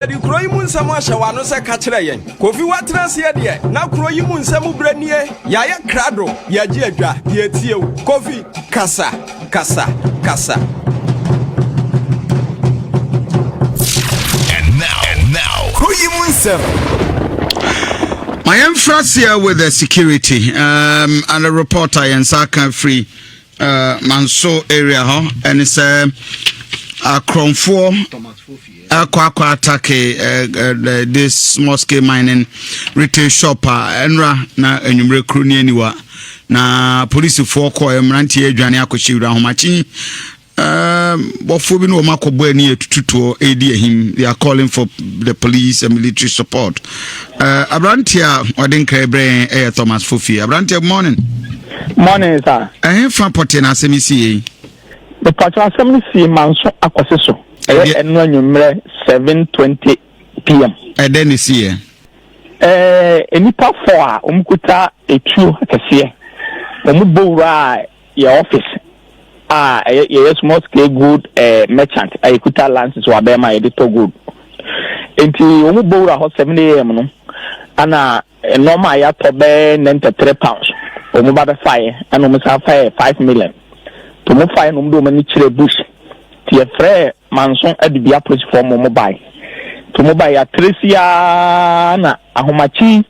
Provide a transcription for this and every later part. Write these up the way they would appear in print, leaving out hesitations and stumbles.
The Kuro Yi Mu Nsem ashawano se ka kire yen. Kofi watrase ye de na Kuro Yi Mu Nsem branie ya ye krado ya ji adwa ye tiew. Kofi kasa. And now Kuro Yi Mu Nsem. I am first here with the security and a reporter in Saka Free Manso area and it's a Chrome 4 Aqua attack this small scale mining retail shop enra na enyumre kruni aniwa na police for call emrantie adwane akochiwra homachi bofo bi no makobo ani etututo edi ehim. They are calling for the police and military support. Abrantia odinka ebre Thomas Fofi. Abrantia, morning sir. Fa pote na semisi the patrol assembly see manso akwaseso 7:20 p.m. Then is here. Enipa for umkuta etu akese. Omubura your office. A small scale good merchant. Ikuta lances wa bema edito good. Enti omubura ho 7 a.m. no. Ana normal ya tobe 93 pounds. Omubaba fire and omusa fire 5 million. To move fire no do mani chire bush. Tie frɛ manson adibia police for mobile to mobile ya tresia na ahomachi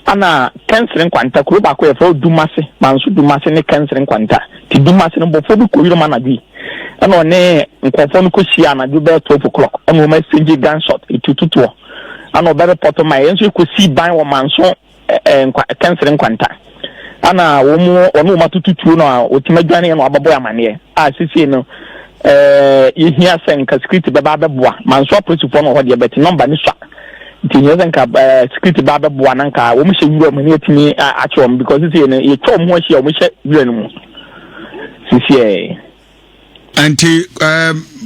ana canceling kwanta kuro ba ko e fo dumase manso dumase ne canceling kwanta ti dumase no bofo bi ko yiro manadi ana one nkofo no ko hia na do be 12 o'clock ana o ma sinji gunshot itututo ana o be report my enso ko si ban wo manso canceling kwanta ana wo mu ono ma tututuo no o timadwane no ababo amane sisi no you hear saying security baba beboa manso police for no ho de bet number ni swa nti you think security baba beboa nanka wo mhye wura mu ne etimi achom because this you chom ho hia wo mhye wura no mu sisi anti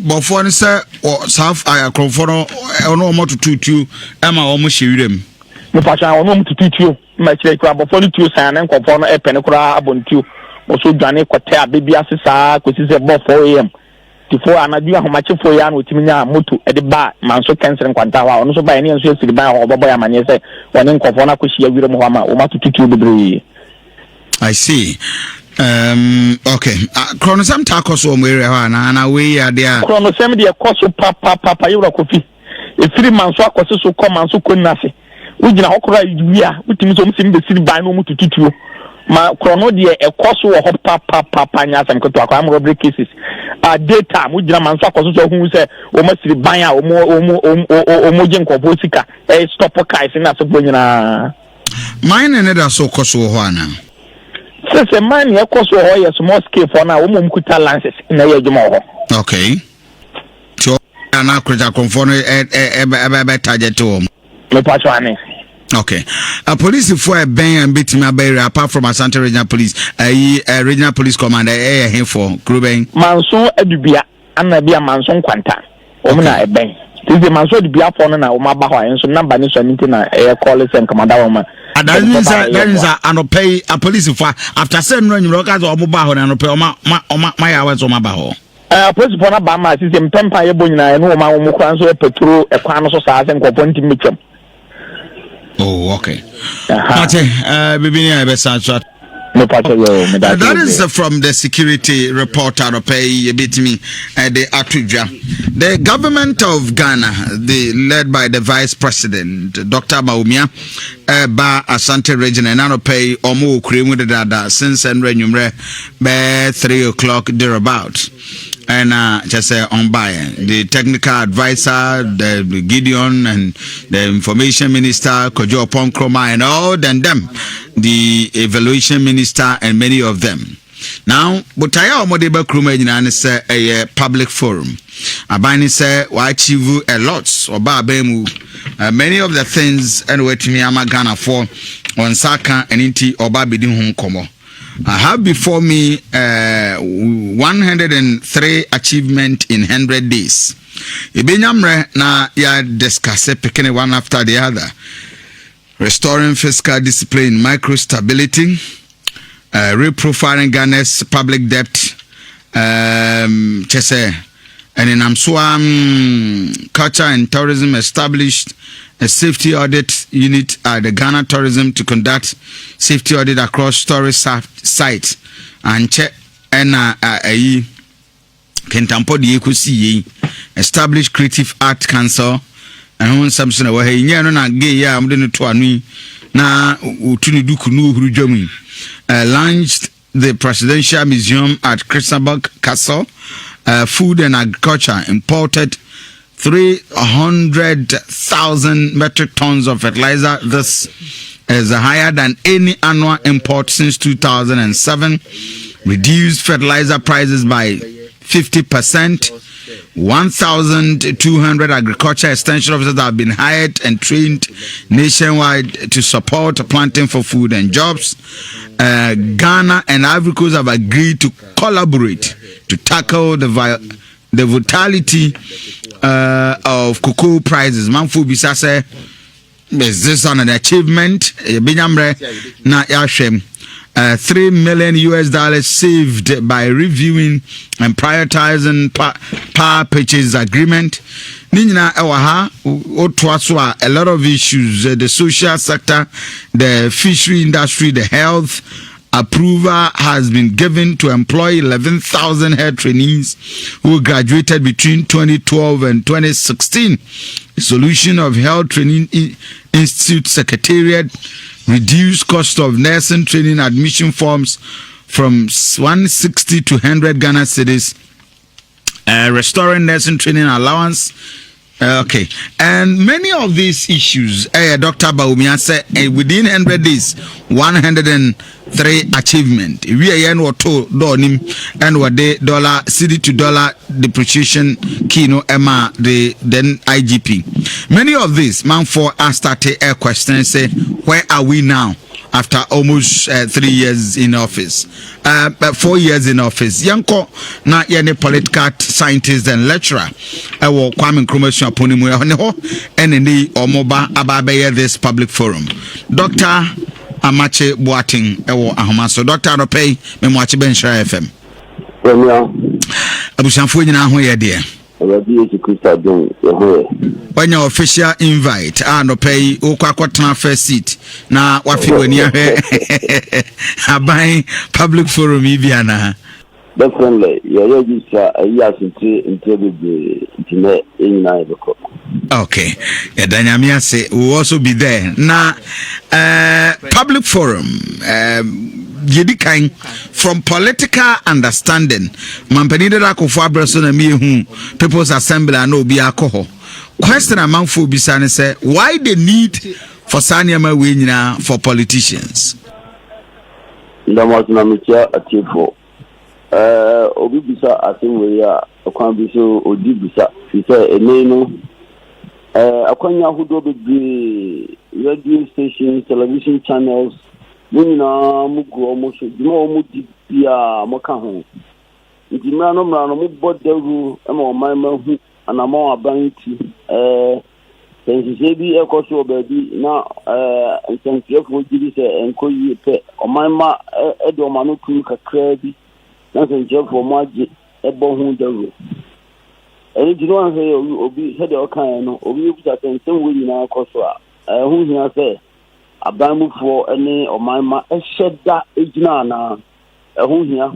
bofo ne se south akrofo no ono mo tututu ema wo mhye wura mu me pacha ono mo tututu ma kire kra bofo ni tu san na nkofo no epene kra abontu wo so dwane kote abebi asesa kosi se bofo am before anadu ahomache for ya na otiminya moto e de ba manso cancer kwanta wa ono so ba ne enso esiri ba ho bobo ya manye se woni nkofo na kohia wire mo ho ama o matututu bebre. I see. Okay. Chronosem takos o mwere ha na we ya dia. Chronosem de koso papa yura kofi. E firi manso akoso so ko manso konase. Ugina hokora wia, utimi so msim be siri ba no mutututu. Ma chrono de ekoso wo ho papa nya sam keto akwa am robbery cases. Data mujina manso akoso so hu se o masiri ban a o je nkofo sika stop kai se na so nyina mine ne da so koso ho ana se mine e koso ho ye small scale for na o mumkuta lances na ye djuma ho. Okay, so na akroja konfo no e target o me patcho ane. Okay. Police for a ben and beating my barrier apart from Asante Regional Police. Regional Police Commander here for Kruben. Manso Edubia and Nabia Manson Quanta. Omna a ben. This is the Manso Dubia phone and Omabaho and so number is anything air callers and Commander Oma. And that is an pay a police for after 7 running rockers or mobile and pay my hours on my baho. Police for Bama system Tempire Bonina and Oma Mukranso Petro, a Quano Society and Coponti Mitchum. Oh, okay. That is from the security reporter the Atuja. The government of Ghana, led by the Vice President, Dr. Baumia, Ba Asante Region, and now pay Omo Krimu Dada since and renumre by 3 o'clock thereabout. And just on by the technical advisor, the Gideon, and the information minister, Kojo Ponkroma, and all them, the evaluation minister, and many of them. Now, but I modeba kruma say a public forum. Abani say we achieve a lot or babemu many of the things and what me am Ghana for on Saka and inti oba bidin hon komo. I have before me 103 achievement in 100 days. Ibinyamre na ya discuss picking one after the other. Restoring fiscal discipline, micro stability, reprofiling Ghana's public debt, And in Amsua, Culture and Tourism established a safety audit unit at the Ghana Tourism to conduct safety audit across tourist sites. And check Kentampo di Ekusi established Creative Art Council and when something away here na gay ya amde to anu na utuni duku nu hurujami launched the Presidential Museum at Christenberg Castle. Food and Agriculture imported 300,000 metric tons of fertilizer. This is higher than any annual import since 2007. Reduced fertilizer prices by 50%. 1,200 agriculture extension officers have been hired and trained nationwide to support planting for food and jobs. Ghana and Ivory Coast have agreed to collaborate to tackle the volatility of cocoa prices. Manfu Bisase, is this an achievement? Na yashem. $3 million saved by reviewing and prioritizing power purchase agreement. Nina ewaha otwaswa a lot of issues, the social sector, the fishery industry, the health. Approval has been given to employ 11,000 head trainees who graduated between 2012 and 2016. Solution of Health Training Institute Secretariat reduced cost of nursing training admission forms from 160 to 100 Ghana cedis. Restoring nursing training allowance. Okay, and many of these issues, Dr. Baumia said, within 100 days, 103 achievement. We are what to donim and what the dollar city to dollar depreciation kino Emma the then IGP. Many of these man for us started a question say, where are we now? After almost 3 years in office, 4 years in office, Yanko na yene political scientist and lecturer. Ewo Kwame Nkrumah aponimu ya honeho eneni omoba ababeye this public forum. Dr. Amache Boating ewo ahomaso. Dr. Aropei memwachi Nhyira FM. Abusanfo nyina ho ye de. When your official invite and pay Okwa first seat na wafi wani abai public forum ibiana. Definitely, yeah, yes, into the okay, Danyamia say will also be there. Now, public forum, from political understanding, Mampenida Kofabrason and me, People's Assembly and no be alcohol. Question among Fubisane say, why the need for Sanyama Winina for politicians? The most namicha a tifo. Obibisa, I think we are a Kwambiso or Dibisa. He said, a name. Akwanya who do the radio stations, television channels, Muna Mugo, Moshe, Mudipia, Mokaho. If you know, Mubot Devu, my man, and I'm more banky. Since you say, of course, baby, now, and since you would give it and call you pet, or my ma, Edomano Kuka Crabby, nothing job for Margie, Ebon Devu. And you don't say, Obi said, okay, no, Obi that and some way in our Coswa. Who here say, a bamboo for any or my ma, a shed that age who here.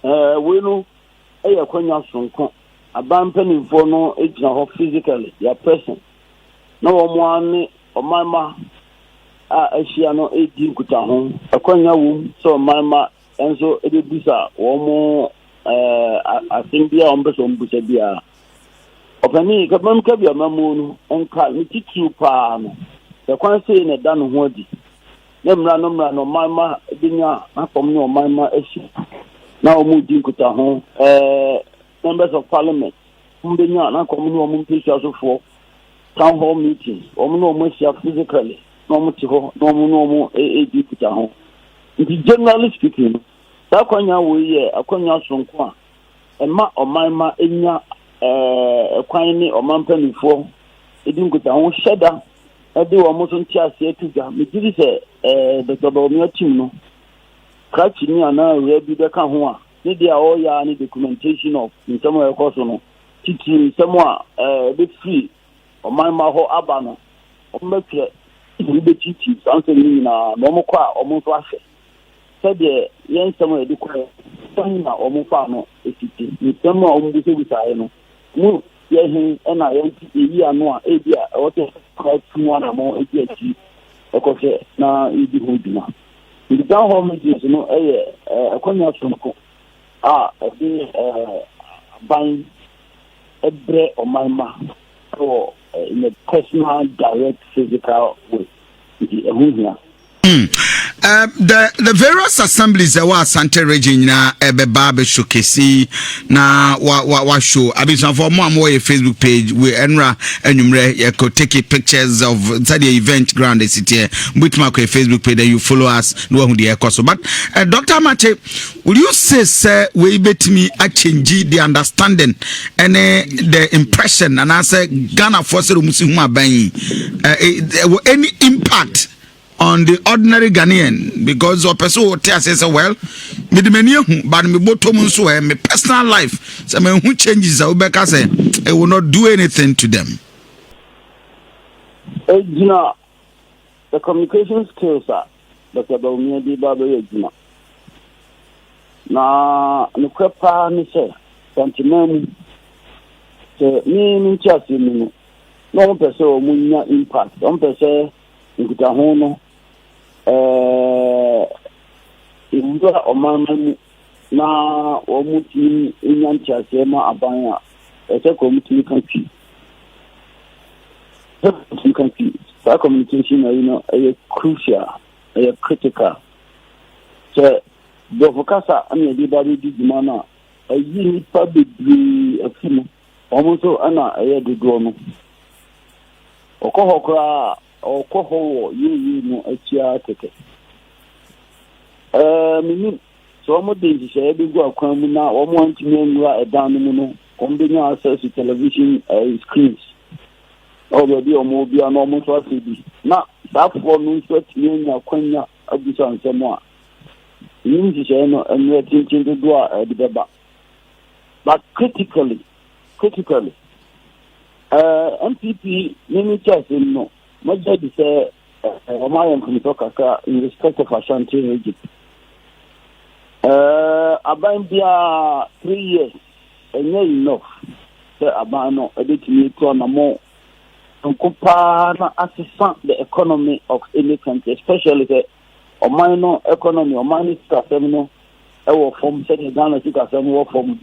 We know a Quenya Sonko, a bamboo for no age now physically, your person. No one or my ma, a shiano 18 Kutahon, a Quenya womb, so my ma, and so it is bizarre, one more. I think the Ombudsman Busabia. Opani, Kabam Kabia Mamoon, and Kalmiti Pan. The Quancy in a done wody. Nemra no mama, Dinya, from no mama, now moving Kutahon, members of parliament, Umbinya, not coming home for town hall meetings, or no more physically, no more AAD Kutahon. Generally speaking, that Kwanya we a Kwanya Sonkwa, and ma or my ma enya a quine or man for it didn't go down shedder. I do almost on chas here to them. It is the Gabomia Tino. Catching me and I read the Kahua, need their all ya any documentation of in some way course no titi somewhere be free or my ho abano o make be titi something ni na no mo kwa o mo so ahwe said the yen somewhere do kwa na o mo fa no titi in some o mo be say no mu ye hin na yen titi yi anu a e bia o te kwa tu na mo e bia ti e ko se na e di ho dina the town hall meetings no akonya sonko the ban ebre omanma or in a personal direct physical way the various assemblies that were Santa Regina Ebebabe showcase na wa show abisa for more Facebook page we enra enumre you could take pictures of the event ground city with my Facebook page that you follow us no who the so but Dr. Mate, will you say we bet me a change the understanding and the impression and I say Ghana force any impact on the ordinary Ghanaian because of person who says well me the many but me bottom so me personal life so me who changes say it will not do anything to them. You know, the communication skills are Dr. Baumia di Babe Jina na nukwepa ni se sentiment se ni nchasi ni no person o munya impact on person nkuta ho no ìwúrọ̀ ọ̀mánmánú na wọ́n ti ń chase ma aban a ẹ̀sẹ̀ kọ́ mu ti kan twi that communication is crucial critical so the kasa ana di ba di djuma na ayi nipa bebree afinu ọmọ so ana dodo no ọkọ hokra yi no achia tete mini so mo de se be go akwan mu na wo mo ntimi nwura edan mu no on be nya access to television screens already o mo bia no mo so afi na that for no so timi nya kwanya abusa nsemo a ni se no enwe tintin do a de beba but critically MPP mini chase no Major say Omayan Kumitokaka in respect of Ashanti region. Abambia 3 years and not enough. The Abano editing to a more Kupana assistant the economy of any country, especially the Omano economy, Omani Casino, our form setting down as you can from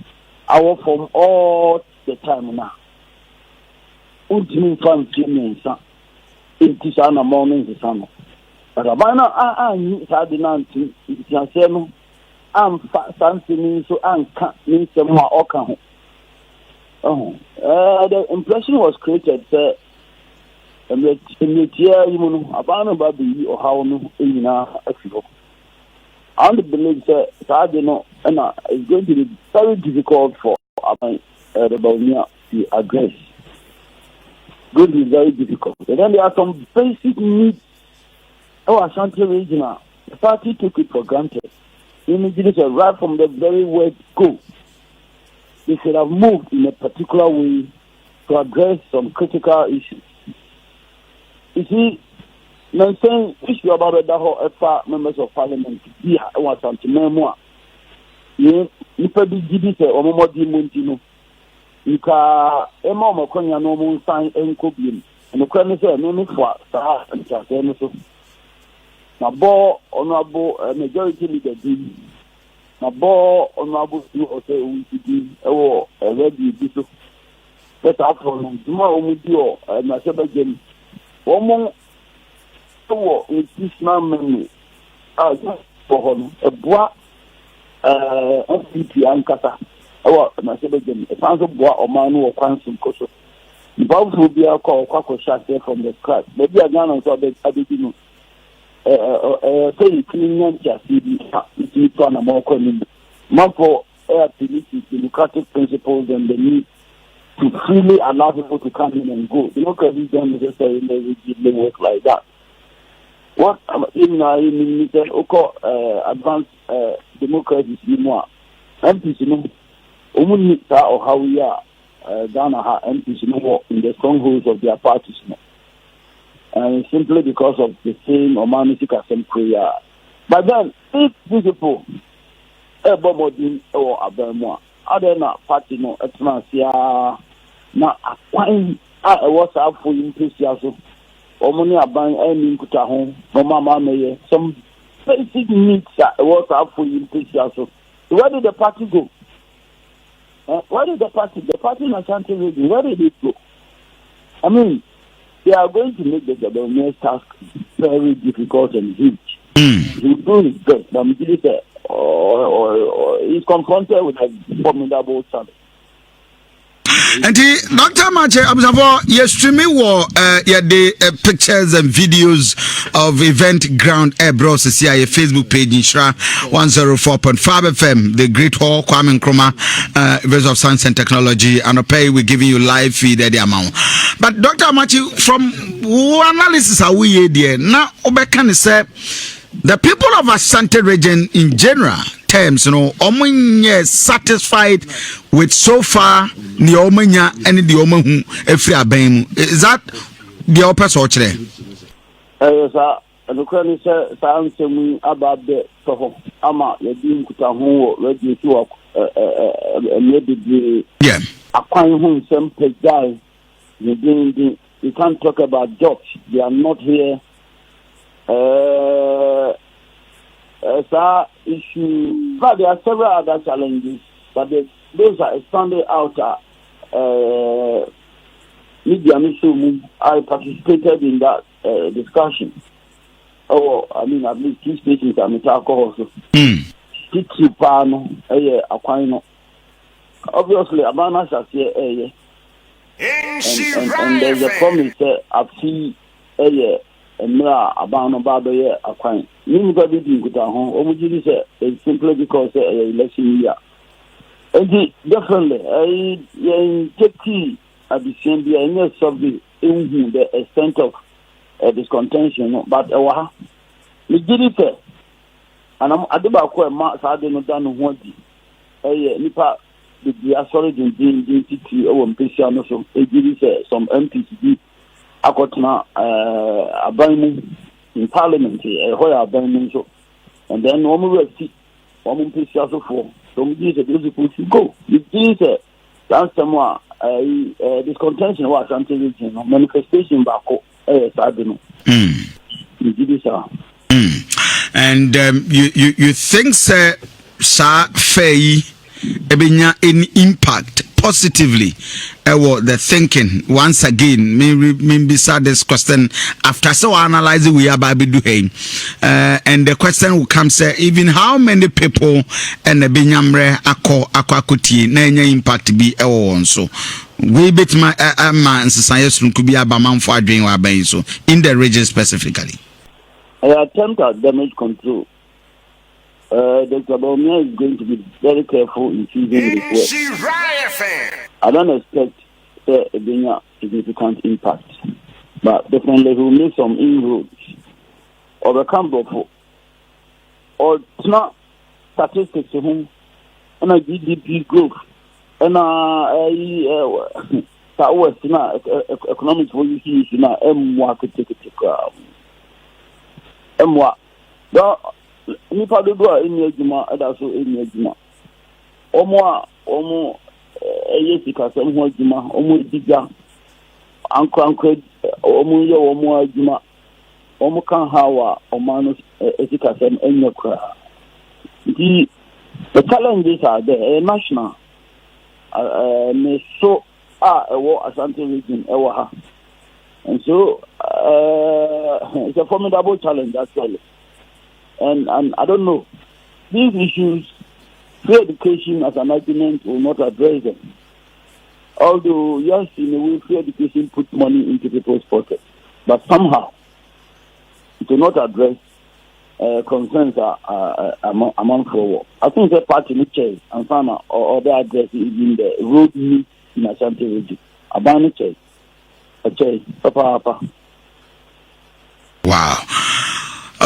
our form all the time now. Ultimate fun means it is an morning the summer. But Abana had the nancy, it is a same. Something so means some more occur. The impression was created, in the year you know, Abana Baby or how no in our Expo. I believe that it's going to be very difficult for the Baunia to address. Going to be very difficult. And then there are some basic needs. Ashanti regional, the party took it for granted. Immediately, right from the very word go, they should have moved in a particular way to address some critical issues. You see, I'm saying issue about the whole members of parliament here was something more. You probably did it or more demontino. You can Makonya no moon sign and copy. And the question is, no for Sahara and Chasenoso. My boy, honorable majority leader, my boy, honorable, you also will be ready to do. That's after tomorrow with you and my second. One more with this man, for him, a bois, FPP and Kata. My second, a chance of bois or man or Quantum Koso. The boss will be a call, Quaco shot there from the scratch. Maybe a gun on top of the say clean just see on a more common. For democratic principles and the need to freely allow people to come in and go. Democracy don't necessarily work like that. What in advanced democracy is more. MPs no omuni sa or how we are Ghana ha MPs no in the strongholds of their parties no. And simply because of the same Omanistic Assembly prayer. But then if these people everybody or Abemwa other na party no etnasia na akwan a was up for impressiaso omuni aban eni kuta ho no mama meye some basic needs was up for impressiaso. Where did the party go? Where did the party in Ashanti region, where did it go? I mean, they are going to make the government task very difficult and huge. He do his best, but he's confronted with a formidable challenge. And Dr. Mache observer, yes, streaming war, the pictures and videos of event ground bros CIA Facebook page Nhyira 104.5 FM, the Great Hall, Kwame Nkrumah, University of Science and Technology, and we're giving you live feed at the amount. But Dr. Mache, from analysis are we here now? Obekan say the people of Ashanti region in general terms, satisfied with so far the omanya and the omahu every abem. Is that the opposite? Yes, sir. And the question is, something about the Soho Ama, the Dean Kutahu, ready to maybe yeah. Acquiring whom some guys, you can't talk about jobs, they are not here. Issue, but there are several other challenges, but those are standing out. I participated in that discussion. Oh, I mean, at least 2 stations are alcohol. Obviously, Abana shall say, and there's a promise that I've seen Mra Abano Babaye Aquine. Nobody didn't go home. Omujiri said it's simply because election year. And definitely, I take key at the same day, I know something in the extent of this contention, but we did it. And I'm at the back where Mark had no done what Nipa, the solid in DNT or Pisiano, some MPs. Akotna Abaimu in Parliament, Hoya Abaimu, and then one will see one piece also for some years of musical to go. It is last time this contention was until manifestation back. I don't know. And you think, sir, Faye, any impact positively the thinking once again maybe sad this question after so analyzing we are baby doing and the question will come say even how many people and the binyamre akwakuti na impact be so we bit my man society could be abaman for doing our so in the region specifically. I attempt at damage control. Dr. Baumia is going to be very careful in choosing requests. I don't expect a significant impact, but definitely he will make some inroads or become before. Or it's not statistics to whom and a GDP growth and economics for you see now M1 could take it M1. Nipa do eni adwuma adaso eni adwuma omo sika sem ho adwuma omo diga anko omo ye omo adwuma omo kan hawa omano sika sem enye kra. The challenges are there national me so Ashanti region ha, and so it's a formidable challenge actually. And I don't know, these issues, free education as an argument will not address them. Although, yes, in a way, free education puts money into people's pockets. But somehow, it will not address concerns among forward. I think the party in chase and Sana or they address even the road needs in Ashanti region. Abani chase. A chase. Papa. Wow.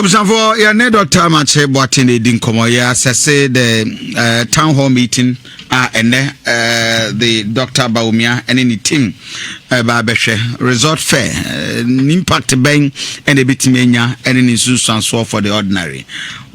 Abusafo ya ne Dr. Mache Boateng edin komo ya sese the town hall meeting the Dr. Baumia and any team ba behwe resort fair impact ben and a bit menya and any susanso for the ordinary.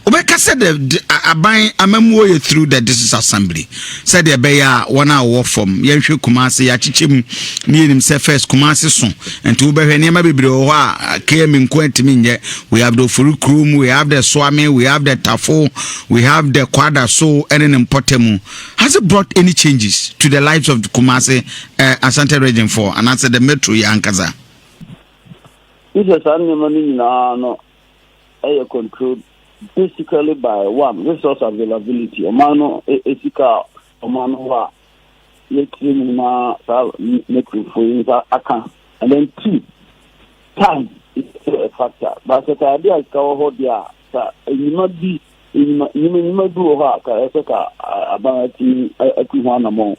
Obeka said the aban amamuo ye through the district assembly said the beya one hour from yenhwe Kumasi ya chichim ni se first Kumasi so and to behwe niam bebre ho a came in kwentimi nye. We have the Furukrum, we have the Swami, we have the Tafo, we have the Kwada so and an Impotemu. Has it brought any changes to the lives of the Kumasi Asante region for and answer the metro yankaza? This is no control basically by one resource availability. Omano ethical omano wa yetim na make for account, and then two time is a factor. But the idea is how dia you not be you not do ha ka about akuhana mo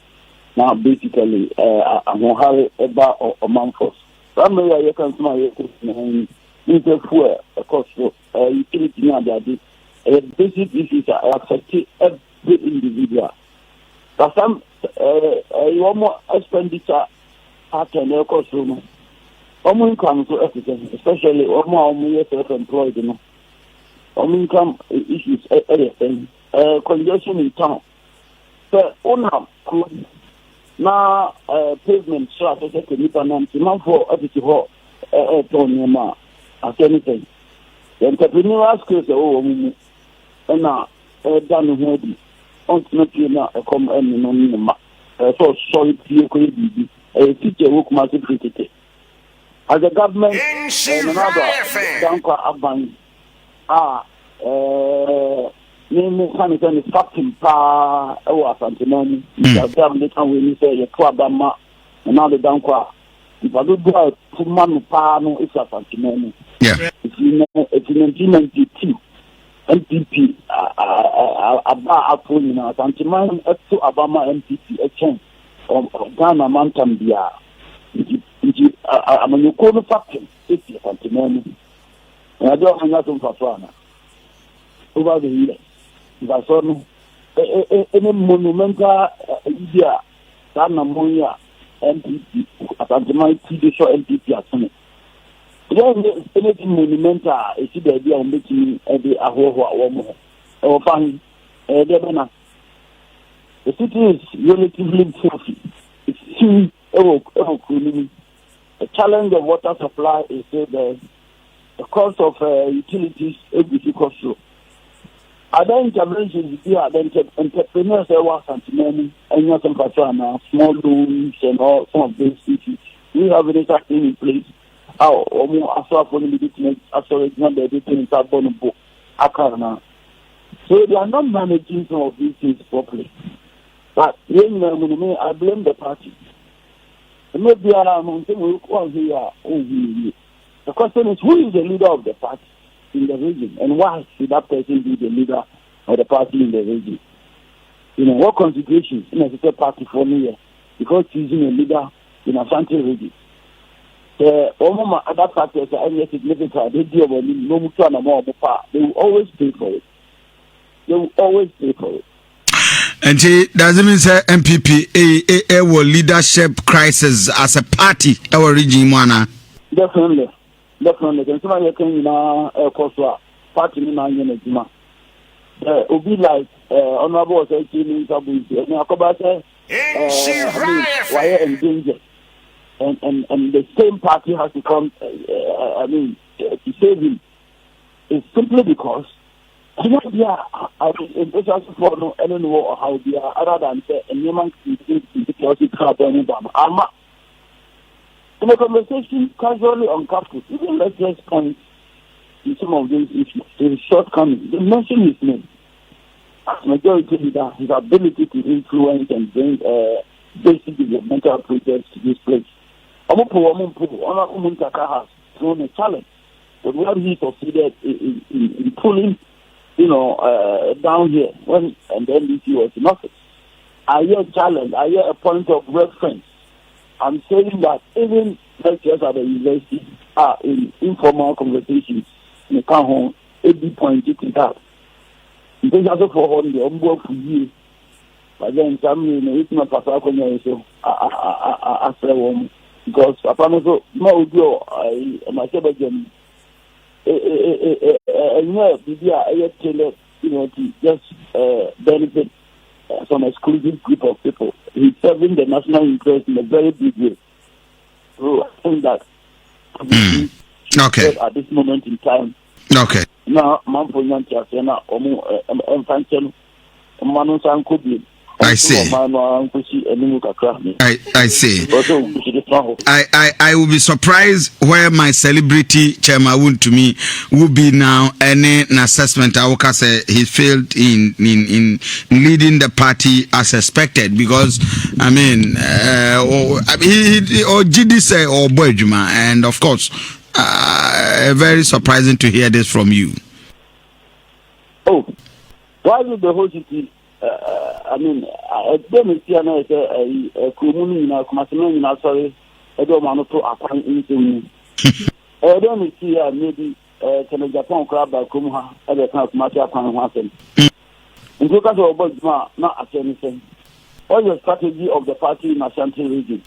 now basically ahohare eba omanfos. Family you can smile is a fuel, of course, utility now that basic issues are affecting every individual. But some more expenditure pattern, of course, income to everything, especially more self-employed, income issues, everything, congestion in town. So, could now pavement, so I take a nipper for everything hall, as anything. The entrepreneurial skills are and now done already. Ultimately, now come and no so solid a teacher who must be as a government and another down name Hamilton is fucking pa or something. We say a Kwabama and now the down if I do go to Manupano, it's a fancy. Yeah. It's in 1992, MPP, Apple, Santiman, to Abama MPP, a chance of Ghana Mantambia. I'm a new corner factory, it's a fancy. And I don't have nothing for Fana over the years. If I saw any monumental idea, Ghana Moya. MPP, as I'm the show MPP as soon. Anything monumental, it's the idea of making the Ahoa or fun. The city is relatively filthy. It's too cooling. The challenge of water supply is the cost of utilities is difficult. Other interventions here, the entrepreneurs are something and not some small loans and all some of those issues. We have it in place. How almost after it's not the editing in book. So they are not managing some of these things properly. But I blame the party. Maybe the question is, who is the leader of the party in the region, and why should that person be the leader of the party in the region? What considerations in a party for me because choosing a leader in a country region. The other parties are any significant. They deal with no mutual more. They will always pay for it. They will always pay for it. And doesn't mean say MPP a leadership crisis as a party our region one. Definitely. Can somebody can party in Najima. Obi like honorable saying and Akobase why endangered. And the same party has to come to save him. It's simply because I mean for I don't know how they are other than say and human security in a conversation casually on campus, even let's just point to some of these issues, his shortcomings. They mention his name. As majority leader, his ability to influence and bring basic developmental projects to this place. Omopo has thrown a challenge, but what he succeeded in pulling, down here when and then this was in office. I hear a challenge, I hear a point of reference. I'm saying that even lecturers at the university are in informal conversations in the home. 80 point to that. It is also for on the onboard for you. But then some it's not Pasaka so I say one because upon so no go I myself again. Just benefit some exclusive group of people. He's serving the national interest in a very big way. So I think that okay at this moment in time. Okay. Now, I see. I see. I will be surprised where my celebrity chairman would to me would be now any assessment. I will say he failed in leading the party as expected because I mean he or GD say or Boyjuma, and of course very surprising to hear this from you. Oh, why did the whole city? I mean, I don't see a community in a commission. Sorry, I don't want to appoint into. I don't see maybe can Japan crab by Kumuha at the kind of matter upon Hassen. In focus of Bosma, not anything. All the strategy of the party in Ashanti region.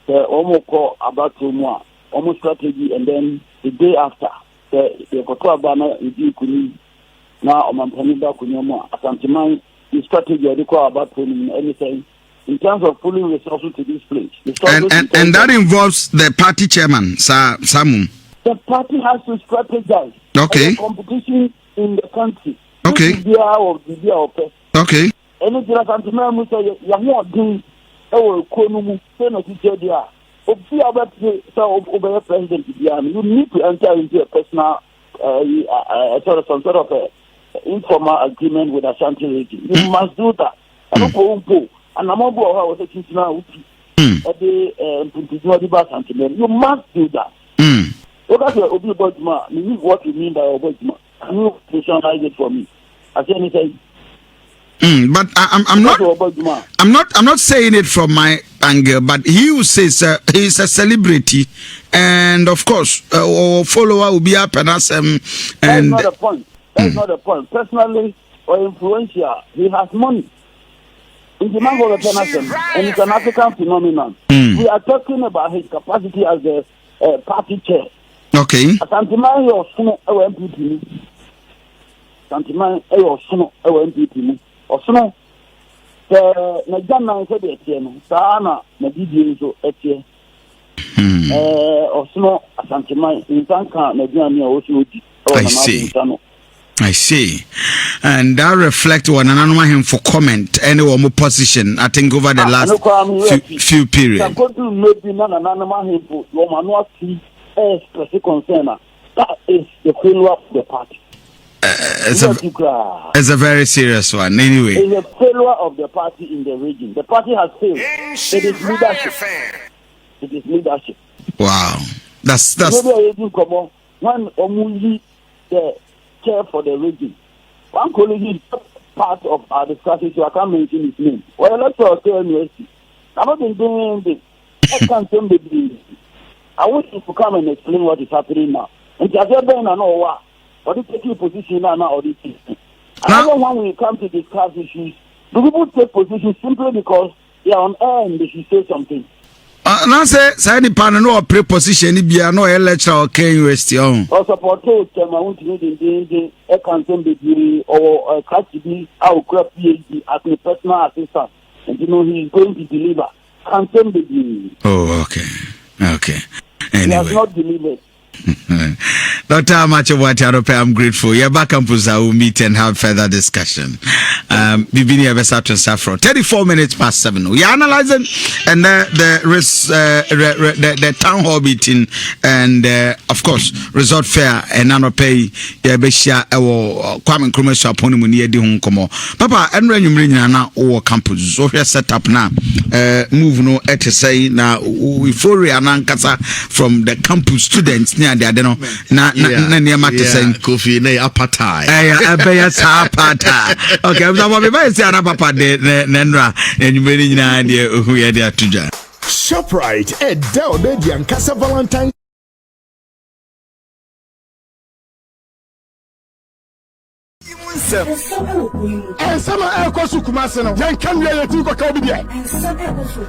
The almost call about 2 more, almost strategy, and then the day after, the Kotoa banner is equally now on Mampanida Kunyama, Asantiman. The strategy I recall about putting anything in terms of pulling resources to this place. And that involves the party chairman, Sir Samu. The party has to strategize. Okay. Competition in the country. Okay. Okay. Any gentleman who say you are not doing Konumu, president, you need to enter into a personal some sort of a informal agreement with Ashanti region. You must do that. And I'm going was taking now. You must do that. What you mean by Obama? Can you visualize it for me? I say anything. But I'm not saying it from my angle, but he will say he's a celebrity, and of course, our follower will be up and ask him. And that's not the point. That's not the point. Personally or influential, he has money. In the mango of and it's an African phenomenon. We are talking about his capacity as a party chair. Okay. Santimai or Suno MPP. Santimai or Suno MPP. Or Suno. The Najana said it, Sana, Nadidio, Etie. Or Suno, Santimai, in Sanka, Najana, also. I see. And that reflects one another him for comment any one more position, I think, over the last few periods. That is the failure of the party. It's a very serious one, anyway. It's a failure of the party in the region. The party has failed. It is leadership. It is leadership. Wow. That's when Omuli the chair for the region. One colleague is part of our discussion, so I can't mention his name. Well, let's talk to university. I'm not been doing this. I can't tell the I want you to come and explain what is happening now. And just then I know what. Or the taking position now or this thing. Another one when we come to discuss issues, do people take position simply because they are on air and they should say something? Now say the panel no preposition ni bia no lecture or university on. Or support to my own the I can send the or catch our PhD as a personal assistant. And you know he is going to deliver. Can send the Oh, okay. Okay. Anyway. He has not delivered. Dr. Amacho, I'm grateful. You're back on Pusa. We'll meet and have further discussion. Bibini Abesa to Safro. 34 minutes past 7. We are analyzing and the town hall meeting and of course resort fair and Anope Yabesha Kwame Nkrumah upon Munia di Hunkomo. Papa, and when you bring na or campus, so here set up now. Move no et say now we for Anankasa from the campus students near the Adeno. Na near Matison Kofi ne apartheid. Okay, I'm not going to say Papa de Nendra and you made an idea who had there to judge. ShopRite, down the Yankasa Valentine. Nsem. Nsem ekosu kumase no. Yen kan ya yeti ko ka obi dia.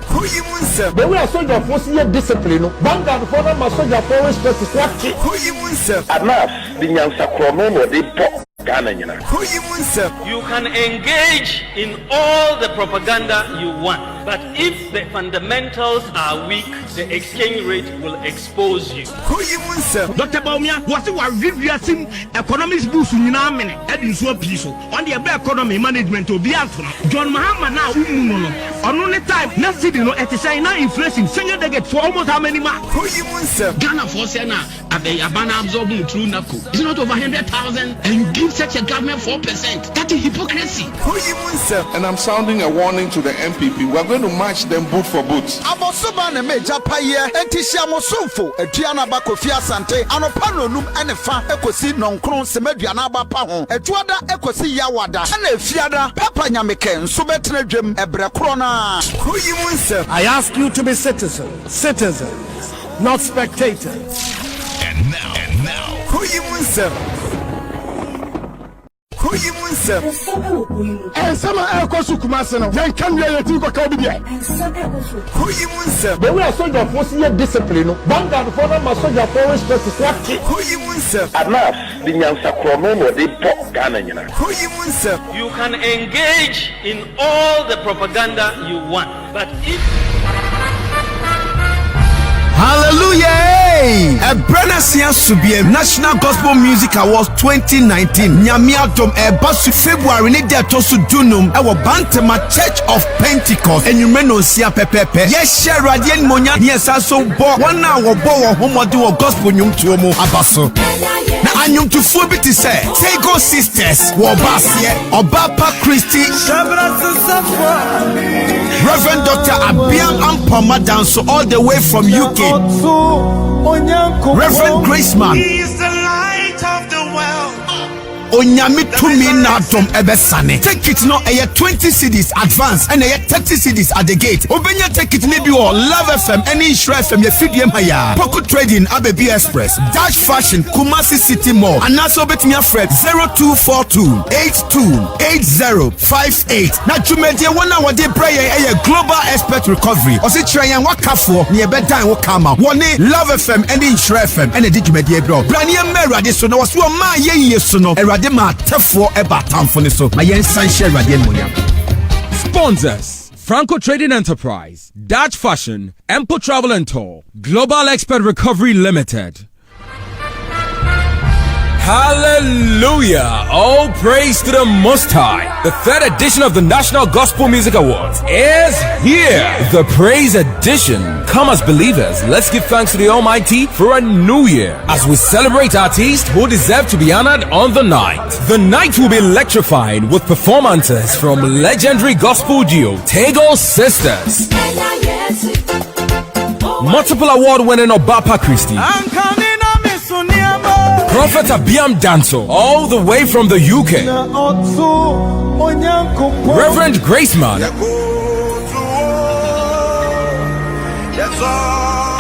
Kuro Yi Mu Nsem. The way a soldier force ye discipline no. Vanguard for na soldier for respect to what. Kuro Yi Mu Nsem. Anas di nyansa krono no de po Ghana nyina. Kuro Yi Mu Nsem. You can engage in all the propaganda you want, but if the fundamentals are weak, the exchange rate will expose you. Kuro Yi Mu Nsem. Dr. Baumia, what's the review economics boost in an minute? Adding so piece on the economy management to be answered. John Mahama now, on only time, not sitting at the same inflation, single they get for almost how many marks? Kuro Yi Mu Nsem. Ghana for Sena, at the Abana absorbing through NACO. It's not over 100,000, and you give such a government 4%. That is hypocrisy. Kuro Yi Mu Nsem. And I'm sounding a warning to the MPP. We're going to match them boot for boot. Abosoba ne meja paye entisi amosomfo aduana ba Kofi Asante anopa no num ene fa ekosi nonkron semaduana ba pa ho aduada ekosi yawada na efiada papa nyameke nso betena dwem ebre kro na. Kuro Yi Mu Nsem. I ask you to be citizens, not spectators. And now. Kuro Yi Mu Nsem. Kuro Yi Mu Nsem. Nsem ekosu kumase no. Yen kan ya yeti ko ka obi dia. Kuro Yi Mu Nsem. The way a soldier force ye discipline no. Vanguard for na soldier for respect to what. Kuro Yi Mu Nsem. Anas di nyansa krono no de po Ghana nyina. Kuro Yi Mu Nsem. You can engage in all the propaganda you want, but if Hallelujah! Ebrenasia Subie National Gospel Music Awards 2019. Nyamiatom Ebasu February ni de tosu dunum ewo Bantama Church of Pentecost. Enyumeno sia pepepe. Yes, share radien monya niesa so bo. Wana wo bo wo homode wo gospel nyum tuomo abaso. Na anyum tu fubi ti say. Tego Sisters wo basie. Obapa Christy. Reverend Dr. Abiam Ampoma Danso all the way from UK. Reverend Graceman. He is the light of the world. Onyami tumi na dom ebesane. Take it no 20 cedis advance and 30 cedis at the gate. Obenya take it maybe or Love FM any Nhyira FM ye fidiem haya. Poco Trading Abebi Express, Dash Fashion Kumasi City Mall. And also betimi afred 0242 828058. Na jumedie wana wade prayer global expert recovery. Osi trayan wakafo ni ebedan wo kama. Woni Love FM any Nhyira FM and the jumedie bro. Brania mera de so na waso ma ye so no. Sponsors: Franco Trading Enterprise, Dutch Fashion, Empo Travel and Tour, Global Expert Recovery Limited. Hallelujah! All praise to the Most High. The third edition of the National Gospel Music Awards is here. The Praise Edition. Come as believers, let's give thanks to the Almighty for a new year as we celebrate artists who deserve to be honored on the night. The night will be electrifying with performances from legendary gospel duo Tego Sisters, multiple award-winning Obapa Christie, Prophet Abiam Danso, all the way from the UK, Reverend Graceman,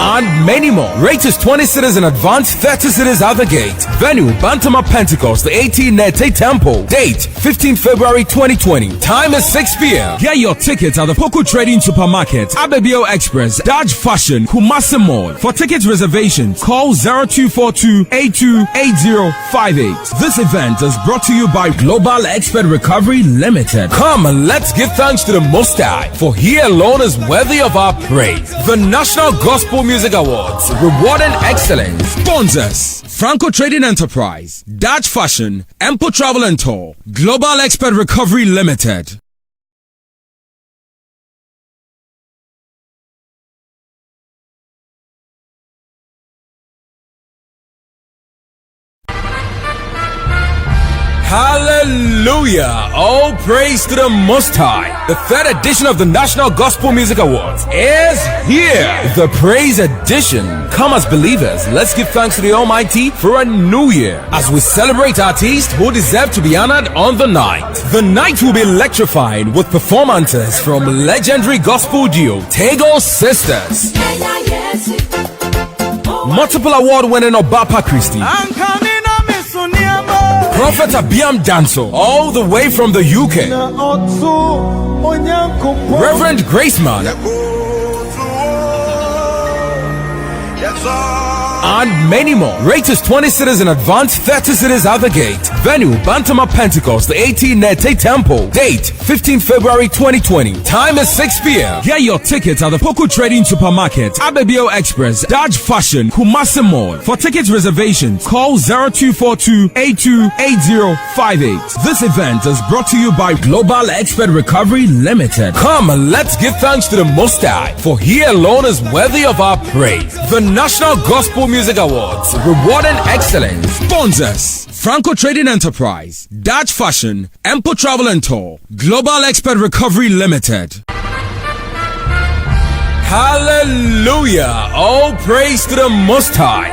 and many more. Rate is 20 cedis in advance, 30 cedis at the gate. Venue, Bantama Pentecost, the 18 Nete Temple. Date, 15 February 2020. Time is 6 p.m. Get your tickets at the Poco Trading Supermarket, Abebio Express, Dodge Fashion, Kumasi Mall. For ticket reservations, call 0242-828058. This event is brought to you by Global Expert Recovery Limited. Come and let's give thanks to the Most High, for He alone is worthy of our praise. The National Gospel Music Awards, rewarding excellence. Sponsors: Franco Trading Enterprise, Dutch Fashion, Empo Travel and Tour, Global Expert Recovery Limited. Hallelujah! All praise to the Most High. The third edition of the National Gospel Music Awards is here. The Praise Edition. Come as believers, let's give thanks to the Almighty for a new year as we celebrate artists who deserve to be honored on the night. The night will be electrifying with performances from legendary gospel duo Tego Sisters, multiple award-winning Obapa Christie, Prophet Abiam Danso, all the way from the UK. Reverend Graceman. And many more. Rate is 20 cities in advance, 30 cities out the gate. Venue, Bantama Pentecost, the 18 Nete Temple. Date, 15 February 2020. Time is 6 p.m. Get your tickets at the Poku Trading Supermarket, Abebio Express, Dodge Fashion, Kumasi Mall. For ticket reservations, call 0242-828058. This event is brought to you by Global Expert Recovery Limited. Come and let's give thanks to the Most High, for He alone is worthy of our praise. The National Gospel Music Awards, rewarding excellence. Sponsors: Franco Trading Enterprise, Dutch Fashion, Empo Travel and Tour, Global Expert Recovery Limited. Hallelujah! All praise to the Most High.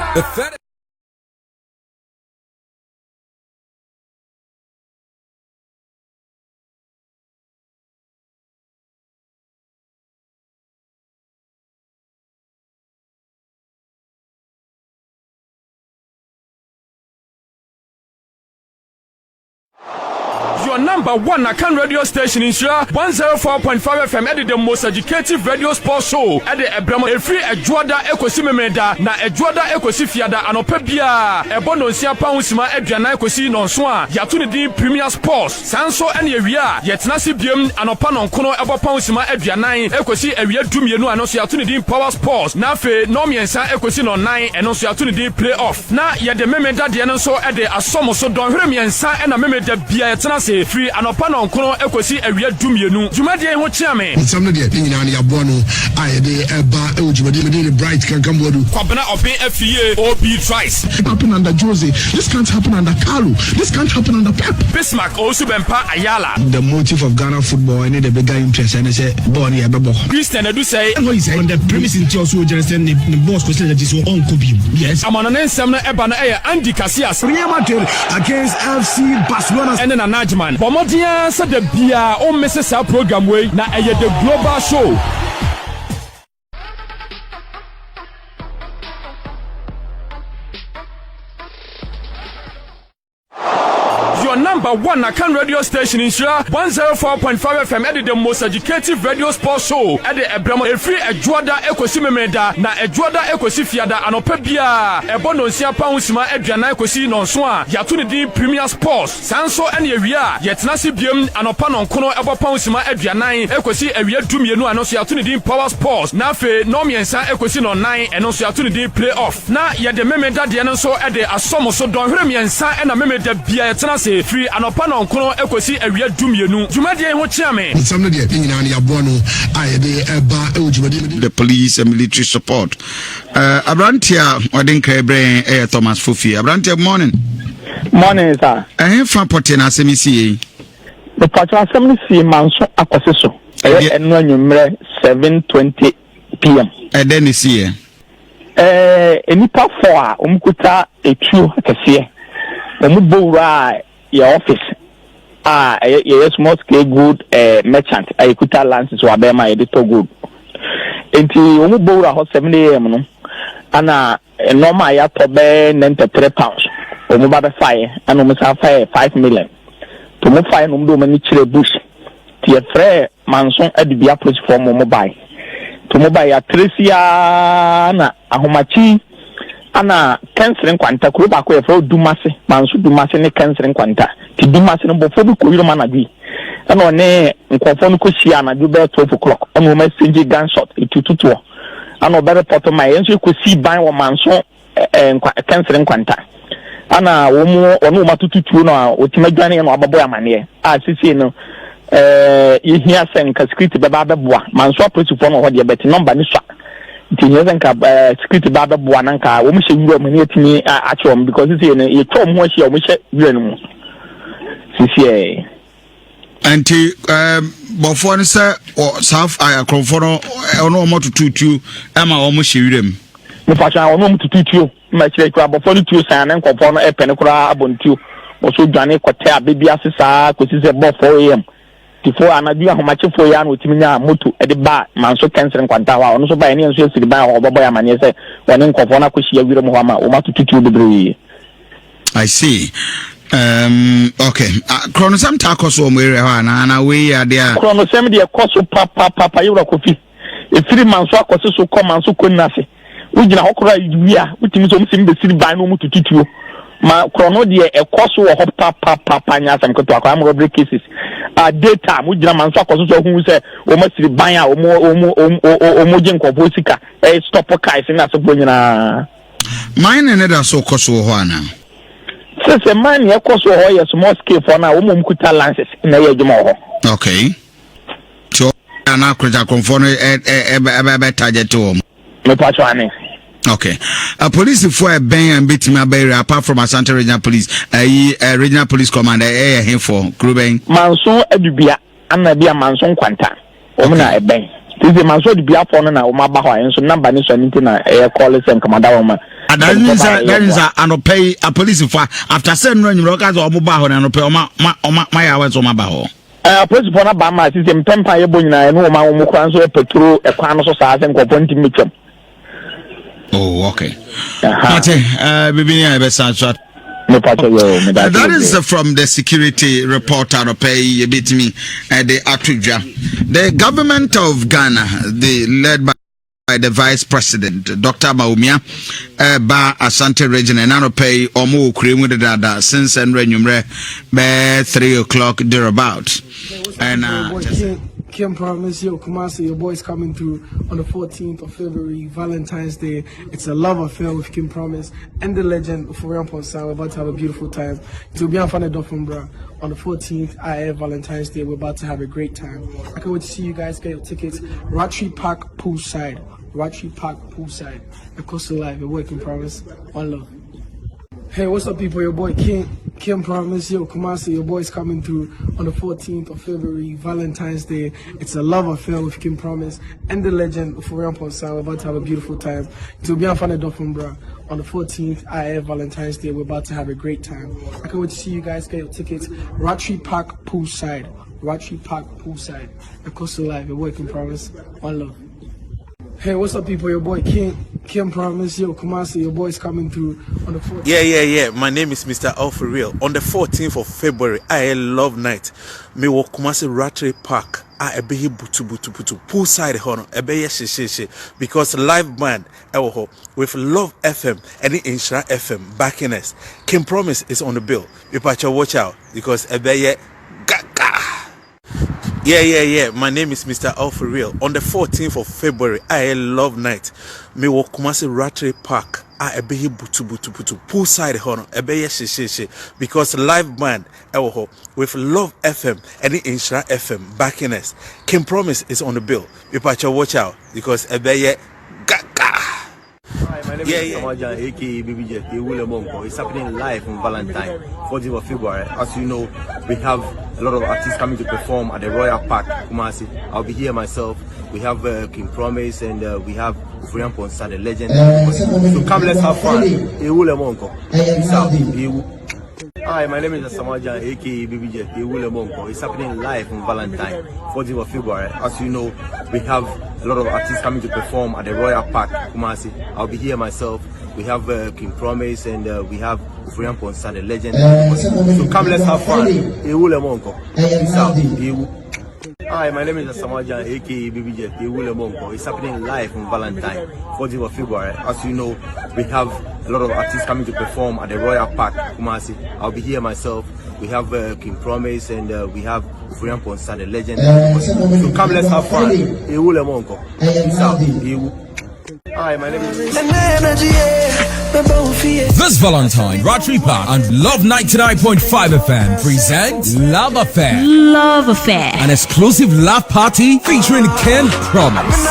Your number one Akan radio station in Nhyira 104.5 FM edit the most educative radio sports show at the Ebramo Efri Ejuada Ekosi Memeda na Ejuada Ekosi Fiada anopa bia ebono nsia pausima aduana ekosi nonso a yato ne din Premier Sports sanso ene awia yetnase biem anopa nonkono ebo pausima aduanan ekosi awia dumienu anoso yato ne din Power Sports na fe no miensa ekosi no nan eno so yato ne din Playoff na ye de Memeda de no so e de asomo so don hwere miensa ena Memeda bia yetnase free anopa no nkono ekosi awia dumienu jumade ho chiame nsam de nyina ne yabo no ayede eba e jumade me de bright kan kambodu kwabena open afie OB Trice. It happen under Jose, this can't happen under Carlo, this can't happen under Pep. Bismarck also bempa Ayala. The motive of Ghana football and the bigger interest and say born here bebo Christian do say on the premise in also just the boss question that is on Kobe. Yes, I'm on an ensem na eba na Andy Casillas Real Madrid against FC Barcelona and then a Najman Bomodia said the bia o misses our program way na the global show. Your number one Akan radio station in Nhyira 104.5 FM edit the most educative radio sports show at the Ebramo Efri Ejuada Ekosi Memeda na Ejuada Ekosi Fiada anopa bia ebono nsia pausima aduana ekosi nonso a yato ne din Premier Sports sanso ene awia yetnase biem anopa nonkono ebo pausima aduanan ekosi awia dumienu anoso yato ne din Power Sports na fe no miensa ekosi no nan eno so yato ne din Playoff na ye de Memeda de no so e de asomo so don hwere miensa ena Memeda bia yetnase free anopa no nkono ekosi awia dumienu jumade ho chiame nsam de nyina ne yabo no ayede eba e jumade the police and military support. Abrantia Odinka Brain Thomas Fufi. Abrantia, morning. Morning, sir. Fa potena semisi. The Patron Assembly Manso Akosiso. And when you 7:20 p.m. And then is here. Any part for Umkuta a true Cassia. Umubura your office. Yes, most good merchant. I could tell Lances Wabema editor good. Enti Umubura hot 7 a.m. no. Ana normal ya tobe 93 pounds. Umubaba fire and umusa fire 5 million. To move fire umdo mani chile bush. Tia frere manson edibia approach for mobile. To mobile ya Tresia na ahomachi ana canceling kwanta kuro ba ko e fo dumase manso dumase ne canceling kwanta ti dumase no bofo bi ko yiro managi ana one nkofo no ko sia na ju be 12 o'clock ana o message gunshot itututo ana o be report my enso ko si ban wo manso canceling kwanta ana wo mu ono matututu no o timadwane no ababo amane a sisi no ihia senka security baba beboa manso approach for no ho de bet number ni swa tinyezenka security baba beboa nanka wo mu hye wura mu ne atimi achom because sisi no ye tom ho hye wo mu hye wura no mu sisi anti bofo ne se south akrofo no ono mo tututu ama wo mu hye wura mu me fashion ono mo tututu ma chire kwa bofo no tuo san nan kopɔ no epene kura abontuo wo so dwane kote abebi asesa kosi se bofo am tifo anadu ahomachefo ya na otiminya moto ede ba manso cancer kwanta wa ono so ba ene nso esiri ba obobo ya mane se woni nkofo na koshi awire mo hama o matututu bebre. I see. Okay. Chronosem takos o mwere na we ya dia. Chronosem de koso papa yura kofi. E 3 months akoso so come and so konase. Ujina hokora wia, utimi so msim be siri ban no mutututuo. Ma chrono de e koso wo papa nya sam koto akwa am robbery cases. Data ujina manso akoso so hu se o masiri ban a o je nkofo sika. Stop kai se na so nyina. Mine ne da so koso ho ana. Since man here koso ho yes small scale for now wo mkuta lances na ye djuma ho. Okay. So na akroja konfo no e target wo. Me pacho ane. Okay. Police for a ben and beat me apart from Asante Regional Police, Regional Police Commander here for Kruben. Manso edubia ana bia manso kwanta. Omna e ben. Tize manso edubia for na o maba ho enso number ni so nti na e call sem commander wo ma. And that is an pay a police for after saying run you guys or mobile and pay my hours on my baho. Police for na ba ma system temper ye bonyina no ma wo kwan so petrol e kwan so sa asem koponti mitwam. Oh, okay. That is from the security report out of pay bit me the Atuja. The government of Ghana, led by the Vice President, Dr. Maumia, Ba Asante region, and I pay Omo Cream with the dada since and renumre by 3 o'clock thereabout. And Kim promise yo Kumasi, your boy's coming through on the 14th of February, Valentine's Day. It's a love affair with Kim Promise and the legend for Rampon Sound. We're about to have a beautiful time. It will be on Funny Doffenbra on the 14th, Valentine's Day. We're about to have a great time. I can't wait to see you guys get your tickets. Ratri Park Poolside. Ratri Park Poolside. The Coastal Live, your boy Kim Promise. One love. Hey, what's up, people? Your boy Kim Promise, yo Kumasi, your boy's coming through on the 14th of February, Valentine's Day. It's a love affair with Kim Promise and the legend for Rampon Sound. We're about to have a beautiful time. It will be on Funny Doffenbra on the 14th, Valentine's Day. We're about to have a great time. I can't wait to see you guys get your tickets. Ratri Park Poolside. Ratri Park Poolside. The Coastal Live, your boy Kim Promise. One love. Hey, what's up, people? Your boy Kim Promise, yo Kumasi, your boy's coming through on the 14th. Yeah. My name is Mr. Al for real. On the 14th of February, I love night. Me wo Kumasi Ratri Park. I be butu poolside hono. Ebe she because live band with Love FM and Nhyira FM backing us. Kim Promise is on the bill. You watch out because ebe Yeah. My name is Mr. Al for real. On the 14th of February, I love night. Me wo Kumasi Ratri Park. I be butu poolside hono. Ebe she because live band with Love FM and Nhyira FM backing us. Kim Promise is on the bill. You watch out because ebe Hi, my name is Samajan, aka BBJ. It's happening live on Valentine, 14th of February. As you know, we have a lot of artists coming to perform at the Royal Park, Kumasi. I'll be here myself. We have King Promise and we have Rampon Sound, the legend. So come, let's have fun. Hi, my name is Samajan, aka BBJ. It's happening live on Valentine, 14th of February. As you know, we have a lot of artists coming to perform at the Royal Park, Kumasi. I'll be here myself. We have King Promise and we have Rampon Sound, the legend. So come, let's have fun. Hi, my name is Samajan, aka BBJ. It's happening live on Valentine, 14th of February. As you know, we have a lot of artists coming to perform at the Royal Park, Kumasi. I'll be here myself. We have King Promise and we have Rampon Sound, the legend. So come, let's have fun. Hi, my name is. This Valentine, Ratri Park and Love 99.5 FM present Love Affair. Love Affair. An exclusive love party featuring Kim Promise,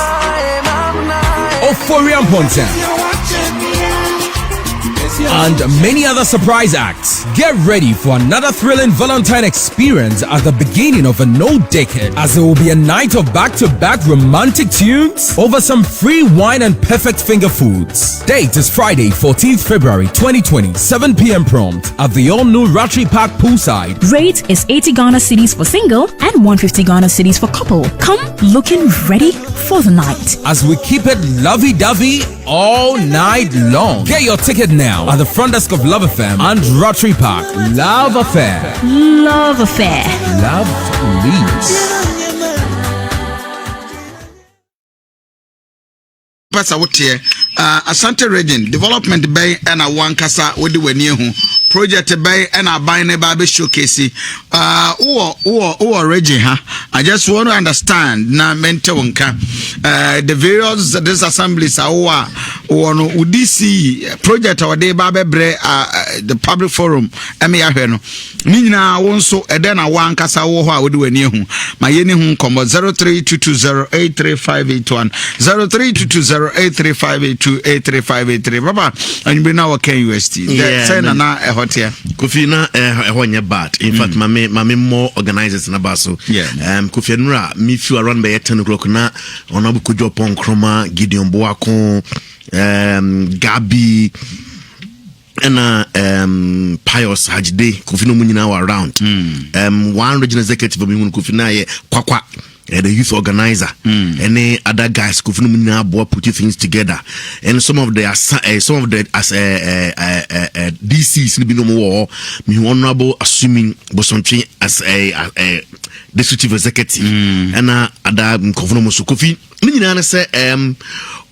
Rampon Sound, and many other surprise acts. Get ready for another thrilling Valentine experience at the beginning of a new decade, as it will be a night of back-to-back romantic tunes over some free wine and perfect finger foods. Date is Friday, 14th February 2020, 7 p.m. prompt at the all-new Ratri Park Poolside. Rate is 80 Ghana cedis for single and 150 Ghana cedis for couple. Come looking ready for the night, as we keep it lovey-dovey all night long. Get your ticket now at the front desk of Love FM and Rotary Park. Love Affair. Love Affair. Love leads. Pasa wotie Asante region development bay and a wankasa with the wenu project bay and a bine baby showcase or region ha. I just want to understand na mente wonka the various assemblies are or no udisi project or de babe bre the public forum emi ahwe no ni nyina won so e den a wankasa wo ho a wo de wani hu ma yeni hu kombo 0322083581 03220835828353 baba anyi na wo kan UST say na hotel Kofi na ehonye bad in fact mame more organizers na baso Kofi nura me feel around by 10 o'clock na onabu kujo pon kroma Gideon Boako Gabi and Pius Hajide Kofi no munyina around one regional executive of Kofi na ye kwakwa the youth organizer and other guys Kofi no munyina abo put things together and some of the DCs be no more me honorable assuming Bosonchi as a district executive and other Kofi munyina say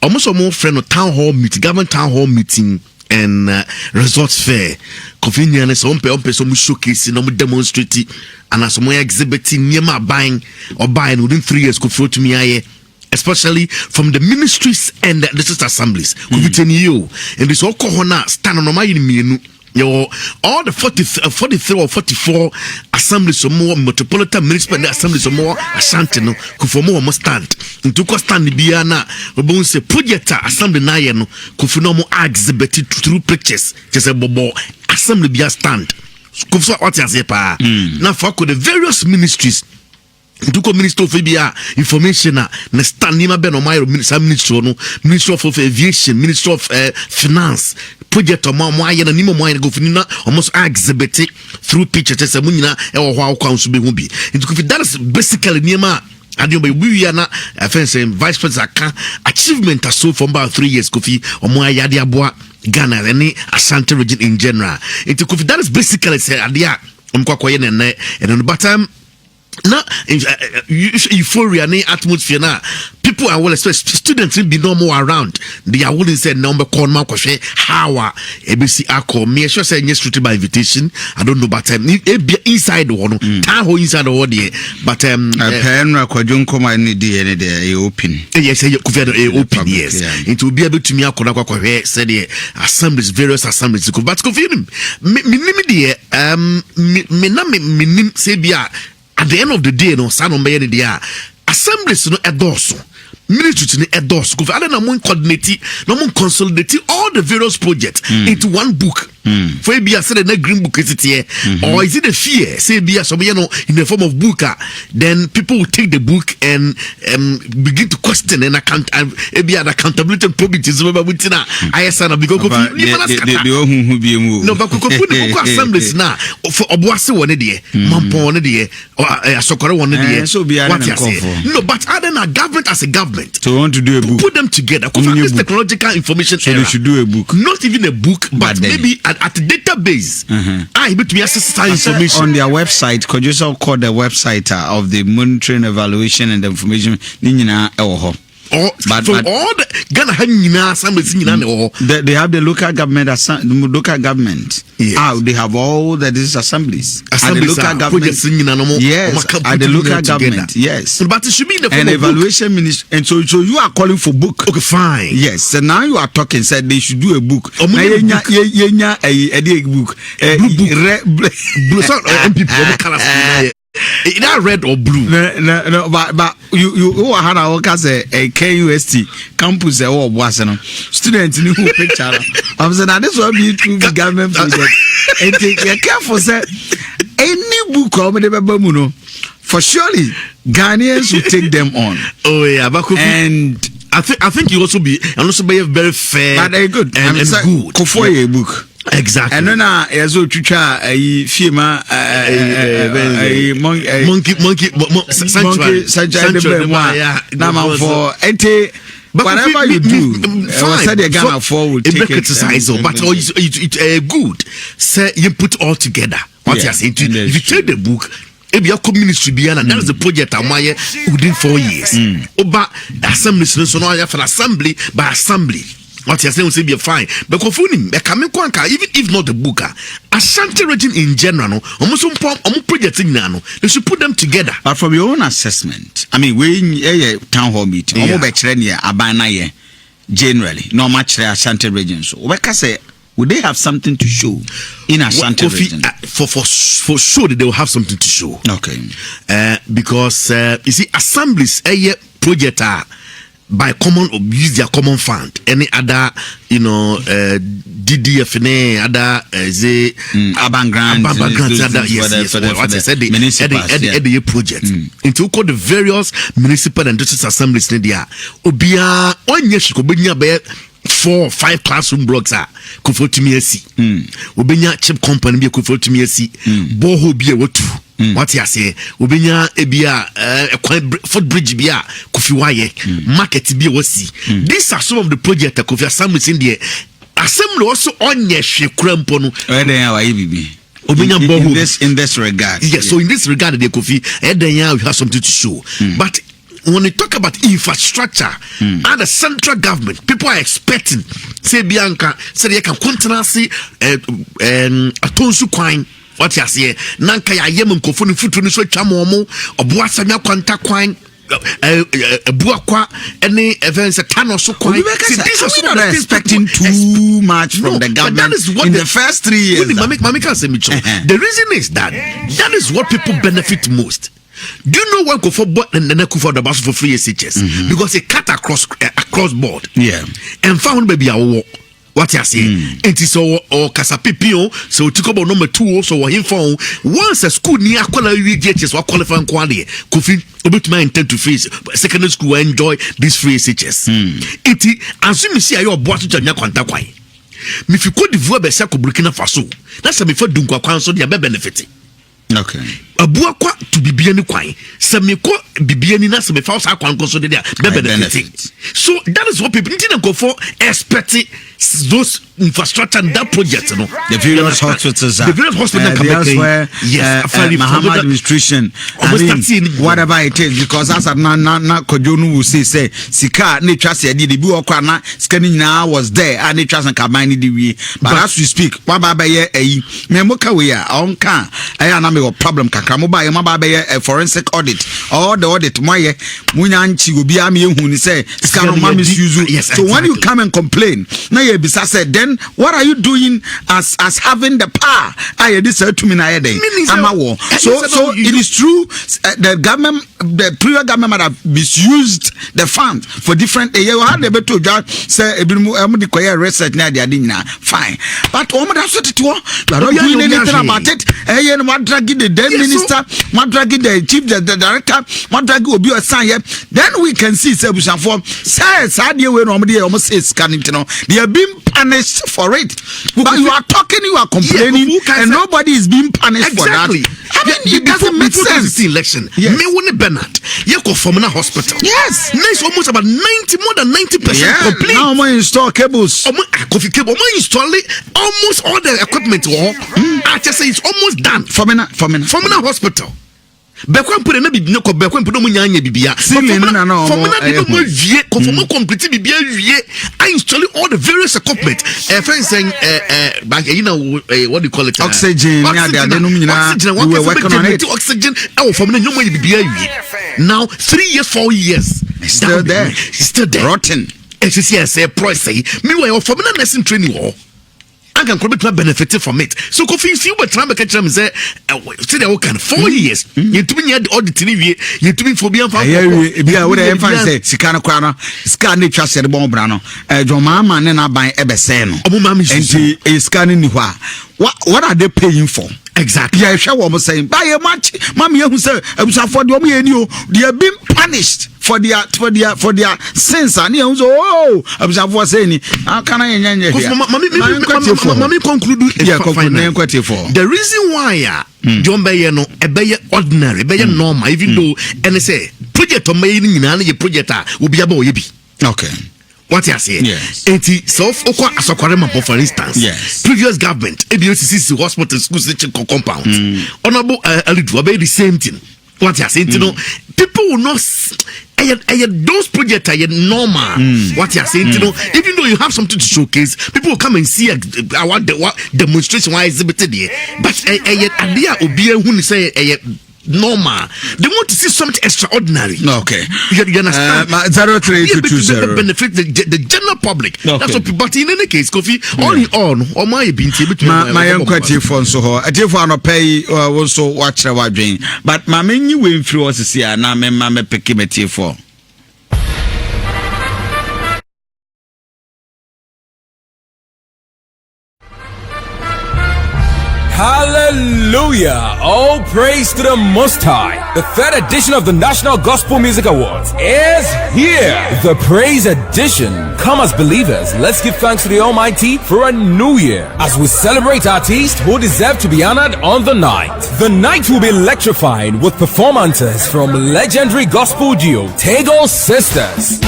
almost more friend of town hall meeting government town hall meeting and results fair convenience on pe some showcase no demonstrate and as some exhibiting near buying within 3 years could flow to me especially from the ministries and the district assemblies could you and this all corona stand on my all the 43 or 44 assemblies or more metropolitan municipal assemblies or more Ashanti no could for more stand into stand biana we say project assembly na ye no could for no more exhibit through pictures just a bobo assembly be stand could for what you say pa now for the various ministries Duko Minister of Information na stand nima be no my ministry no Ministry of Aviation, Ministry of Finance project mo aye na nimo mo aye go finina almost exhibit through pictures say munyina e wo hwa kwa nso be hu bi that is basically nima adio be we na offense vice president aka achievement so for about 3 years Kofi omo aye ade aboa Ghana any Ashanti region in general Kofi that is basically say adia omkwakoye ne and but na euphoria ni atmosphere na people are well especially students be no more around they are willing say number call ma kwhwe how ABC akọ me sure say yes by invitation I don't know but inside the one how inside the one there but pen akwadwonko ma ni dey open yes open yes it will be able to me akọ kwhwe say the assemblies various assemblies but confirm me there me nim say bia at the end of the day no sanon be the dia assemblies no edoso military no edoso go ada na mo coordinate no mo consolidate all the various projects into one book for be say the green book is it here or is it a fear say be some you know in the form of book then people will take the book and begin to question and account be an accountability and probity is about na ISN because no but put the book assemblies na for oboase one there mampo one there or asokore one there so be no but other than government as a government so want to do a book put them together this technological information so era. They should do a book not even a book but maybe at the database but we access information on their website. Could you also call the website of the monitoring, evaluation and the information but all the Ghana they have the local government yes. They have all the assemblies and the local government yes and the local government yes but it should be in the form and of evaluation ministry and so you are calling for book okay fine yes so now you are talking said they should do a book book either red or blue. No, but you had a work as a KUST campus or Wasano students new picture. I'm saying that this will be true government project. And take careful, sir. Any book for surely Ghanaians will take them on. Oh yeah, and I think you also be very fair. But they're good and good. Kofoye book. Exactly. And then yazo chucha firma monkey sanctuary na man for ente whatever you do, said they're gonna will take it. Criticize, but it's good. Say you put all together. What you are saying? If you check the book. Ebia community biana that is the project amaye within 4 years. Oba assembly so no for assembly by assembly. What you saying will be fine. But kofunim be kame kwanka even if not the book Ashanti region in general no omo project no they should put them together. But from your own assessment, I mean we town hall meeting omo be kire ne abana ye generally no much Ashanti region so we can say would they have something to show in Ashanti region? For sure they will have something to show. Okay. Because you see assemblies project by common use their common fund. Any other DDF other urban grants yes, what I said the project into the various municipal and district assemblies there obia onye shikobenya be 4 or 5 classroom blocks could for to me see. Ubenya chip company be could for to me see. Boho be a what what you say? Ubenya ebia footbridge be a Kofi Waye market be a see. These are some of the projects that Kofi Assembly in there. Assembly also on your shekrampono. In this regard. Yes, so in this regard, the Kofi, we have something to show. But when we talk about infrastructure and the central government, people are expecting, say Bianca, say they can continuously atonsu kwine. What you say? Nanka ya yem nkofo ne futu ne so twamomo oboa samia kwanta kwine buakwa any events tano so kwine. These are some are expecting too much from the government in the first 3 years. The reason is that is what people benefit most. Do you know when Kofo bought and then Kofo the bus for free SHS? Because it cut across board. Yeah. And found baby a war. What you saying? It is or Casapipio, so took about number 2 also or him phone. Once a school near quality JHS or qualifying quality, Kofi about my intent to face secondary school enjoy this free SHS. It as you see your boss to your contact. If you could develop a circle Burkina Faso, that's a before Dunkwa Council, they are benefiting. Okay. Abuakwa to bibiani kwai semeko bibiani na sebe fa sa kwan konso de benefit. So that is what people need to go for expect those infrastructure and that project the various hospitals where Muhammad administration whatever it is because as na Kojonu will say sika ne twase ade de bi okwa na sika ni nyina was there and ne twase ka ban ni de wie but as we speak wa ba ye ayi me moka we a onka aya na me problem kakra mo ba ye ma ba ye a forensic audit all the audit mo ye munya nchi obi am ye hu ni say sika no ma misuse. So when you come and complain na ye bisa said then what are you doing as having the power? So it is true the government, the previous government might have misused the fund for different say fine, but you are not doing anything about it. The then minister, the chief, the director, then we can see they are being punished for it. But you are talking, you are complaining, and nobody is being punished for that. I mean, it doesn't make sense. The election, me won Bernard, you go from a hospital. Yes, nice, almost about more than 90% complete. Now I install cables. Coffee cable, install almost all the equipment. I just say it's almost done. From a hospital. Bekwan put na bibia ko bekwan put no nyanya bibia complete bibia wie I install all the various equipment friends saying back you know what do you call it oxygen we were working on it oxygen from na nyoma bibia wie now 3 years 4 years still there rotten yes price me we from na nursing training I can benefit from it. So Kofi, if you were trying to catch them, say, say they can 4 years. You to me had audit TV. You to me for being found. Yeah, what I say, Sikana Kwana, Scanning Trust the Bon Brano, Jomama, and I buy Ebeseno. And she is scanning what are they paying for? Exactly. Yeah, she was saying, buy a match, Mammy, who said, I was afford you and you. They are being punished for their sins. And you oh, I was saying, how can I conclude? The reason why John Bayano, a Bayer ordinary, Bayer normal, even though, and they say, project of making an project will be a boy. Okay. What you say? Yes. 80 so okwa asokwarema for instance. Yes. Previous government, ABCC hospital schools compound. Honorable Alidu obey the same thing. What you say? You know, people will not. Those projects are normal. What you are saying, you know, even though you have something to showcase, people will come and see what demonstration why exhibited here. But idea obia who say normal. They want to see something extraordinary. Okay. You understand? 03220 benefit the general public. Okay. That's what people, but in any case, Kofi, all in all, or my my young quality for so a different no pay also watch the waging. But my menu will influence here now me pick him for. Hallelujah! All praise to the Most High. The third edition of the National Gospel Music Awards is here. The Praise Edition. Come as believers, let's give thanks to the Almighty for a new year as we celebrate artists who deserve to be honored on the night. The night will be electrifying with performances from legendary gospel duo Tego Sisters,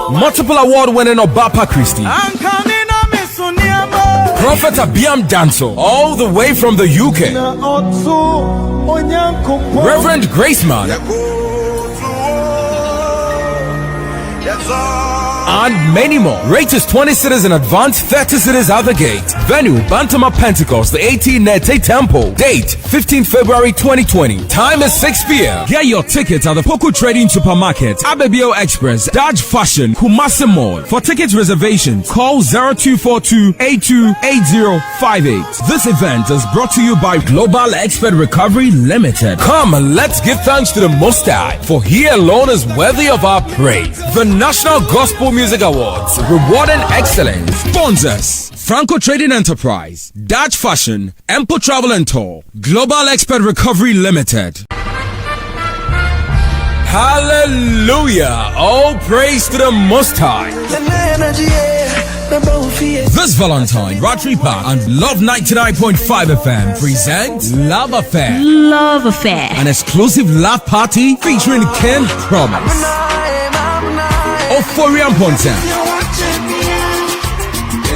multiple award-winning Obapa Christie, Prophet Abiam Danso, all the way from the UK, Reverend Graceman, and many more. Rate is 20 cities in advance, 30 cities out the gate. Venue, Bantama Pentecost, the 18 Nete Temple. Date, 15th February 2020. Time is 6 p.m. Get your tickets at the Poco Trading Supermarket, Abebio Express, Dodge Fashion, Kumasi Mall. For ticket reservations, call 0242-828058. This event is brought to you by Global Expert Recovery Limited. Come and let's give thanks to the Most High, for He alone is worthy of our praise. The National Gospel Music Awards, rewarding excellence. Sponsors: Franco Trading Enterprise, Dutch Fashion, Empo Travel and Tour, Global Expert Recovery Limited. Hallelujah! All praise to the Most High. This Valentine, Rotary Park and Love 99.5 FM present Love Affair. Love Affair. An exclusive love party featuring Ken Promise, Oforian Ponta,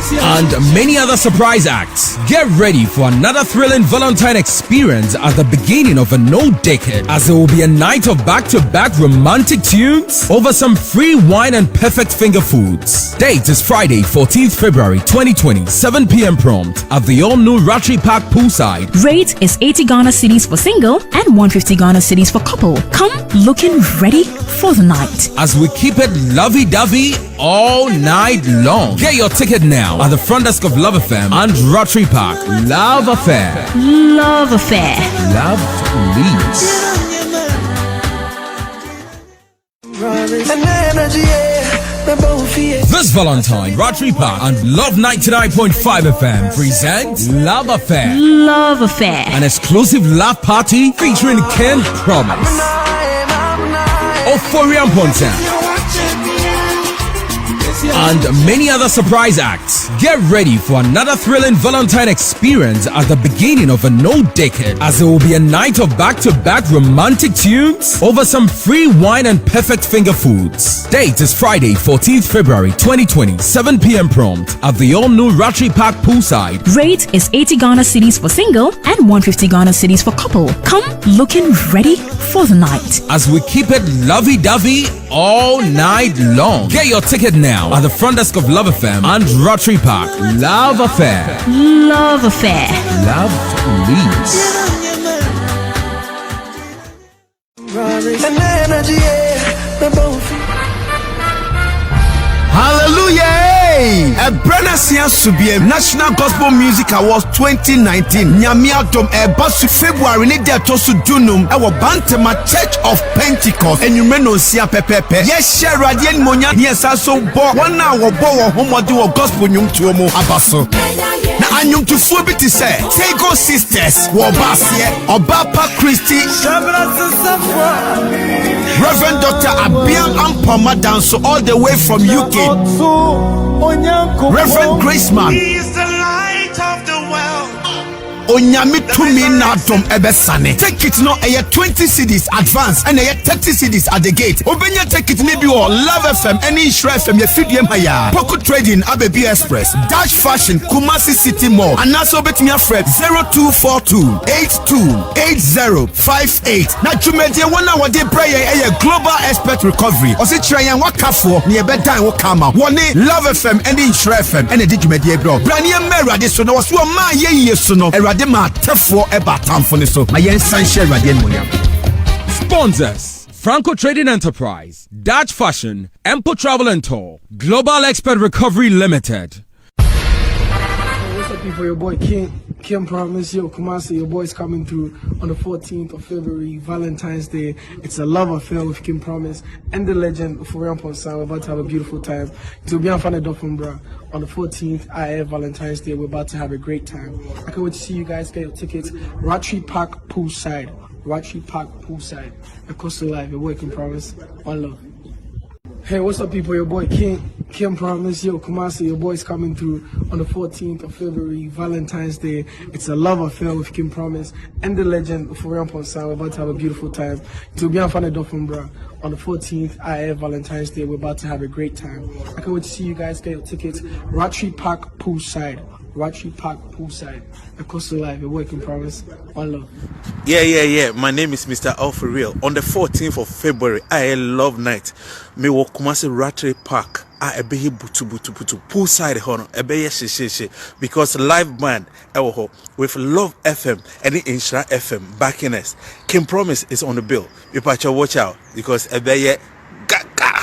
and many other surprise acts. Get ready for another thrilling Valentine experience at the beginning of a new decade, as it will be a night of back-to-back romantic tunes over some free wine and perfect finger foods. Date is Friday, 14th February 2020, 7 p.m. prompt at the all-new Rotary Park poolside. Rate is 80 Ghana cedis for single and 150 Ghana cedis for couple. Come looking ready for the night, as we keep it lovey-dovey all night long. Get your ticket now at the front desk of Love FM and Rotary Park. Love Affair. Love Affair. Love leads. This Valentine, Rotary Park and Love 99.5 FM present Love Affair. Love Affair. An exclusive love party featuring Ken Promise, Oforian Ponta, and many other surprise acts. Get ready for another thrilling Valentine experience at the beginning of a new decade, as it will be a night of back-to-back romantic tunes over some free wine and perfect finger foods. Date is Friday, 14th February 2020, 7 p.m. prompt at the all-new Rotary Park poolside. Rate is 80 Ghana cedis for single and 150 Ghana cedis for couple. Come looking ready for the night, as we keep it lovey-dovey all night long. Get your ticket now at the front desk of Love FM and Rotary Park. Love Affair. Love Affair. Love leads. Hallelujah! A brand new National Gospel Music Awards 2019. Nyamiatom Basu February ni dia tosu Junum ewo Bantama Church of Pentecost. Enyumeno sia pepepe. Yes, share radian monya. Yes, also bo. One now wo bo wo homodi wo gospel nyum tuomo abaso. Na anyum tu fubi ti say. Tego Sisters wo basie. Obapa Christie. Reverend Dr. Abiam Ampoma Danso all the way from UK. Reverend Graceman. He is the light of the world. onyame tumi na dom ebesane. Ticket no eye 20 cedis advance and eye 30 cedis at the gate. Obenya ticket ni bi o Love FM any Nhyira FM ye fidiem haya. Poco Trading Abebi Express, Dash Fashion Kumasi City Mall. And also betimi afred 0242 828058. Na jumedie wona wode prayer eye global expert recovery. Osi trayan wakafo ne ebe dan wo kama. Woni Love FM and Nhyira FM and the jumedie bro. Brania merade so no was wo ma ye so no. Erade ma tefo eba tamfo ne so. Ma yen san share erade monya. Sponsors: Franco Trading Enterprise, Dutch Fashion, Empo Travel and Tour, Global Expert Recovery Limited. What's up, people? Your boy Kim Promise, Kumasi. Your boy's coming through on the 14th of February, Valentine's Day. It's a love affair with Kim Promise and the legend Kuro Yi Mu Nsem. We're about to have a beautiful time. It will be on Funny Bra on the 14th. Valentine's Day. We're about to have a great time. I can't wait to see you guys get your tickets. Ratri Park Poolside. Across the live. Your boy Kim Promise. One love. Hey, what's up, people? Your boy Kim Promise, Kumasi. Your boy's coming through on the 14th of February, Valentine's Day. It's a love affair with Kim Promise and the legend Kuro Yi Mu Nsem. We're about to have a beautiful time. It will be on Funny Bra on the 14th. Valentine's Day. We're about to have a great time. I can't wait to see you guys get your tickets. Ratri Park Poolside. Across the live. Your boy Kim Promise. One love. Yeah. My name is Mr. Alpha Real. On the 14th of February, I love night. Me walk Kumasi Ratri Park. I be butu poolside hono. Ebe she because live band with Love FM and the Nhyira FM backing us. Kim Promise is on the bill. You watch out because ebe gaga.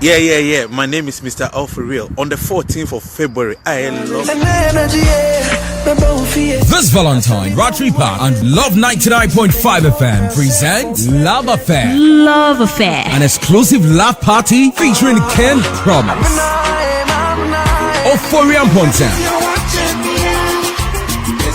Yeah. My name is Mr. Alpha Real. On the 14th of February, I love. This Valentine, Ratri Park and Love 99.5 FM present Love Affair. An exclusive love party featuring Ken Promise, Kuro Yi Mu Nsem,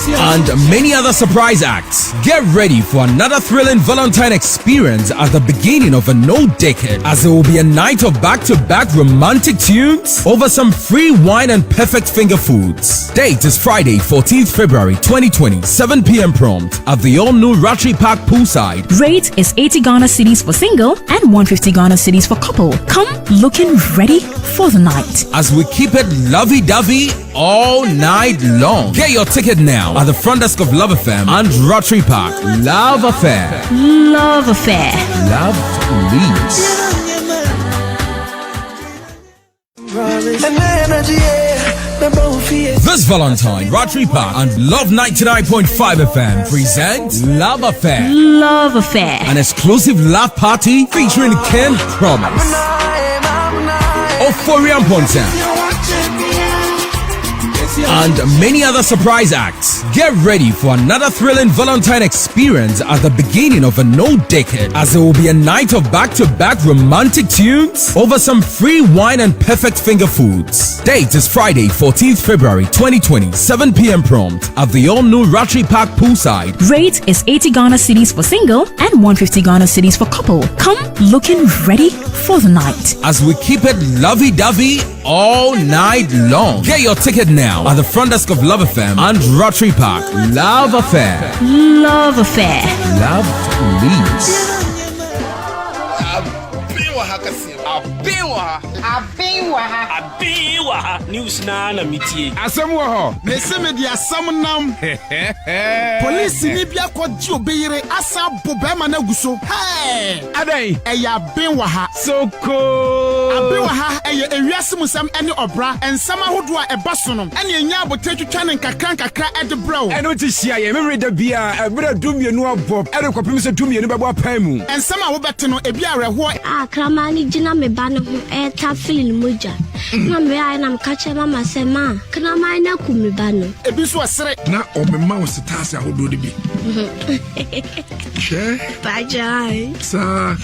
and many other surprise acts. Get ready for another thrilling Valentine experience at the beginning of a new decade, as there will be a night of back-to-back romantic tunes over some free wine and perfect finger foods. Date is Friday, 14th February 2020, 7 p.m. prompt at the all-new Ratri Park Poolside. Rate is 80 Ghana cedis for single and 150 Ghana cedis for couple. Come looking ready for the night, as we keep it lovey-dovey all night long. Get your ticket now at the front desk of Love FM and Ratri Park. Love Affair. Love leads. This Valentine, Ratri Park and Love 99.5 FM present Love Affair. An exclusive love party featuring Ken Promise, Kuro Yi Mu Nsem, and many other surprise acts. Get ready for another thrilling Valentine experience at the beginning of a new decade, as there will be a night of back-to-back romantic tunes over some free wine and perfect finger foods. Date is Friday, 14th February 2020, 7 p.m. prompt at the all-new Ratri Park Poolside. Rate is 80 Ghana cedis for single and 150 Ghana cedis for couple. Come looking ready for the night, as we keep it lovey-dovey all night long. Get your ticket now at the front desk of Love FM and Ratri Park. Love Affair. Love leads. News na mitie. Asem wo ho. Me se me dia sam nam. Police ni bia kwaji obeyire asa bo be ma na guso. Hey! Adai, eya ben wa ha. Soko. Aben wa ha eye ewiase musam ene obra. Ensam ahodo a eba so no. Ene enya abotatwitwa ne nkakra ede brawo. Eno ti hia ye memre da bia ebra dumienu abob. Ere kwapem se dumienu bebo apan mu. Ensam a wo bete no ebi areho. Akrama ni gina me ba no ho ta feeling moja. Na me ai na mkache mama sema kana mai na kumi ba no. Ebi so asere na o me ma wo sitase ahodo de bi. Che? Bajai. Sa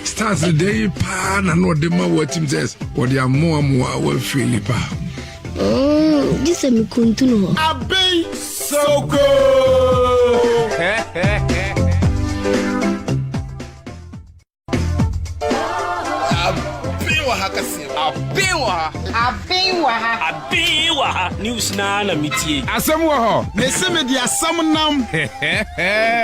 stars the day pa na no de ma what him says. What dia mo wa feel pa. This is me kuntuno. Abe Soko. News na mitie. Asem wo ho. Ne se me dia sam nam.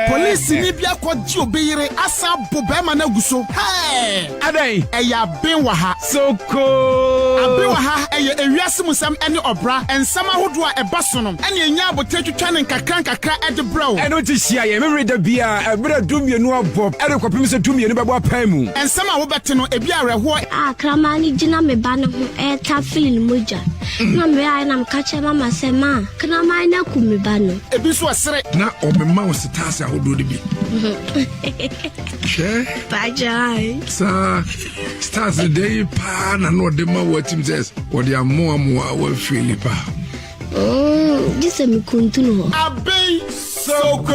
Police ni bia kwaji obeyire asa bo be ma na guso. Hey! Adai, eya ben wa ha. Soko. Aben wa ha eye ewiase musam ene obra, ensam ahodo a eba so no. Ene enya abote twetwa ne nkakra ede bro. Eno ti hia ye memre da bia, ebra dumienu abob. Ede kwapem se dumienu bebo apan mu. Ensam a wo bete no ebi areho. Kramani jina me ba no ho ta feeling moja. Na me ai na mkache mama sema, kramani na kumi ba no. Ebi so asere. Na omema wo sitase ahodo de bi. She? Bajai. Sa stars the day pa na no de ma what him says. What they are more we feel pa. This is me kuntuno. Abe Soko.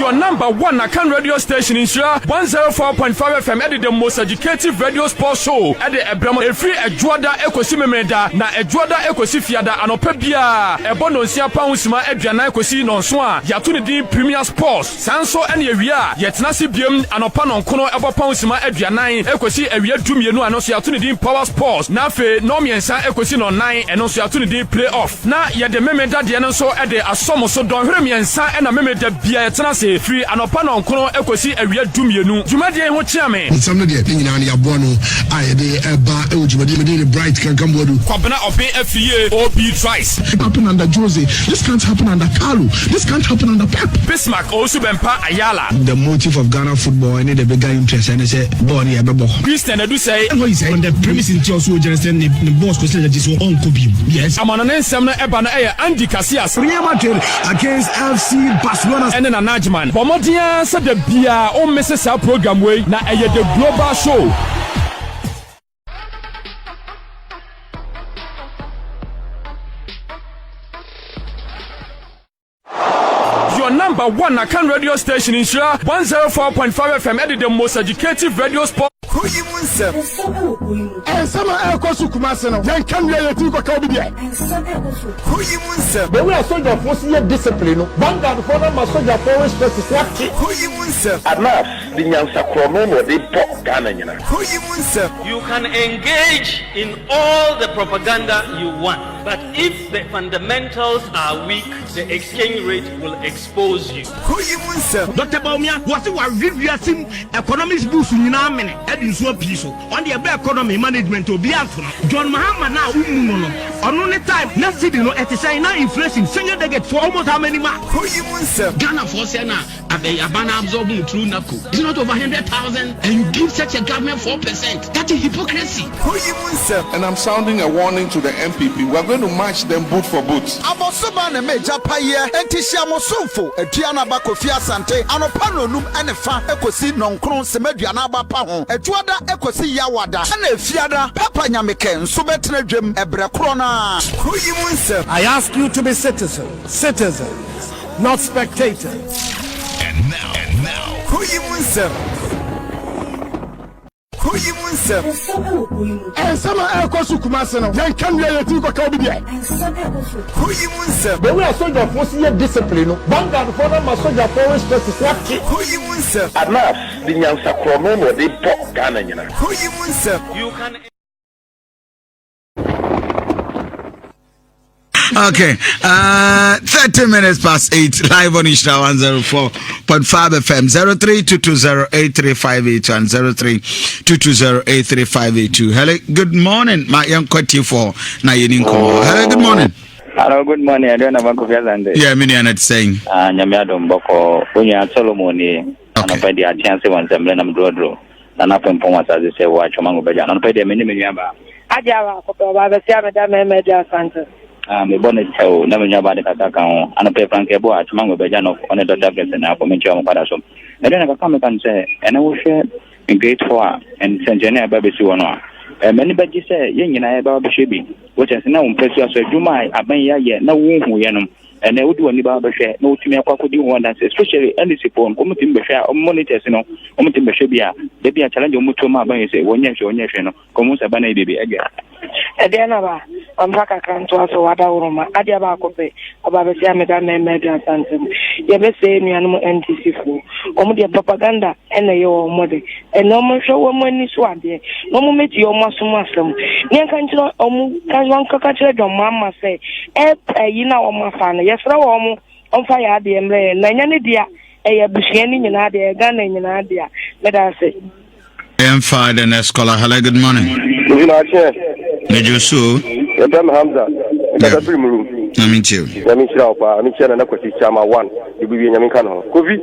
Your number one Akan radio station in Nhyira 104.5 FM edit the most educative radio sports show at the Ebramo Efri Ejuada Ekosi Memeda na Ejuada Ekosi Fiada anope bia ebono nsia pa husima aduana ekosi nonso a yato ne din Premier Sports sanso ene ewia yetenase biem anopa nonkono ebo pa husima aduanan ekosi ewia dumienu anoso yato ne din Power Sports na fe no miensa ekosi no 9 eno so yato ne din Playoff na ye de Memeda de no so ede asomo so don hwere miensa ena Memeda bia yetenase free anopa nonkono ekosi ewia dumienu dwumadie ho chiame nsam de nyina ne yabo no ayede eba ewujumade me de bright kan kambodu kwabena obe afie OB twice happen under Jose, this can't happen under Carlo, this can't happen under Pep. Bismarck also bempa Ayala. The motive of Ghana football and the bigger interest and they say Bonnie Abebo. Christian Edu say what he say on the premise in also just the boss question that is on Kobe. Yes. I'm on an ensem na eba na Andy Casillas. Real Madrid against FC Barcelona. And then a Najman. Bomodia said the Bia o Mrs. program way na the global show. Your number one Akan radio station in Nhyira 104.5 FM edit the most educative radio sport. Kuro Yi Mu Nsem. Ensama ekosu kumase no. Yen kan ye yeti ko ka obi dia. Kuro Yi Mu Nsem. The way a soldier force your discipline no. Vanguard for them a soldier force specific. Kuro Yi Mu Nsem. Enough. The nyansa kromo no dey pop Ghana nyina. Kuro Yi Mu Nsem. You can engage in all the propaganda you want, but if the fundamentals are weak, the exchange rate will expose you. Kuro Yi Mu Nsem. Dr. Baumia, what you are reviewing economics boost nyina mene in so piece on the economy management to be antona John Mahama now no on the time na city no et say na inflation senior they get for almost how many mark Kuro Yi Mu Nsem. Ghana for say na abana absorbing through NACO it's not over 100,000 and you give such a government 4%. That is hypocrisy. Kuro Yi Mu Nsem. And I'm sounding a warning to the MPP. We're going to match them boot for boot. Abosoba na meja paye entishia mosomfo eduana ba Kofi Asante anopa no num ene fa ekosi nonkron semeduana ba pa ho etuada ekosi yawada na efiada papa nyameke nso betena dwem ebre kro na Kuro Yi Mu Nsem. I ask you to be citizens, not spectators. And now Kuro Yi Mu Nsem. Kuro Yi Mu Nsem. Ensama ekosu kumase no. Yen kan ye yeti ko ka obi dia. Kuro Yi Mu Nsem. The way a soldier force your discipline no. Vanguard for them a soldier force specific. Kuro Yi Mu Nsem. Enough. The nyansa kromo no dey pop Ghana nyina. Kuro Yi Mu Nsem. You can. Okay, 30 minutes past 8, live on Nhyira 104.5 FM, 0322083582 and 0322083582. Hello, good morning, my young Kwati for Nayenin Komo. Hello, good morning. Hello, good morning. I don't know about Kofi. Yeah, many are not saying. Nyamiadom Boko, Unya Solomoni, and I paid the chance once and Blenheim Drodro, and up in Pomas as they say, watch among Bejan, and paid the minimum. Ajawa, Kopa, Siamada, Media Center. Me bonnet tell never knew about the Kataka and a paper and cable at Mango Bejano on a doctor and I for me to Padaso. I don't have a comment and say, and I will share in Great 4 and Saint Jenna Baby Suano. Many badges say, Yen and I about the Shibi, which is now precious. Do my Abaya yet, no wound yanum, and I would do any barber share, no to me, what could you want, especially any support, Comutim Bashar, or monitors, Comutim Bashabia, they be a challenge of Mutuma, say, 1 year, Comus Abana baby again. Ediana ba amfaka kanto aso wada uruma adia ba kope obabesi ameda media santem ye be say nuanum NDC fu omo de propaganda ene ye omo de eno mo hwe wo mo ni so ade no mo meti yo mo asom asem ne kan kiro omo kan wan kaka kire dom mama say yi na wo mo fa no ye fra wo mo onfa ya ade emre na nya ne dia ye buhia ni nyina de ga na nyina de a meda say Father and scholar. Hello, good morning. Did you so? Hamza. I mean, you. I mean, Nhyira na kwati chama 1. You be nyame kan ho. Kofi.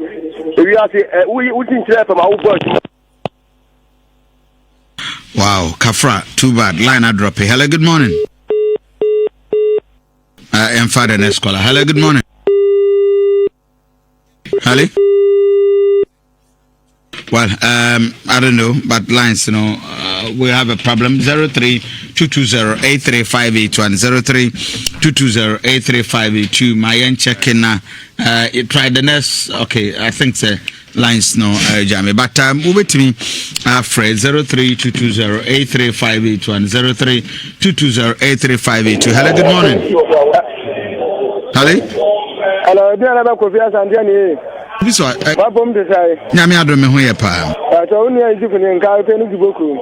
We are say we think from our board. Wow, Kafra, too bad. Line I drop it. Hello, good morning. Father and scholar. Hello, good morning. Hello. Well, I don't know, but lines, we have a problem. 03-220-83581, 03-220-83582. My end checking. It tried the next. Okay, I think the lines jammy. But move it to me. Fred 03-220-83581, 03-220-83582. Hello, good morning. Hello, dear Kofi Asante. This one. What bomb to say? Nyame adome ho ye pa. So only I give in car pen to boku.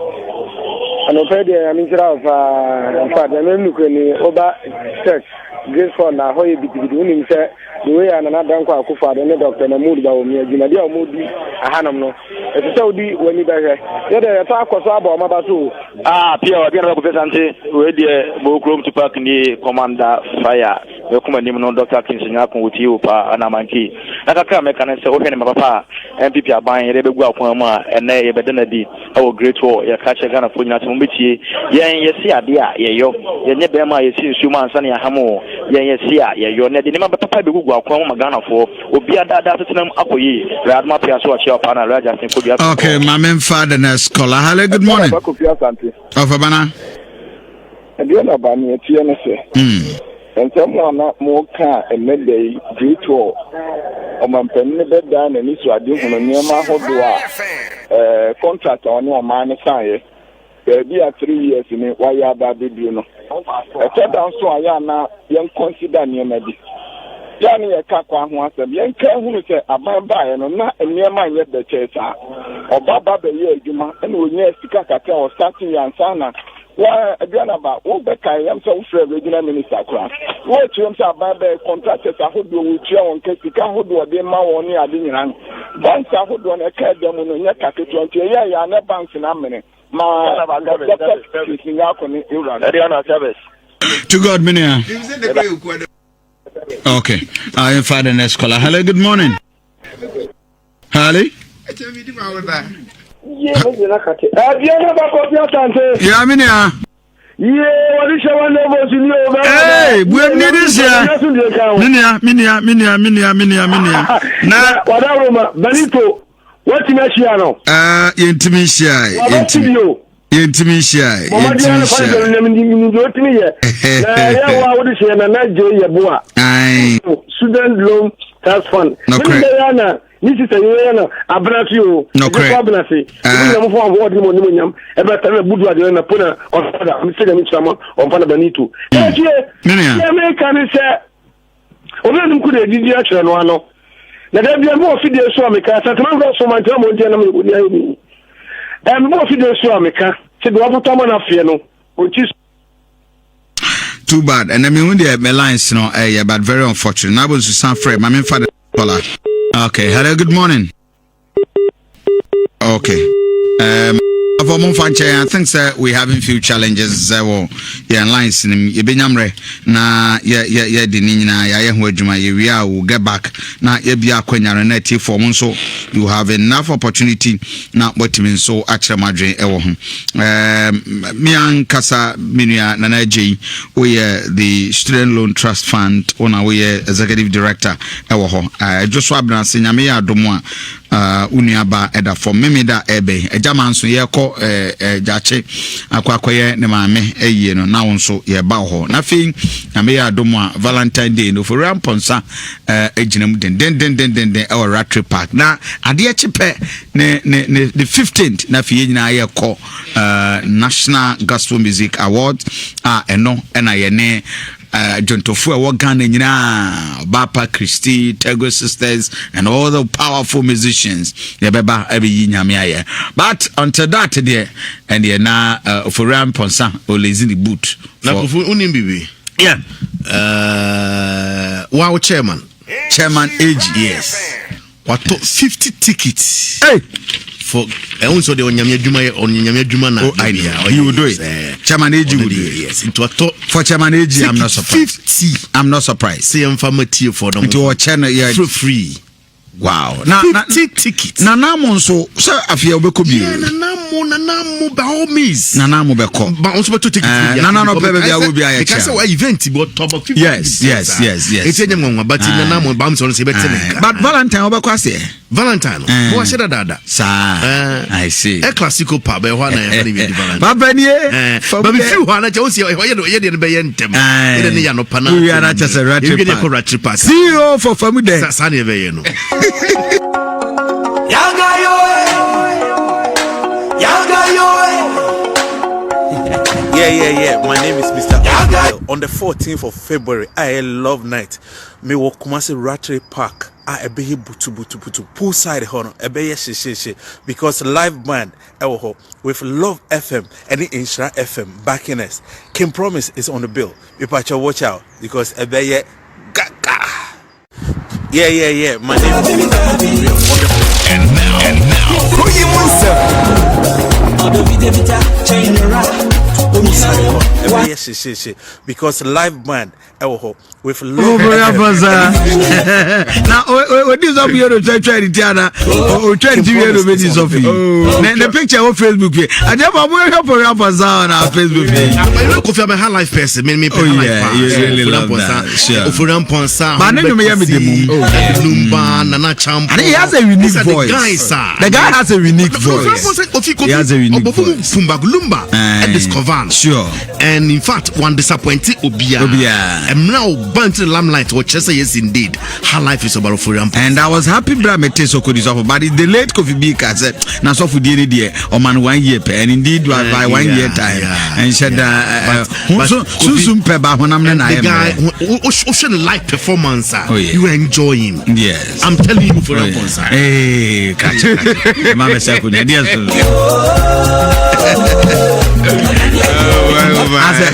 And Ophelia, I mean, father, and look any over sex. This for now, how you be doing, sir. The way and another Kufa, and the doctor, and a mood about me, Ginadia Moody, a Hanam. It's so deep when you bear. Yet I talk was about Mabatu. Pierre, the representative, ready book room to park in the commander fire. The commanding no Dr. Kinsinakun with you, Pa, and Amanki. Naka make an answer, open my papa, and people are buying a rebel Guapama, and a Bedenadi, our great war, your catch a gun of Punyatumbichi, yes, yeah, yo, your Nebema is human, Sunny Hamo, yes, yeah, your net, the name of Papa Guapama Ghana for, will be at that them up for ye, Radma Piasso, your partner, Rajas, and Kudia. Okay, my main father, scholar. Hello, good morning. Of Abana. And you're not banning a TNS. And someone not more car and midday great war. My penny bed down and this was doing on near my whole contract on your minor side. There be 3 years in it. Why are that baby? You know, I said down so I am now young consider near maybe. Johnny a Kakwa wants a young car who say a by and not a near my yet the church or Baba Bay Juma and we near Sikaka or starting and Sana. Why again about I am so afraid regional minister class. What you say about the contractors I would do with you on case you can't hold what they mau only I didn't run. Once I would want a cat them on your capital 20 yeah, no banks in a minute. My to God, Minia. Okay, I am Father and scholar. Hello, good morning. Hello. Yeah, Minia. Yeah, what is your neighbors in your hey, we need this here. Minia. Now, whatever, Benito, what's in a piano? Intimacy. Student loan tax fund. This is a year Abratio, no Cabinet. I'm for what you want ever tell a Buddha and a puna or Mr. Someone on Panabanito. American say, Olam could a didiator and one. Now there be more fidel Swamica, Satamanga, so my drum would hear me. And more fidel Swamica, said Wabutoman of Fiano, which is too bad. And I mean, when they have my lines, but very unfortunate. I was to San Fred, my main father. Okay, hello, good morning. Okay. I think sir, we having few challenges. Lines in Yebinyamre. Na dinina ya huajuma ya will get back. Na yebia kwenya reneti for monso. You have enough opportunity na what means so actually madre ewo. Mian kasa minia nanaji. We the Student Loan Trust Fund. Ona we executive director ewo. Just wabna sinyame ya domwa. unuaba eda for memida ebe ejama nso ye ko jache akwakoye ne maame eyi no na wonso ye ba ho na fe na me ya domo Valentine Day no for ramponsa eginam den our Ratri Park na ade chipe ne the 15th na fe nyina ye ko National Gospel Music Award eno na ye ne Jontofu wa Ghana nyina Bapa Christy Tego Sisters and all the powerful musicians yebeba ebi nyame aye but until that there and ye na for ramponsa olezini boot na kufu unim bibi wow chairman AG yes what 50 tickets hey for so the onyame adwuma na idea he will do it chairman AG will do it yes into a top for chairman AG I'm not surprised 50 I'm not surprised say informative for them to our channel yeah for free wow 50 tickets na namo so afia obeko bi na namo by all means na namo beko ba on so beto tickets na bebe bia wo bia ya because why event but top of 50 yes it's any ngonwa but na namo ba so say better but Valentine obeko ase Valentine wo sheda dada sa I see a classical pub e ho na e be Valentine baba nie but if you want to see ye de be ntem e de ya no pana we are just a Ratri Park CEO for family sa na be ye no Yeah. My name is Mr. Oil. On the 14th of February, I love night. Me wo Kumasi Ratri Park. I be butu poolside hono. Ebe she because live band with Love FM and Nhyira FM backing us. Kim Promise is on the bill. People watch out because ebe Yeah. My name is Mr. Oil. And now, Kuro Yi Mu Nsem. Because live band with Love now what is up here to try the Tiana or try to hear the videos of you the picture on Facebook page I never help rappers on our Facebook page I look for my high life person me you really love that sure for Ramponsa but I know me Lumba Nana Champ and he has a unique voice the guy has a unique voice he has a unique voice Lumba and discover sure and in fact one disappointed Obia and now burnt the lamplight or Chester yes indeed her life is about for Ramponsa and I was happy Bramete so could but the late Kofi Bika said na so for the day or man 1 year and indeed by 1 year time and said soon peba when I'm the guy ocean live performance you enjoy him yes I'm telling you for Ramponsa hey catch mama say kunya dia so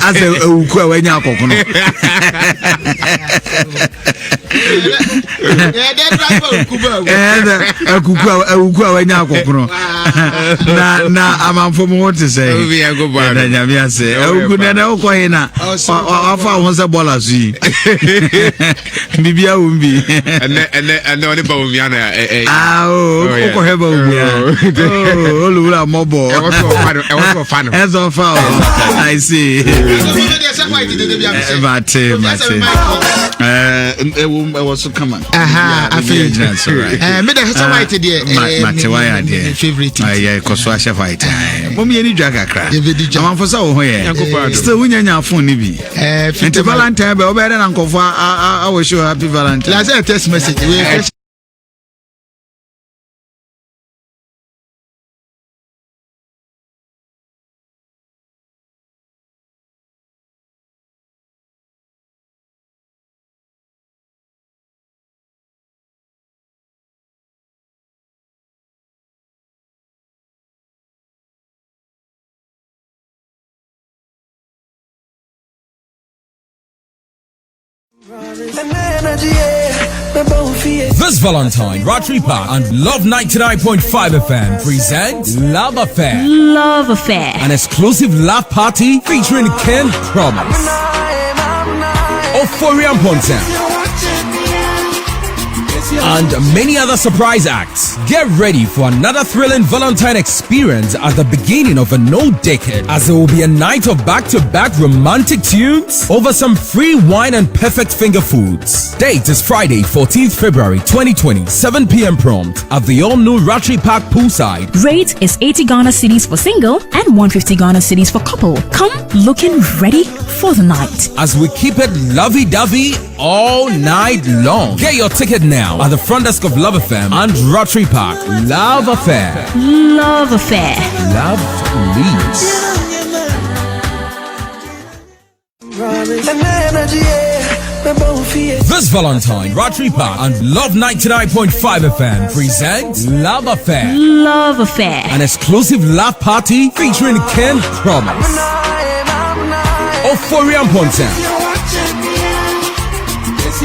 as a uku awanya akoko no akuku awanya akoko no na amanfo mo wote say na nyame ase uku na uko na afa ho se bola su yi bibia umbi ene oni ba umia na uko heba umia olura mobo e was fan as of I see I was so come on I feel that's right me the hasa white there mate why there favorite yeah cause wa chef white mom ye ni dwa kakra am for so ho ye still wunya phone ni bi ente Valentine be obere na nkofo I wish you happy Valentine last text message we This Valentine, Ratri Park and Love 99.5 FM present Love Affair. Love Affair. An exclusive love party featuring Kim Promise, Oforian Ponsa, and many other surprise acts. Get ready for another thrilling Valentine experience at the beginning of a no decade, as there will be a night of back-to-back romantic tunes over some free wine and perfect finger foods. Date is Friday, 14th February 2020, 7 p.m. prompt at the all-new Ratri Park poolside. Rate is 80 Ghana cedis for single and 150 Ghana cedis for couple. Come looking ready for the night, as we keep it lovey-dovey all night long. Get your ticket now at the front desk of Love FM and Rotary Park. Love Affair. Love Affair. Love leads. This Valentine, Rotary Park and Love 99.5 FM present Love Affair. Love Affair. An exclusive laugh party featuring Ken Promise, Oforian Ponten,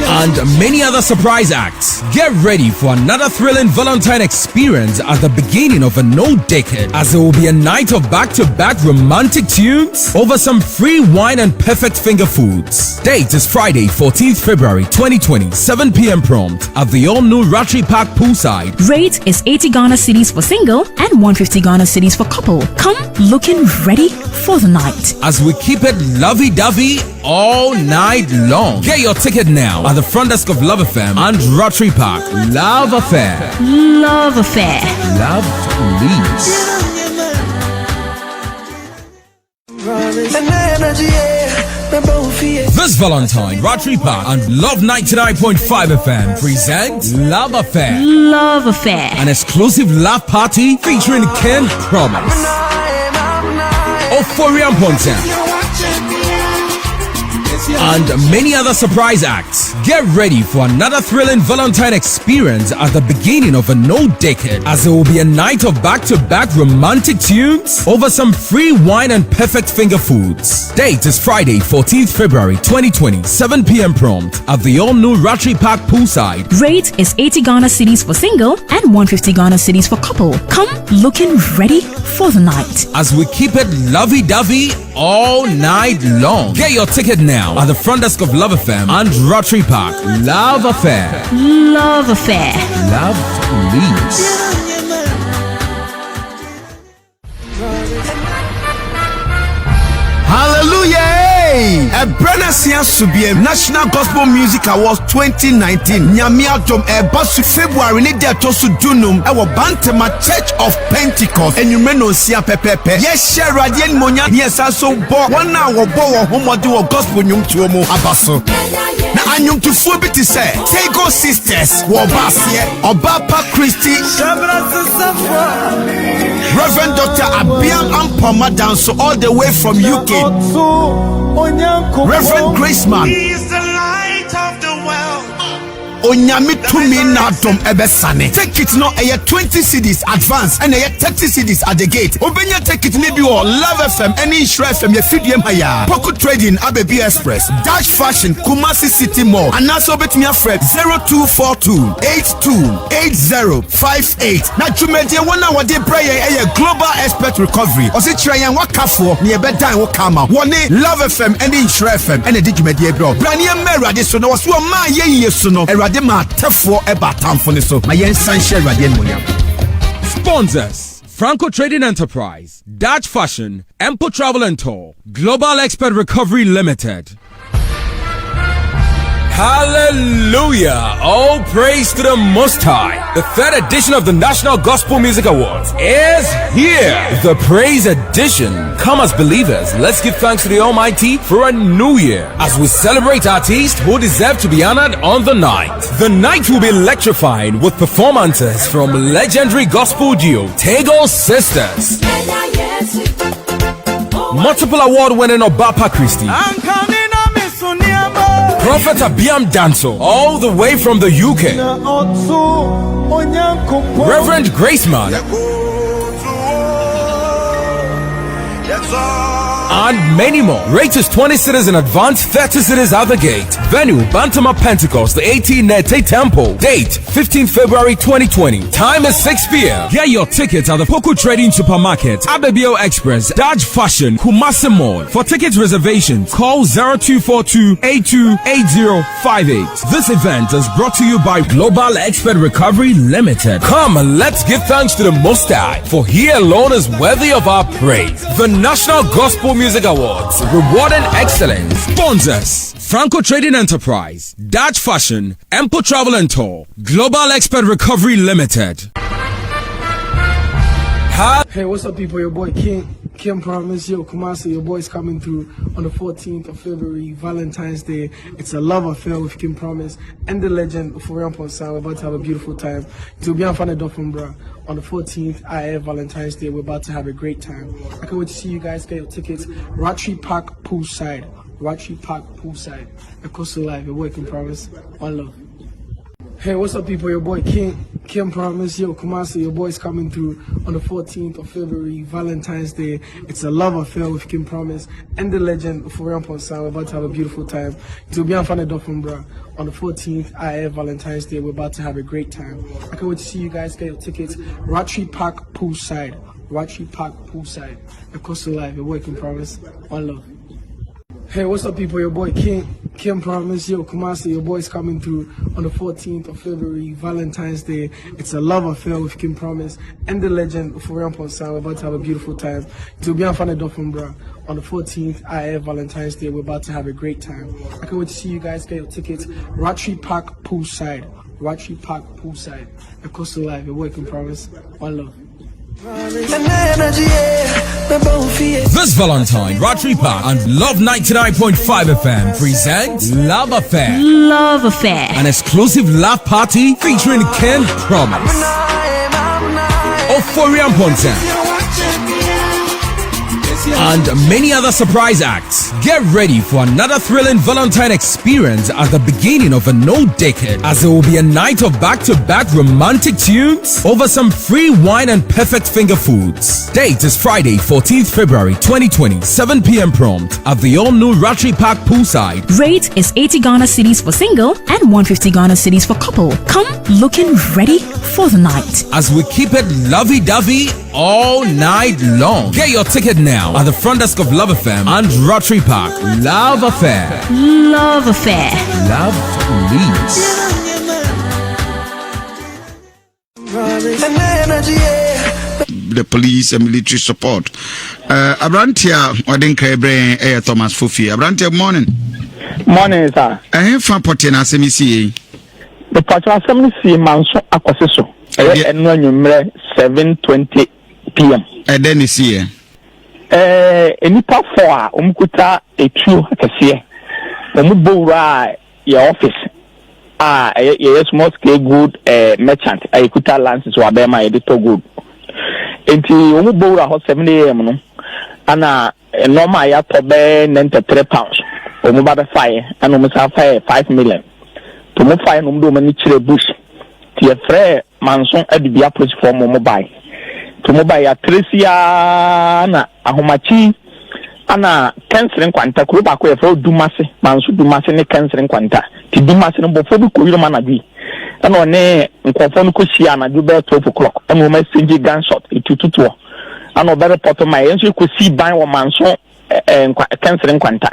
and many other surprise acts. Get ready for another thrilling Valentine experience at the beginning of a no decade, as there will be a night of back-to-back romantic tunes over some free wine and perfect finger foods. Date is Friday, 14th February 2020, 7 p.m. prompt at the all-new Ratri Park poolside. Rate is 80 Ghana cedis for single and 150 Ghana cedis for couple. Come looking ready for the night, as we keep it lovey-dovey all night long. Get your ticket now at the front desk of Love FM and Rotary Park. Love Affair. Love Affair. Love leads. This Valentine, Rotary Park and Love 99.5 FM present Love Affair. Love Affair. An exclusive laugh party featuring Ken Promise, Oforian Ponten, and many other surprise acts. Get ready for another thrilling Valentine experience at the beginning of a no decade, as there will be a night of back-to-back romantic tunes over some free wine and perfect finger foods. Date is Friday, 14th February 2020, 7 p.m. prompt at the all-new Ratri Park poolside. Rate is 80 Ghana cedis for single and 150 Ghana cedis for couple. Come looking ready for the night, as we keep it lovey-dovey all night long. Get your ticket now at the front desk of Love FM and Rotary Park. Love Affair. Love Affair. Love leads. Hallelujah! Ebrenasia Subiem National Gospel Music Awards 2019. Nyamia Dom Ebasu February ni dia tosu Junum ewo Bantama Church of Pentecost. Enyumeno sia pepepe. Yes, share radien monya. Yes, also bo. Wana wo bo wo homodi wo gospel nyum tuomo abaso. Na anyum tu fuo biti se. Tego Sisters wo basie. Obapa Christy. Reverend Dr. Abiam Ampoma Danso all the way from UK. Reverend Graceman. He is the light of the world. Onyami tumi na dom ebesane. Take it no 20 cedis advance and 30 cedis at the gate. Obenya take it maybe or Love FM any Nhyira FM ye fidiem haya. Poku Trading Abebi Express. Dash Fashion Kumasi City Mall. And also bet me a Fred 0242 828058. Na jumedie wana wade prayer global expert recovery. Osi trayan wakafo ni ebeda wo kama. Wone Love FM any Nhyira FM and the jumedie bro. Brania mera de so no so ma ye so no. Sponsors: Franco Trading Enterprise, Dutch Fashion, Empo Travel and Tour, Global Expert Recovery Limited. Hallelujah! All praise to the Most High. The third edition of the National Gospel Music Awards is here. The Praise Edition. Come as believers, let's give thanks to the Almighty for a new year as we celebrate artists who deserve to be honored on the night. The night will be electrifying with performances from legendary gospel duo Tego Sisters, multiple award-winning Obapa Christie, Prophet Abiam Danso, all the way from the UK, Reverend Graceman, and many more. Rate is 20 cities in advance, 30 cities out the gate. Venue, Bantama Pentecost, the 18 Nete Temple. Date, 15 February 2020. Time is 6 p.m. Get your tickets at the Poco Trading Supermarket, Abebio Express, Dodge Fashion, Kumasi Mall. For ticket reservations, call 0242-828058. This event is brought to you by Global Expert Recovery Limited. Come and let's give thanks to the Most High, for He alone is worthy of our praise. The National Gospel Music Awards, rewarding excellence. Sponsors: Franco Trading Enterprise, Dutch Fashion, Empo Travel and Tour, Global Expert Recovery Limited. Hey, what's up, people? Your boy Kim Promise, yo, Kumasi, your boy's coming through on the 14th of February, Valentine's Day. It's a love affair with Kim Promise and the legend Kuro Yi Mu Nsem. We're about to have a beautiful time. It will be on Fanadofumbra on the 14th, Valentine's Day. We're about to have a great time. I can't wait to see you guys. Get your tickets. Ratri Park Poolside. Acosta Live, your boy Kim Promise. One love. Hey, what's up, people? Your boy Kim Promise, yo, Kumasi, your boy's coming through on the 14th of February, Valentine's Day. It's a love affair with Kim Promise and the legend Kuro Yi Mu Nsem. We're about to have a beautiful time. It will be on Fanadofumbra on the 14th, Valentine's Day. We're about to have a great time. I can't wait to see you guys. Get your tickets. Ratri Park Poolside. Acosta Live, your boy Kim Promise. One love. Hey, what's up, people? Your boy Kim Promise, yo, Kumasi, your boy's coming through on the 14th of February, Valentine's Day. It's a love affair with Kim Promise and the legend Kuro Yi Mu Nsem. We're about to have a beautiful time. It will be on Fanadofumbra on the 14th, Valentine's Day. We're about to have a great time. I can't wait to see you guys. Get your tickets. Ratri Park Poolside. Acosta Live, your boy Kim Promise. One love. This Valentine, Ratri Park and Love 99.5 FM present Love Affair. An exclusive love party featuring Ken Promise, Kuro Yi Mu Nsem, and many other surprise acts. Get ready for another thrilling Valentine experience at the beginning of a new decade, as there will be a night of back-to-back romantic tunes over some free wine and perfect finger foods. Date is Friday, 14th February 2020, 7 p.m. prompt at the all-new Ratri Park Poolside. Rate is 80 Ghana cedis for single and 150 Ghana cedis for couple. Come looking ready for the night, as we keep it lovey-dovey all night long. Get your ticket now at the front desk of Love FM and Ratri Park. Love Affair. Love leads. The police and military support. Abrantia, I didn't care, Thomas Fufi. Abrantia, morning. Morning, sir. I have fun potting as MECA. The Pacha Assembly Manso Aquasiso. And when you 7:20 p.m. And then is here. Enipa for umkuta etu akese. Omubura your office. A small scale good merchant. Ekuta lands so abema edito good. Enti omubura ho 7 a.m. no. Ana normal ya tobe 93 pounds. Omuba be fire and omusa fire 5 million. To mo fire no mdo mani chire bush. Ti e frɛ manson adibia approach for mobile. To mobile ya tresia na ahomachi ana canceling kwanta kuro ba ko e frɛ dumase manso dumase ne canceling kwanta ti dumase no bofo bi ko yiro managi ana one nkofo no ko hia na ju be 12 o'clock ana o ma sinji gunshot itututo ana o be report my enso ko si ban wo manso canceling kwanta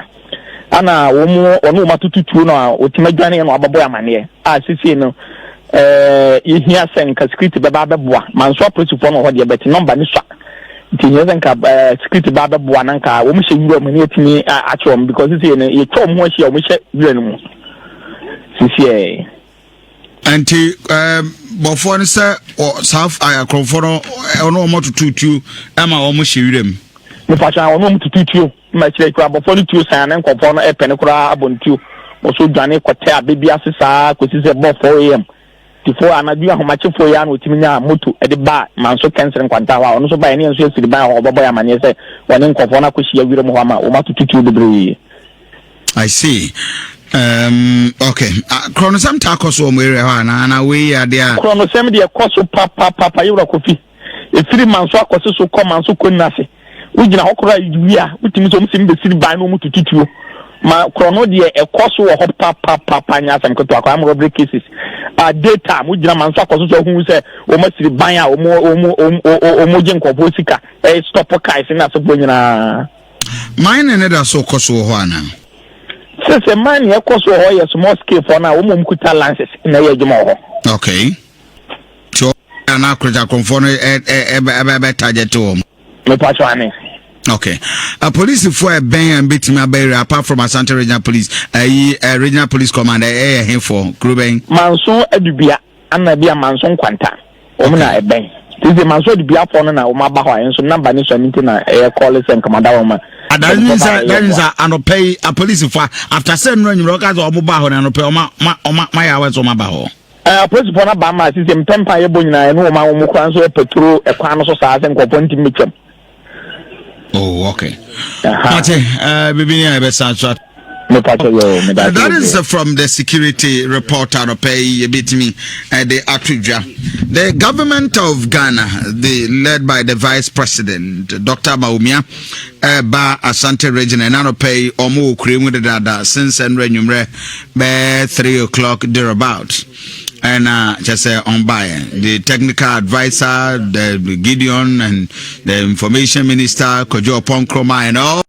ana wo mu ono ma tututuo no o timadwane no ababo amane a sisi no here send security baba beboa manso approach for no ho de bet number ni swa ntinye nka security baba beboa nanka wo mhye wura mu ne etimi achom because this is e tom ho hye wo mhye wura no mu sisi anti bofo ne se south ayakrofo no ono mo tututu ama wo mhye wura mu me facha ono mo tututu ma kire kura bofo ni tu san na nkofo no epene kura abontu mo so dwane kote abebi asesa kosi se bofo am before anadu ahomache fo ya na otiminya moto e de ba manso cancer kwanta wa ono so ba ne enso esiri ba ho bobo ya mane se woni nkofo na koshi awire mo ma o matututu bebre. I see. Okay. Chronosem takos o mwere ha na we ya dia. Chronosem de koso papa yura kofi. E firi manso akoso so ko manso konase. ujina hokora wia utimi so msim be siri ban no mutututuo ma krono de ekoso wo hop nya sam keto akwa am robbery cases data ujina manso akoso so hu se o ma siri ban a o je nkopo sika stop kai se na so nyina mine ne da so koso ho ana se man ye koso ho ye small scale for na o mum kuta lances na ye djuma ho okay so na akroja konfo no e target to me pacho ane. Okay. Police for a ben and beat me apart from Asante Regional Police, Regional Police Commander, here for Kruben. Manson Edubia, and be a Manson Quanta. Omna a ben. This is Manson Edubia for now, Mabaho, and so number is a meeting air callers and Commander. And that is an pay a police for after sending running rockers or mobile and pay my hours on my baho. Police for Bama system, Tempire Bonina, and Oma Mukranso, Petro, a Quano Society, and Coponti Mitchell. Oh, okay. That is from the security reporter the Atuja. The government of Ghana, led by the Vice President, Dr. Baumia, Ba Asante Region, and Anope Omo Krimu Dada since and Renumre by 3 o'clock thereabout. And just on by the technical advisor, the Gideon, and the information minister, Kojo Ponkroma, and all.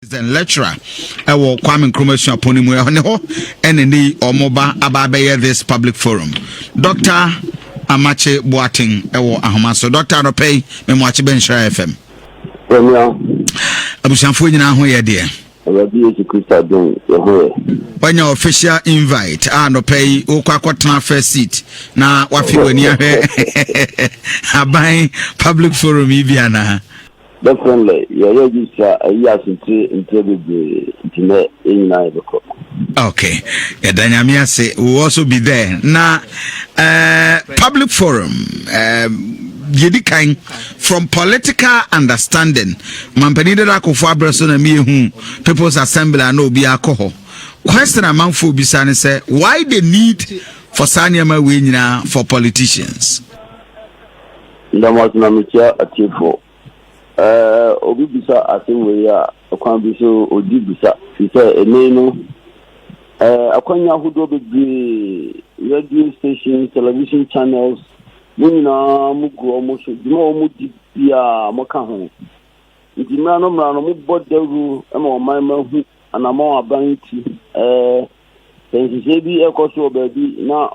The lecturer will Kwame Nkrumah upon him and any or moba ababaya this public forum. Dr. Amache Boating Ewo Ahamaso, Dr. Aropei, Memwachi Benshire FM. Abushanfu na ho ye de. When your official invite Aropei Okwakotna first seat na wafi wani ahwe aban public forum ibiana. Definitely, you're registered a year into okay. Danyamia say will also be there. Now, public forum, from political understanding, Mampenida Kofabreson and me, People's Assembly and no be alcohol. Question among Fubisani say, why the need for Sanyama Winina for politicians? The most amateur at you. Obi bisa asenwe ya akwan bi so odi bisa sise enenu akwanya hudo bebre radio stations, television channels munina mugu omoso dimo omudi bia moka ho ndimra no mu bodaru ema omanma hu anamo abanti sensibi ekoso obabi na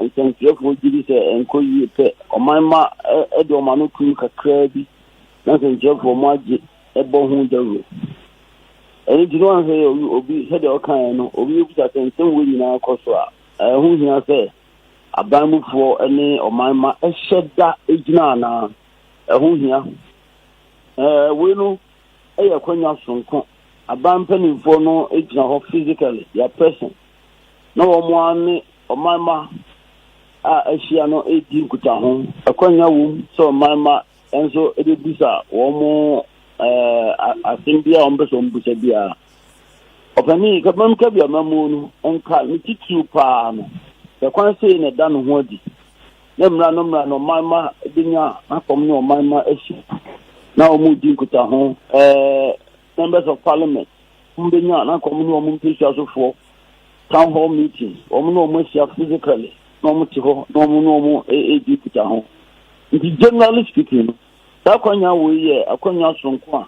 nsentrefo gidi se enkoyi pe omanma edo manu ku kakra bi nothing job for Maji, a bohun devil. And if you don't say, Obi said, okay, no, Obi that and some way in our Cosra, who here say, a bamboo for any or my ma, a shed that ejana, a who here. We know a quenya son, a bam penny for no ejana physically, your person. No one or my ma, a shiano 18 kutahon, a quenya womb, so my ma. And so it is bisa womo asimbia ombeso mbusebia opani kabam kabia mamunu enka mititu pa no the kwan say na dan ho adi na mra no mama dinya akom no mama eshi na omu dinkuta ho members of parliament mbenya na akom no omu mpisa sofo town hall meetings omu no omu sia physically no omu ti ho no omu dinkuta ho. Generally speaking, that kwanya we akwanya sonko a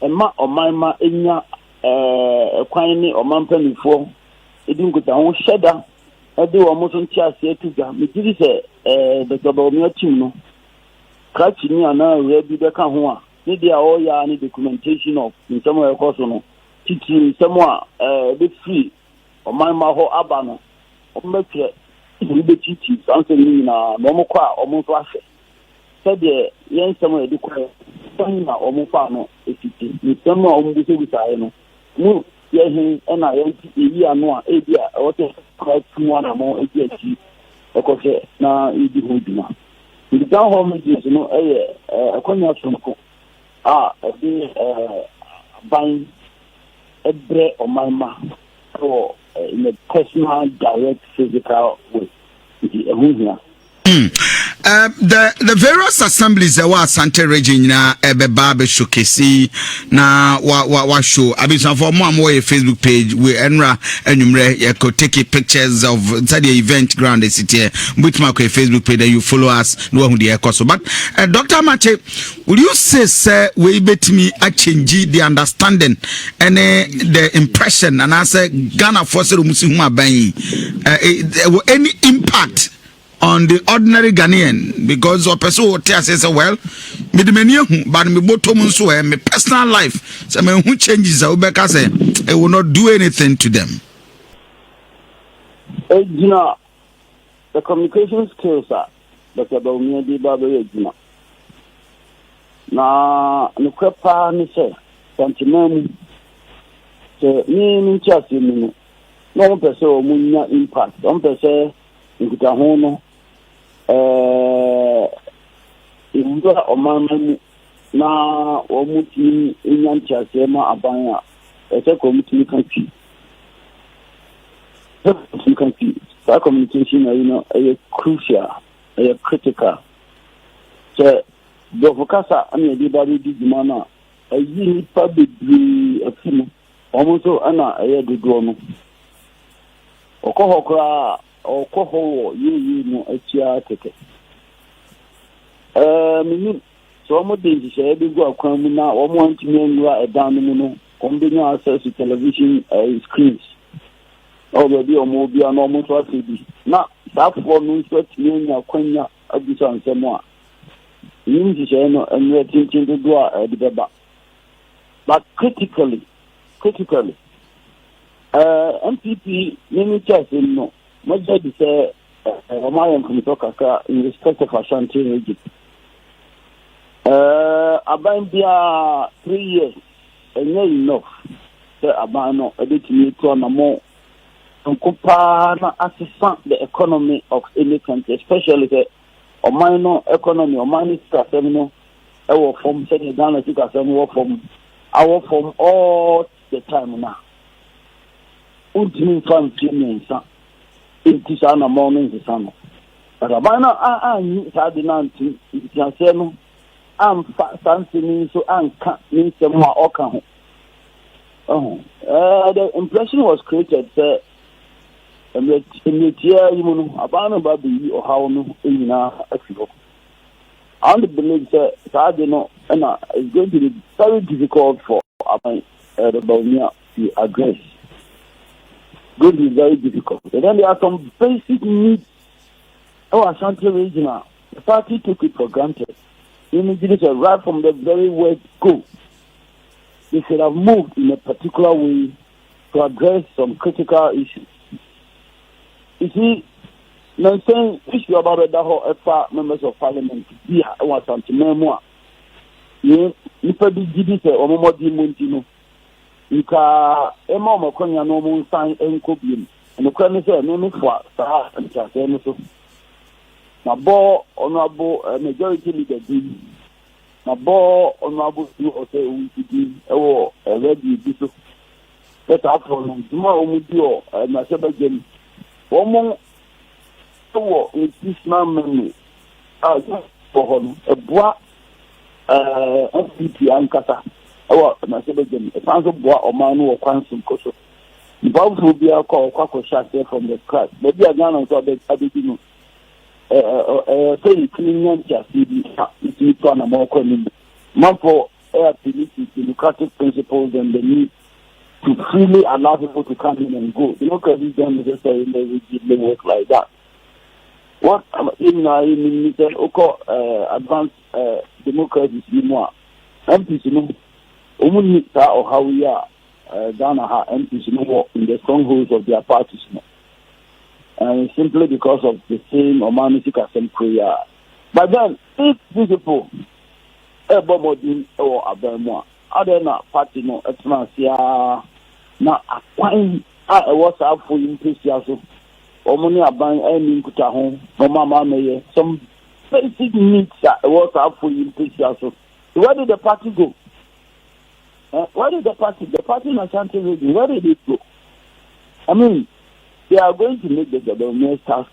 ema omanma enya kwan ni omanpanifo edinkuta ho sheda e de wo moso ntiase etuga me gidi se the government team no kachi ni ana we bi be ka ho a ni dia o ya ni documentation of in some way course no titi some be free omanma ho aba no ombetire ibetiti sanse ni na no kwa omonso ahwe said the yensam e dikwa na omofa no efiti nsam a ombuso no mu yehin na yenti eyi ano a ebia o te kwa tuwa na mo eji achi ekofe na idi hoduma the town hall meetings no akwanya sonko the ban ebre omanma so in a personal direct physical way the various assemblies that were Santa Regina Ebeba showcase na wa show abisa for more Facebook page we enra enumere you could take pictures of the event ground the city with my Facebook page and you follow us no who the so but Dr. Mache, would you say we bet me a change the understanding and the impression and I say Ghana force musi any impact on the ordinary Ghanaian, because a person will tell us, well, but me bottom so my personal life, so me who changes it will not do anything to them. You know, the communication skills are but about me the Babu. Now, the crepa ni say, sentiment, me just no one person will munya impact. One person in Kutahono. Indra omama na omuti inyancha sema abanya ese community country that communication is crucial, critical. So the focus on the body dimana ayi nipa bebre afinu omoso ana do no okohokra okoho yi no achia tete mini so mo de se be go akwan mu na o mo ntimi enura edan mu no ombenya access to television screens already o mo bia no mo so bi na that for no so timi nya kwanya abusa nsemo a yin se no enwe tintin do a de beba but critically MPP many chance no much that say Omarion from Tokaka in respect of Ashanti region. About 3 years, and not enough. Say Abano, a bit me to a more assistant the economy of any country, especially the Omano economy, Omani Casino, our from setting down as you can from our from all the time now. Ultimate fun, it is on a morning the summer. But Abana, Sadinanti, Yanseno, Fancy so means the more Okan. The impression was created, in the year, Abana Babi or how no in Mexico. I only believe that Sadino is going to be very difficult for the Baunia to address. Going to be very difficult. And then there are some basic needs. Ashanti regional, the party took it for granted. Immediately, right from the very word go, they should have moved in a particular way to address some critical issues. You see, I'm saying issue about the whole members of parliament here was something more. You probably did it or more Montino. Ika ema makonya no mu san enko biem no kwa me say me for sa ntia me so na bo honorable majority leader di na bo honorable you o say we di ewo ready bi so let afro no duma o mu di o na se ba gem o mo to in this man for hono e boa FPP ankasa na sebegem fanso boa omanu o kwansu koso bawfu bia ko kwakosha from the scratch maybe agana so be abidi no say clean city it to na more community man for democratic principles and the need to freely allow people to come in and go. You know, because these don't just say they work like that. What in advanced democracy is more MPs, you know, only or how we are Ghana MPs, you know, in the strongholds of their parties. and simply because of the same Omanistic Assembly. But then, if these people, Ebomodin or Abemwa, other not party no etnasia, na acquire what's up for you, Christiaso, or money buying any kuta home, no mama may some basic needs what's up for you, Christiaso. Where did the party go? Where did the party? The party in Ashanti region, where did it go? I mean, they are going to make the government's task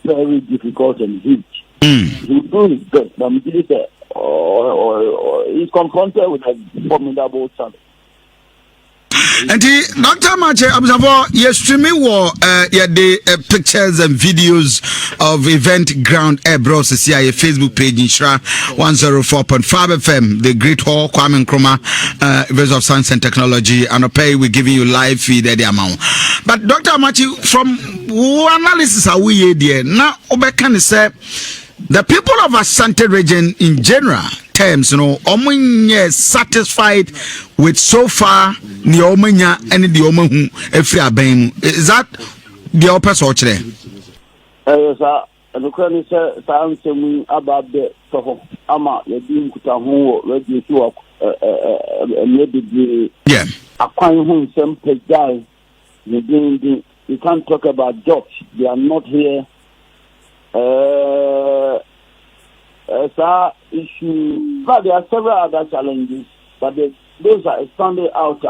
very difficult and huge. He do his best, but he's confronted with a formidable challenge. And Dr. Mache observer, yes, streaming war, the pictures and videos of event ground bros CIA Facebook page Nhyira 104.5 FM, the Great Hall, Kwame Nkrumah, University of Science and Technology, and we're giving you live feed at the amount. But Dr. Mache, from analysis are we here now? Obekan say the people of Asante region in general terms, satisfied with so far the omanya and the omahu every abem. Is that the opposite there? Yes, sir. The question is something about the so ama yedi nkutahu radio show maybe akwan hu nsem pejai you can't talk about jobs. They are not here. Issue, but there are several other challenges, but those are standing out.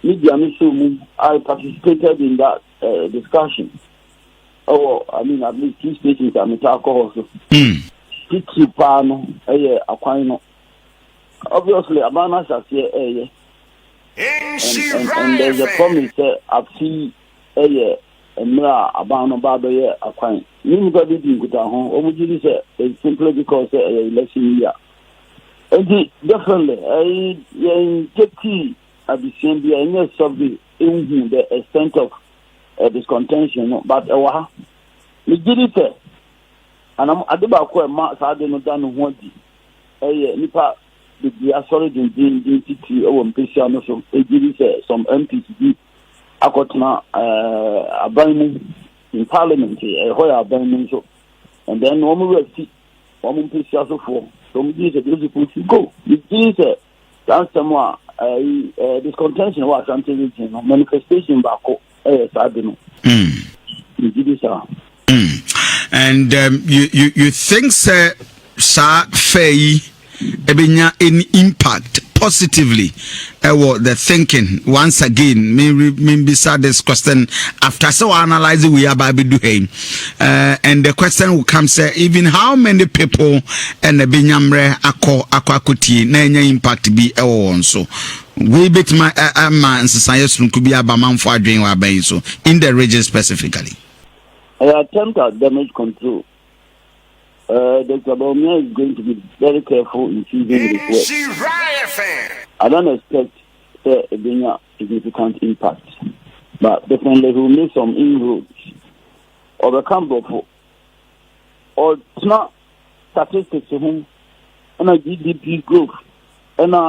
Media I participated in that discussion. Oh, I mean, at least 2 stations are also. Obviously, Abana shall say, and there's a promise that I see Mra Abano Babaye Aquine. You got it in Gutahon, or would you say it's simply because election year? And definitely, I get tea at the same time, yes, of the extent of this contention, but we did it. And I'm at the back where Mark had no done what Nipa, the solid in DT or Pisiano, so they did it some MPC. Akotna abandonment in parliament where abandonment so and then one will see one piece also for some days a beautiful to go it is that's someone this contention was something region manifestation back sadino and you think sir fair ebenya any impact positively the thinking once again me beside this question after so analyzing we are by doing and the question will come say even how many people and the binyamre akwakuti na enya impact bi so we bit my man society could be abaman for adwin wa ban so in the region specifically attempt at damage control. Dr. Baumia is going to be very careful in choosing this word. I don't expect a significant impact, but definitely he will make some inroads. Or the camp of or it's not statistics to whom and a GDP growth and that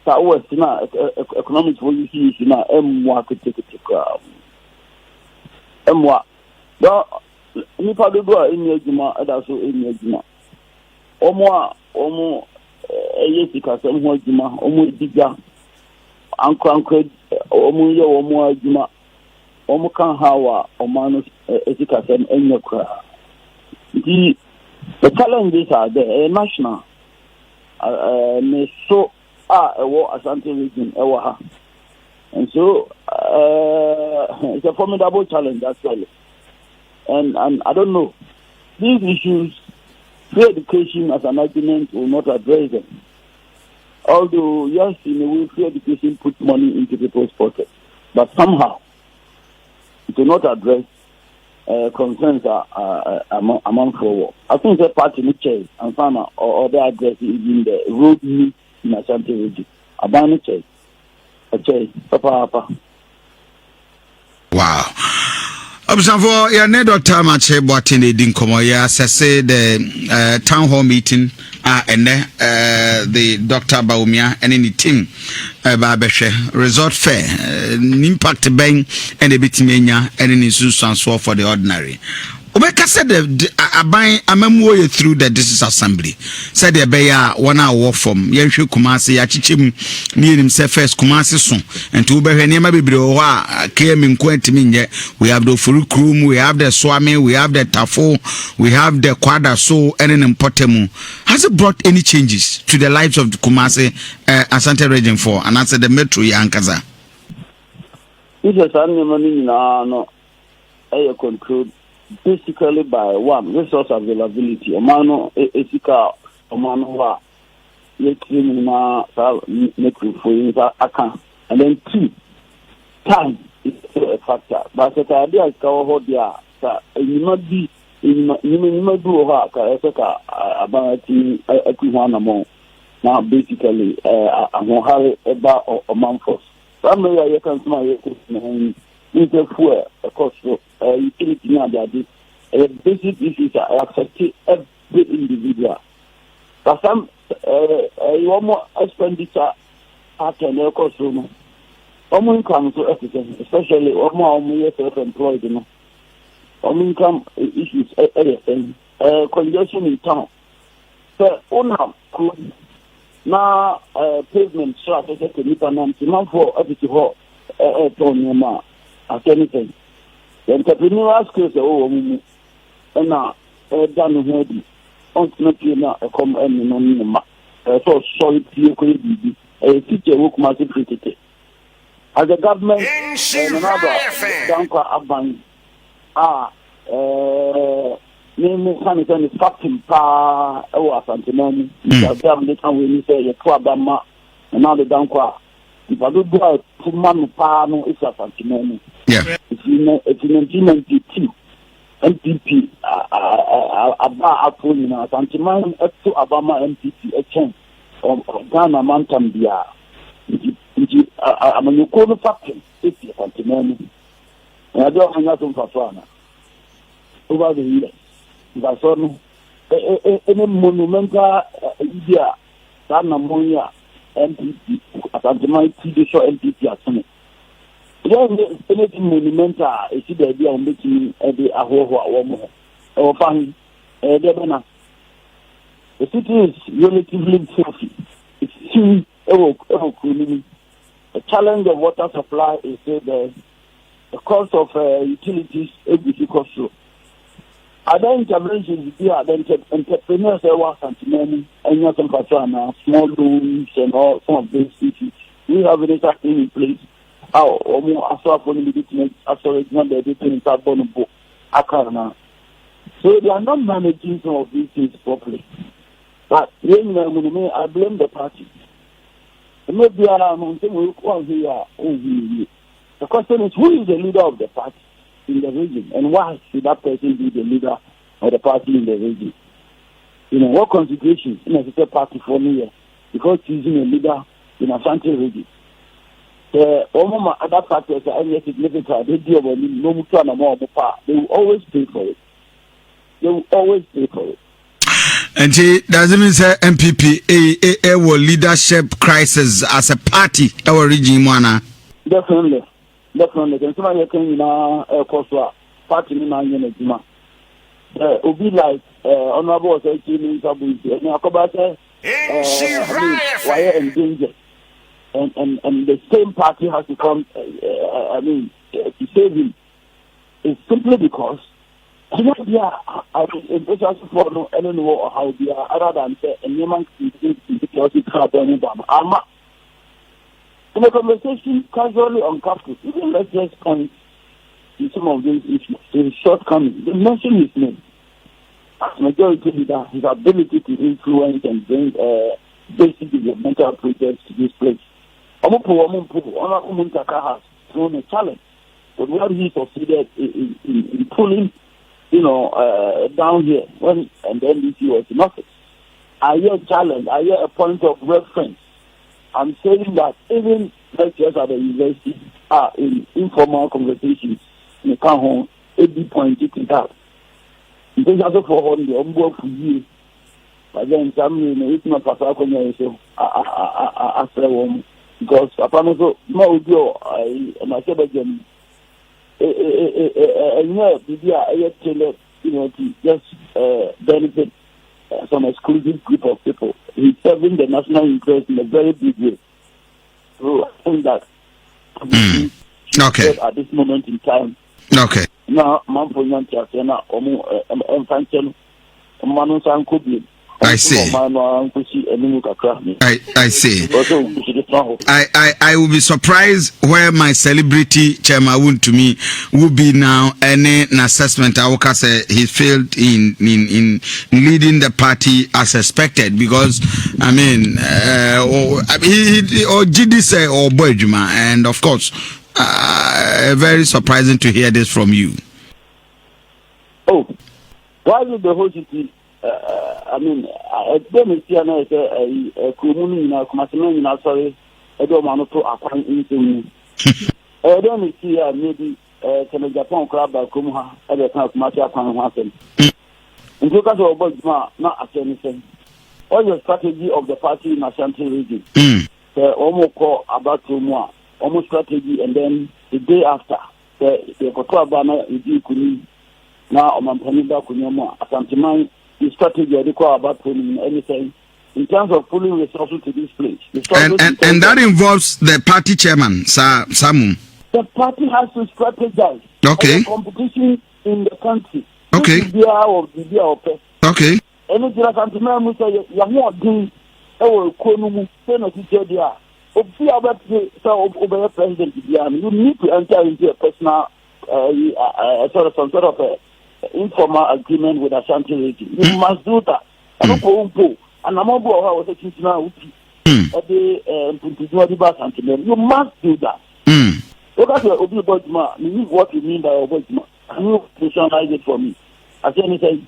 was economics for you see now M1 could take it to crowd. M1 nipa dodo a eni adwuma ada so eni adwuma omo sika sem ho adwuma omo diga ankranko omo ye omo adwuma omo kan hawa omano sika sem enya kra the challenges are there national me so Asante region ha and so it's a formidable challenge actually. And I don't know, these issues, free education as an argument will not address them. Although, yes, in a way, free education puts money into people's pockets. But somehow, it will not address concerns among forward. I think the party which is and farmer or other address even the road needs in Ashanti region. Abani chase. A chase. Papa. Wow. Absavo, your net Dr. Mache Boatini Dinkomo, ya say the town hall meeting and the Dr. Baumia and any team Babeshe resort fair impact bang and a bitimenia and an instance for the ordinary. Obeka said amamwo through the district assembly said the beya 1 hour from Yenshu Kumasi Yachichim near himself first Kumasi soon and to be nema bebre came in minye. We have the Furukum, we have the Swami, we have the Tafo, we have the Quada so and an Impotemu. Has it brought any changes to the lives of the Kumasi Asante region for and answer the metro Yankaza? This is no I conclude basically by one, resource availability. Omano esika omano wa yekin na making for account. And then 2, time is a factor. But the idea is how there you not be you not do ha ka eseka about ekuhana now basically amohare eba omanfos. Family you can smile fuel, of course, utility now that is basic issues are affecting every individual. But some you more expenditure after the cost room. Income to everything, especially more self-employed, income issues everything. Congestion in town. So could now pavement strategy to meet an amount for everything as anything. The entrepreneurial skills are and now done ready. Ultimately, now come and no so solid POKB, a teacher who must be as a government, another Danka Aban name Sanitary is captain pa or Santimani. The government will say a Twabama and now the Danka. If I do go to Manupano, it's a Santimani. Yeah. It's in 1992. MPP, about Apolina, Santiman, to Abama MPP, a chance of Ghana Mantambia. I'm a new code factory, it's a Santimani. And I don't hang out on Fafana over the years. That's all. Any monumental idea, Ghana Monia MPP, Santiman TV show MPP at Senate. Anything monumental is the idea of making the Ahoa or Fang. The city is relatively filthy. It's still the challenge of water supply is the cost of utilities is difficult. Other interventions here, the entrepreneurs are Santimani and Yasan Patrana, small loans and all some of these issues. We have an in place. How more after business after not the different book akarna. So they are not managing some of these things properly. But I blame the party. Maybe around here. The question is, who is the leader of the party in the region, and why should that person be the leader of the party in the region? What considerations in a party for me because choosing a leader in a Ashanti region. Other factors are any significant. They will always pay for it. And does it mean say MPP a leadership crisis as a party our regime wana? Definitely. Can somebody can party in Najima. Be like honorable say in why endanger. And the same party has to come, to save him. It's simply because, I don't know how they are, other than say, and Yemen because it's happening. In a conversation casually on campus, even let's just point to some of these issues, the shortcomings. They mention his name. As majority leader, his ability to influence and bring basic developmental projects to this place. Has thrown a challenge, but what he succeeded in pulling, down here when and then this was in office. I hear a challenge. I hear a point of reference. I'm saying that even lecturers at the university are in informal conversations in the home 80 point it that. Because also for on the umbo for you. But then some it's not Pasaka so after one because upon so no go I said again just benefit some exclusive group of people. He's serving the national interest in a very big way. So I think that okay at this moment in time. Okay. Now, I see. I see. I will be surprised where my celebrity chairman would to me will be now any assessment. I will say he failed in leading the party as expected because I mean he or GD or Boyjuma, and of course very surprising to hear this from you. Oh, why did the whole city? I mean, I don't see a community in a commission. Sorry, I don't want to acquire anything. I don't see maybe can Japan club by Kumuha at the time of Matia Pan. In focus of Bojma, not at anything. All the strategy of the party in Ashanti region. Almost call about 2 more, almost strategy, and then the day after, the Kotoa Banner is Kuni. Now, Mampanida Kunyama, Asantiman. The strategy I recall about pulling anything in terms of pulling resources to this place. And that involves the party chairman, Samu. The party has to strategize. Okay. Competition in the country. Okay. Okay. Any Santima Musa, Yamu, Konumu, Senator, Obey President, you need to enter into a personal some sort of informal agreement with Ashanti region. You must do that. And I'm not going to say now. You must do that. Look at your Obi Bojma. You need what you mean by Bojma. Can you visualize it for me? I say anything.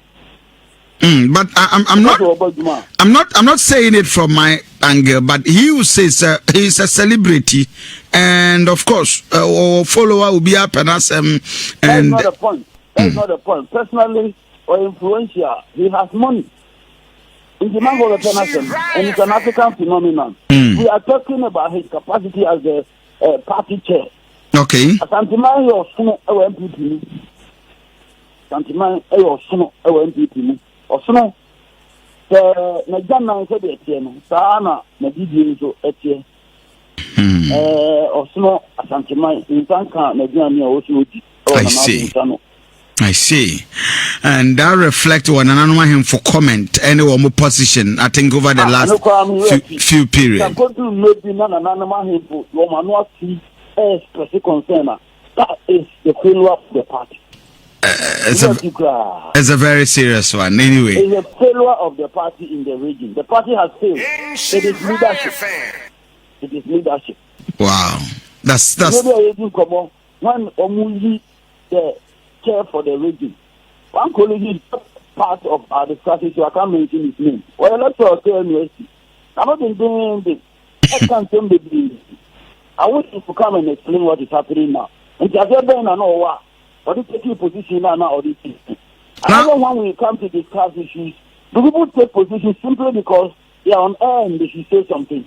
But I'm not saying it from my angle, but he will say he's a celebrity, and of course, our follower will be up and ask him. And that's not the point. That's not the point. Personally or influential, he has money. In the Mango International, and it's an African phenomenon. We are talking about his capacity as a party chair. Okay. Santimai or Suno MPP. Santimai or Suno MPP. Or Suno. The Najana said the Etienne, Sana, Nadidio, Etienne. Or Suno, Santimai, in Sanka, Najana, also. I see. And that reflects one another him for comment any one more position, I think, over the last few periods. That is the failure of the party. It's a very serious one. Anyway, it's a failure of the party in the region. The party has failed. It is leadership. It is leadership. Wow. That's when Omuyi the chair for the region. One colleague is part of the strategy, so I can't mention his name. Well, let's tell university. I'm not been doing this. I can't tell the I want you to come and explain what is happening now. And just I know what. Or they take position now or this. Another one when we come to discuss issues, do people take position simply because they are on air and they should say something?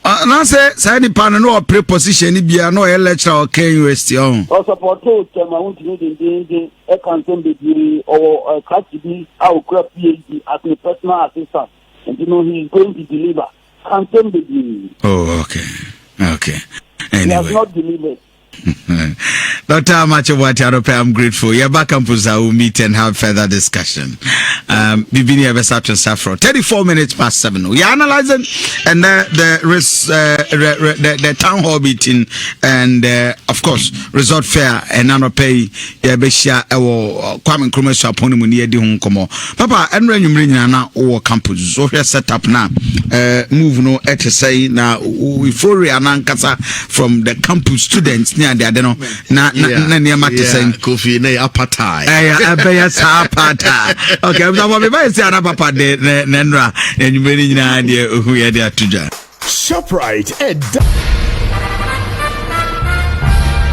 Now say the panel no preposition ni bia no lecture or University on. Or support to chairman to the can't be or catch be our PhD as a personal assistant. And you know he is going to deliver. Can't be. Oh, okay. Okay. Anyway. He has not delivered. Dr. Amacho, I'm grateful. You're back on Pusa. We'll meet and have further discussion. Bibini Abesat and Safro. 34 minutes past 7. We are analyzing and the town hall meeting and of course resort fair and Nanope Yabesha or Kwame Nkrumah upon him near the Hunkomo. Papa, and when you bring na or campus, so we set up now. Move no say now we fully anankasa from the campus students near the Adeno. Na near Matison Kofi ne apartheid. Okay, I'm not going to say Papa de Nenra and you many idea who are there to judge. ShopRite.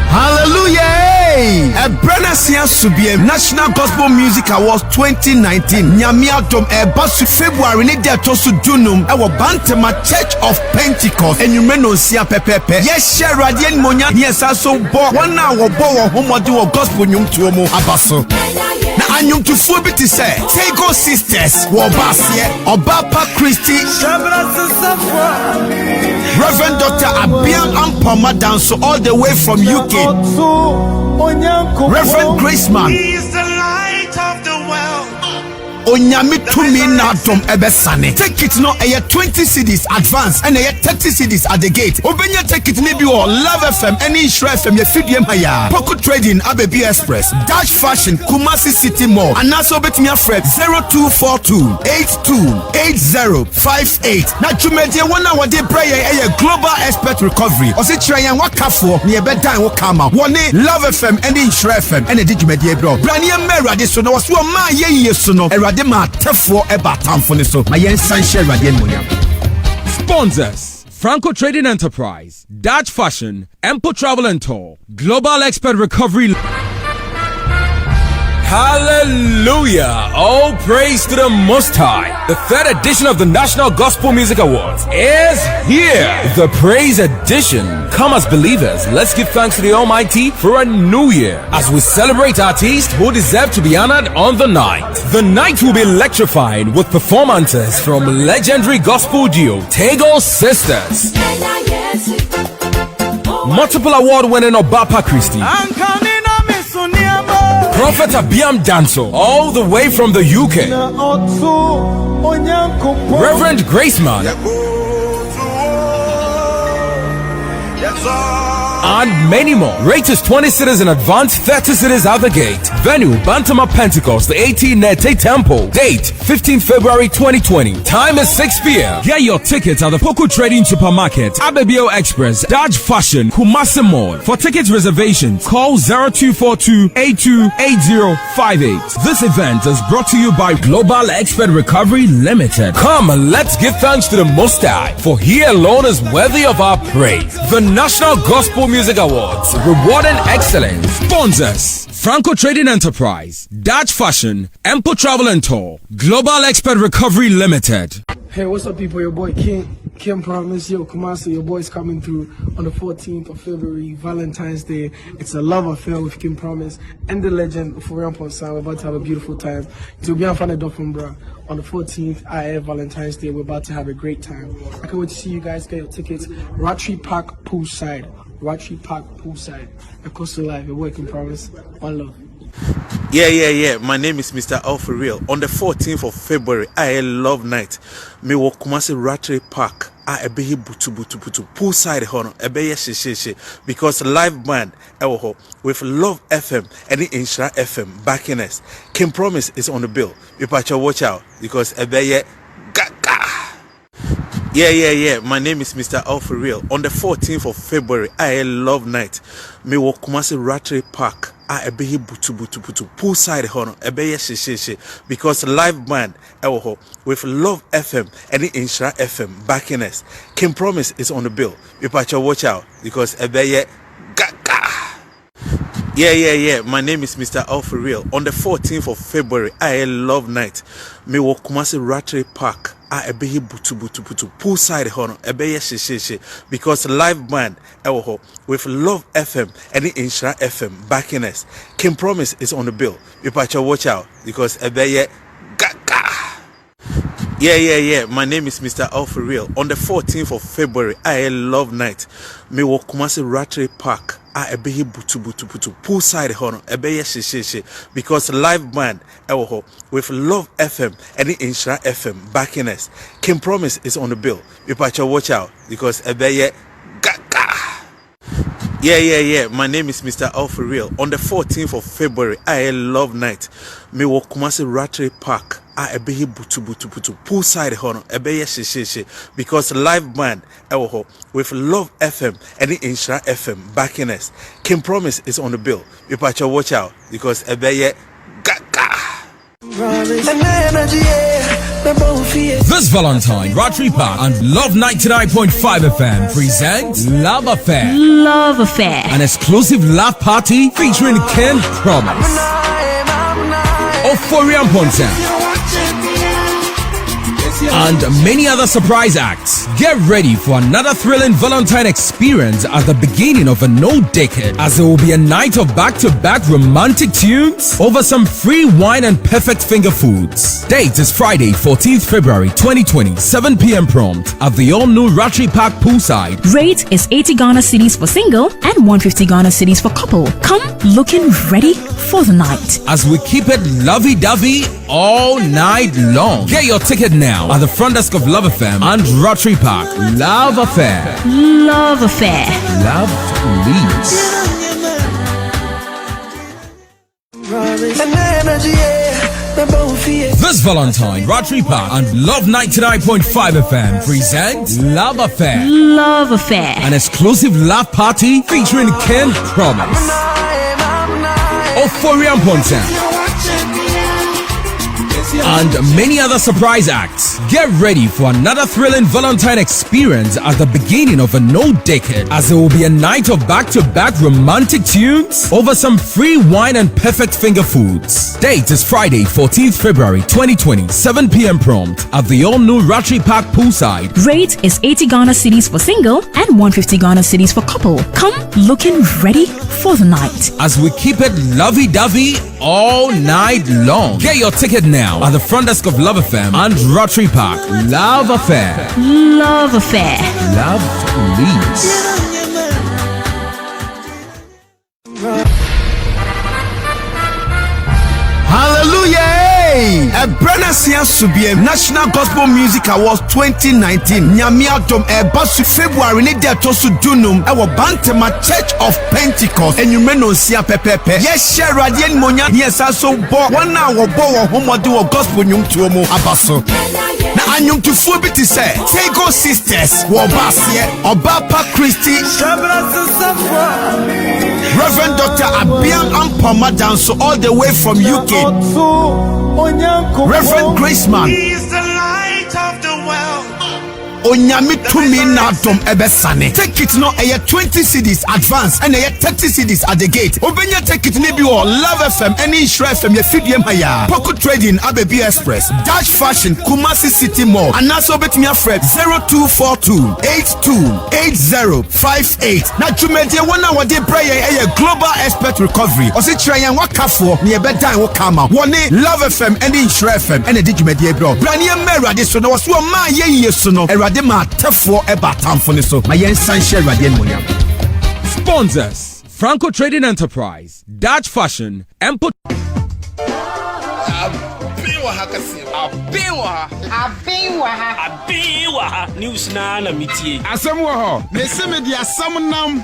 Hallelujah! Ebrenasia Subie National Gospel Music Awards 2019 Nyamiatom Basu February ni dia tosu dunum ewo Bantama Church of Pentecost enumeno sia pepepe yes share radien monya yes aso bo wana wo bo wo homode wo gospel nyum tuo mu abaso na anyum tufuo bi ti say Tego Sisters wo basie Obapa Christy Reverend Dr. Abiam Ampoma Danso all the way from UK Reverend Graceman He is the light of the world. Onyami tumi na dom ebesane. Take it no 20 cedis advance and 30 cedis at the gate. Obenya take it maybe or Love FM any Nhyira FM ye feed haya. Poco Trading Abebi Express Dash Fashion Kumasi City Mall and also betimi afred 0242 828058. Na jumedie wana wade prayer global expert recovery. Osi trayan wakafo ni ebe dan wo kama. Wone Love FM any Nhyira FM and the jumedie bro. Brania mera de so na waso ma ye so no. Sponsors: Franco Trading Enterprise, Dutch Fashion, Empo Travel and Tour, Global Expert Recovery. Hallelujah! All praise to the Most High. The third edition of the National Gospel Music Awards is here. The Praise Edition. Come as believers, let's give thanks to the Almighty for a new year as we celebrate artists who deserve to be honored on the night. The night will be electrifying with performances from legendary gospel duo Tego Sisters, multiple award-winning Obapa Christy, Prophet Abiam Danso, all the way from the UK, Reverend Graceman, and many more. Rate is 20 cities in advance, 30 cities out the gate. Venue, Bantama Pentecost, the 18 Nete Temple. Date, 15 February 2020. Time is 6 p.m. Get your tickets at the Poco Trading Supermarket, Abebio Express, Dodge Fashion, Kumasi Mall. For tickets reservations, call 0242-828058. This event is brought to you by Global Expert Recovery Limited. Come and let's give thanks to the Most High, for He alone is worthy of our praise. The National Gospel Music Awards, rewarding excellence. Sponsors: Franco Trading Enterprise, Dutch Fashion, Empo Travel and Tour, Global Expert Recovery Limited. Hey, what's up, people? Your boy Kim Promise, yo, Kumasi, your boy's coming through on the 14th of February, Valentine's Day. It's a love affair with Kim Promise and the legend for Ramponsan. We're about to have a beautiful time. It will be on Fana Dofumbra on the 14th, Valentine's Day. We're about to have a great time. I can't wait to see you guys get your tickets. Ratri Park Poolside. Across the live, your boy Kim Promise. One love. Yeah. My name is Mr. Al for real. On the 14th of February, I love night. Me walk Kumasi Ratri Park. I be butu poolside hono. Ebe she because live band with Love FM and the Nhyira FM backing us. Kim Promise is on the bill. You watch out because ebe Yeah. My name is Mr. Al for real. On the 14th of February, I love night. Me walk Kumasi Ratri Park. I be butu poolside hono. Ebe she because live band with Love FM and the Nhyira FM backing us. Kim Promise is on the bill. You watch out because ebe Yeah. My name is Mr. Al for real. On the 14th of February, I love night. Me walk Kumasi Ratri Park. I be butu poolside hono. Ebe she because live band with Love FM and the Nhyira FM backing us. Kim Promise is on the bill. You watch out because ebe Yeah. My name is Mr. Al for real. On the 14th of February, I love night. Me walk Kumasi Ratri Park. I be butu poolside hono. Ebe she because live band with Love FM and the Nhyira FM backing us. Kim Promise is on the bill. You watch out because ebe Yeah. My name is Mr. Al for real. On the 14th of February, I love night. Me walk Kumasi Ratri Park. I be butu poolside hono. Ebe she because live band with Love FM and the Nhyira FM backing us. Kim Promise is on the bill. You watch out because ebe This Valentine, Rotary Park and Love 99.5 FM present Love Affair. Love Affair. An exclusive laugh party featuring Ken Promise, Euphoria Ponta, and many other surprise acts. Get ready for another thrilling Valentine experience at the beginning of a new decade, as there will be a night of back-to-back romantic tunes over some free wine and perfect finger foods. Date is Friday, 14th February 2020, 7 p.m. prompt at the all-new Rotary Park poolside. Rate is 80 Ghana cedis for single and 150 Ghana cedis for couple. Come looking ready for the night, as we keep it lovey-dovey all night long. Get your ticket now at the front desk of Love FM and Rotary Park. Love Affair. Love Affair. Love leads. This Valentine, Rotary Park and Love 99.5 FM present Love Affair. Love Affair. An exclusive laugh party featuring Ken Promise, Euphoria Ponta, and many other surprise acts. Get ready for another thrilling Valentine experience at the beginning of a new decade, as there will be a night of back-to-back romantic tunes over some free wine and perfect finger foods. Date is Friday, 14th February 2020, 7 p.m. prompt at the all-new Rotary Park poolside. Rate is 80 Ghana cedis for single and 150 Ghana cedis for couple. Come looking ready for the night, as we keep it lovey-dovey all night long. Get your ticket now at the front desk of Love FM and Rotary Park. Love Affair. Love Affair. Love leads. Hallelujah! A Brenasia Subie National Gospel Music Awards 2019. Nyamiatom Basu February ne dia tosu dunum ewo Bantama Church of Pentecost. Enyumeno sia pepepe. Yes, share radien monya yesa so bo wana wo bo wo homode wo gospel nyum tuomo abaso. Na anyum tufuo bi ti say Tego Sisters wo basie Obapa Christy Reverend Dr. Abiam Ampoma Danso all the way from UK. Reverend Graceman. He is the light of the world. Onyami tumi na dom ebesane. Take it no 20 cedis advance and 30 cedis at the gate. Obenya take it maybe or Love FM any Nhyira FM ye fidiem haya. Pocket Trading Abebi Express, Dash Fashion Kumasi City Mall. And also betimi afred 0242 828058. Na jumedie wona wode prayer global expert recovery. Osi trayan wakafo ne bedan wo kama. Woni Love FM any Nhyira FM and the jumedie bro. Brania mera de so no was wo ma ye so no. Sponsors: Franco Trading Enterprise, Dutch Fashion, and news na mitie asem wo ho na seme dia asam nam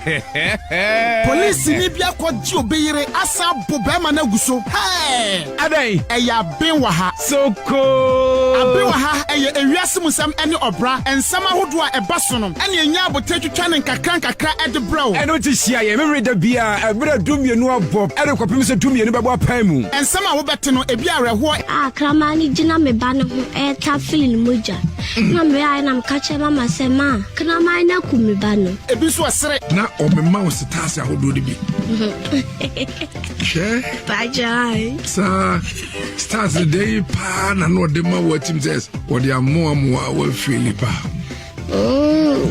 police ni bia kwaji obeyire asa bobema na guso hey adai eya ben wa ha soko aben wa ha eye ewiase musam ene obra ensam ahodo a ebaso no ene enya abotatwitwa ne nkakra ede bro eno ti hia ye memre da bia ebra dumienu abob ere kopim se dumienu bebo apan mu ensam a wo bete no ebi areho akramani gina me ba ne ho eta feeling moja na me ai na mkache mama sema kana mai na kumi ba no ebi so asere na o me ma wo stars ahodo de bi bajai sa stars de pa na no de ma wo tim says what dia mo wo feel pa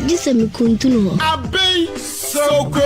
dise mi kuntuno abai soko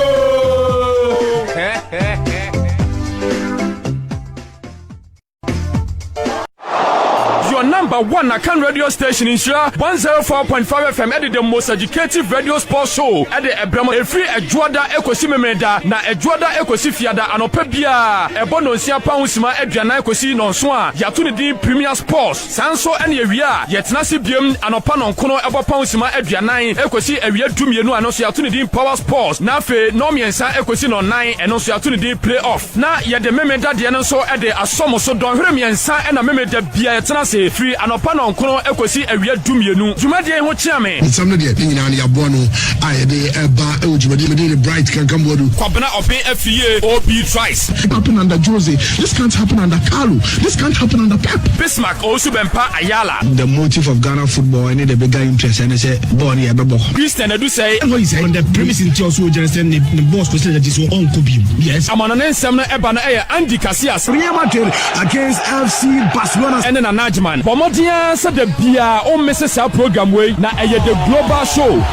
your number one Akan radio station in Nhyira 104.5 FM at the most educative radio sports show at the Ebramo Efri Ejuada Ekosi Memeda na Ejuada Ekosi Fiada anope bia ebono nsia pa husima aduana ekosi nonso a yato ne din Premier Sports sanso ene ewia yetena se biem anopa nonkono ebo pa husima aduana ekosi ewia dumienu anoso yato ne din Power Sports na fe no miensa ekosi no 9 eno so yato ne din Playoff na ye de Memeda de no so e de asomo so don hwere miensa ena Memeda bia yetena se free anopa no nkono ekosi awia dumienu dwumadie ho chiame nsam no de nyina ne yabo no aye de eba e dwumadie me de bright kan kambodu kwabena oben afie OB twice happen under Jose, this can't happen under Carlo, this can't happen under Pep. Bismarck also bempa Ayala. The motive of Ghana football, I need a bigger interest, and I say, Bonnie, Christian, I do say, what is on the premise in Chelsea, just the boss was that is on Kobe. Yes, I'm on an Nsem Ebana Andy Casillas, Real Madrid against FC Barcelona, and then a Najman. Pomodia said the Bia or Mrs. Our program way, now the global show.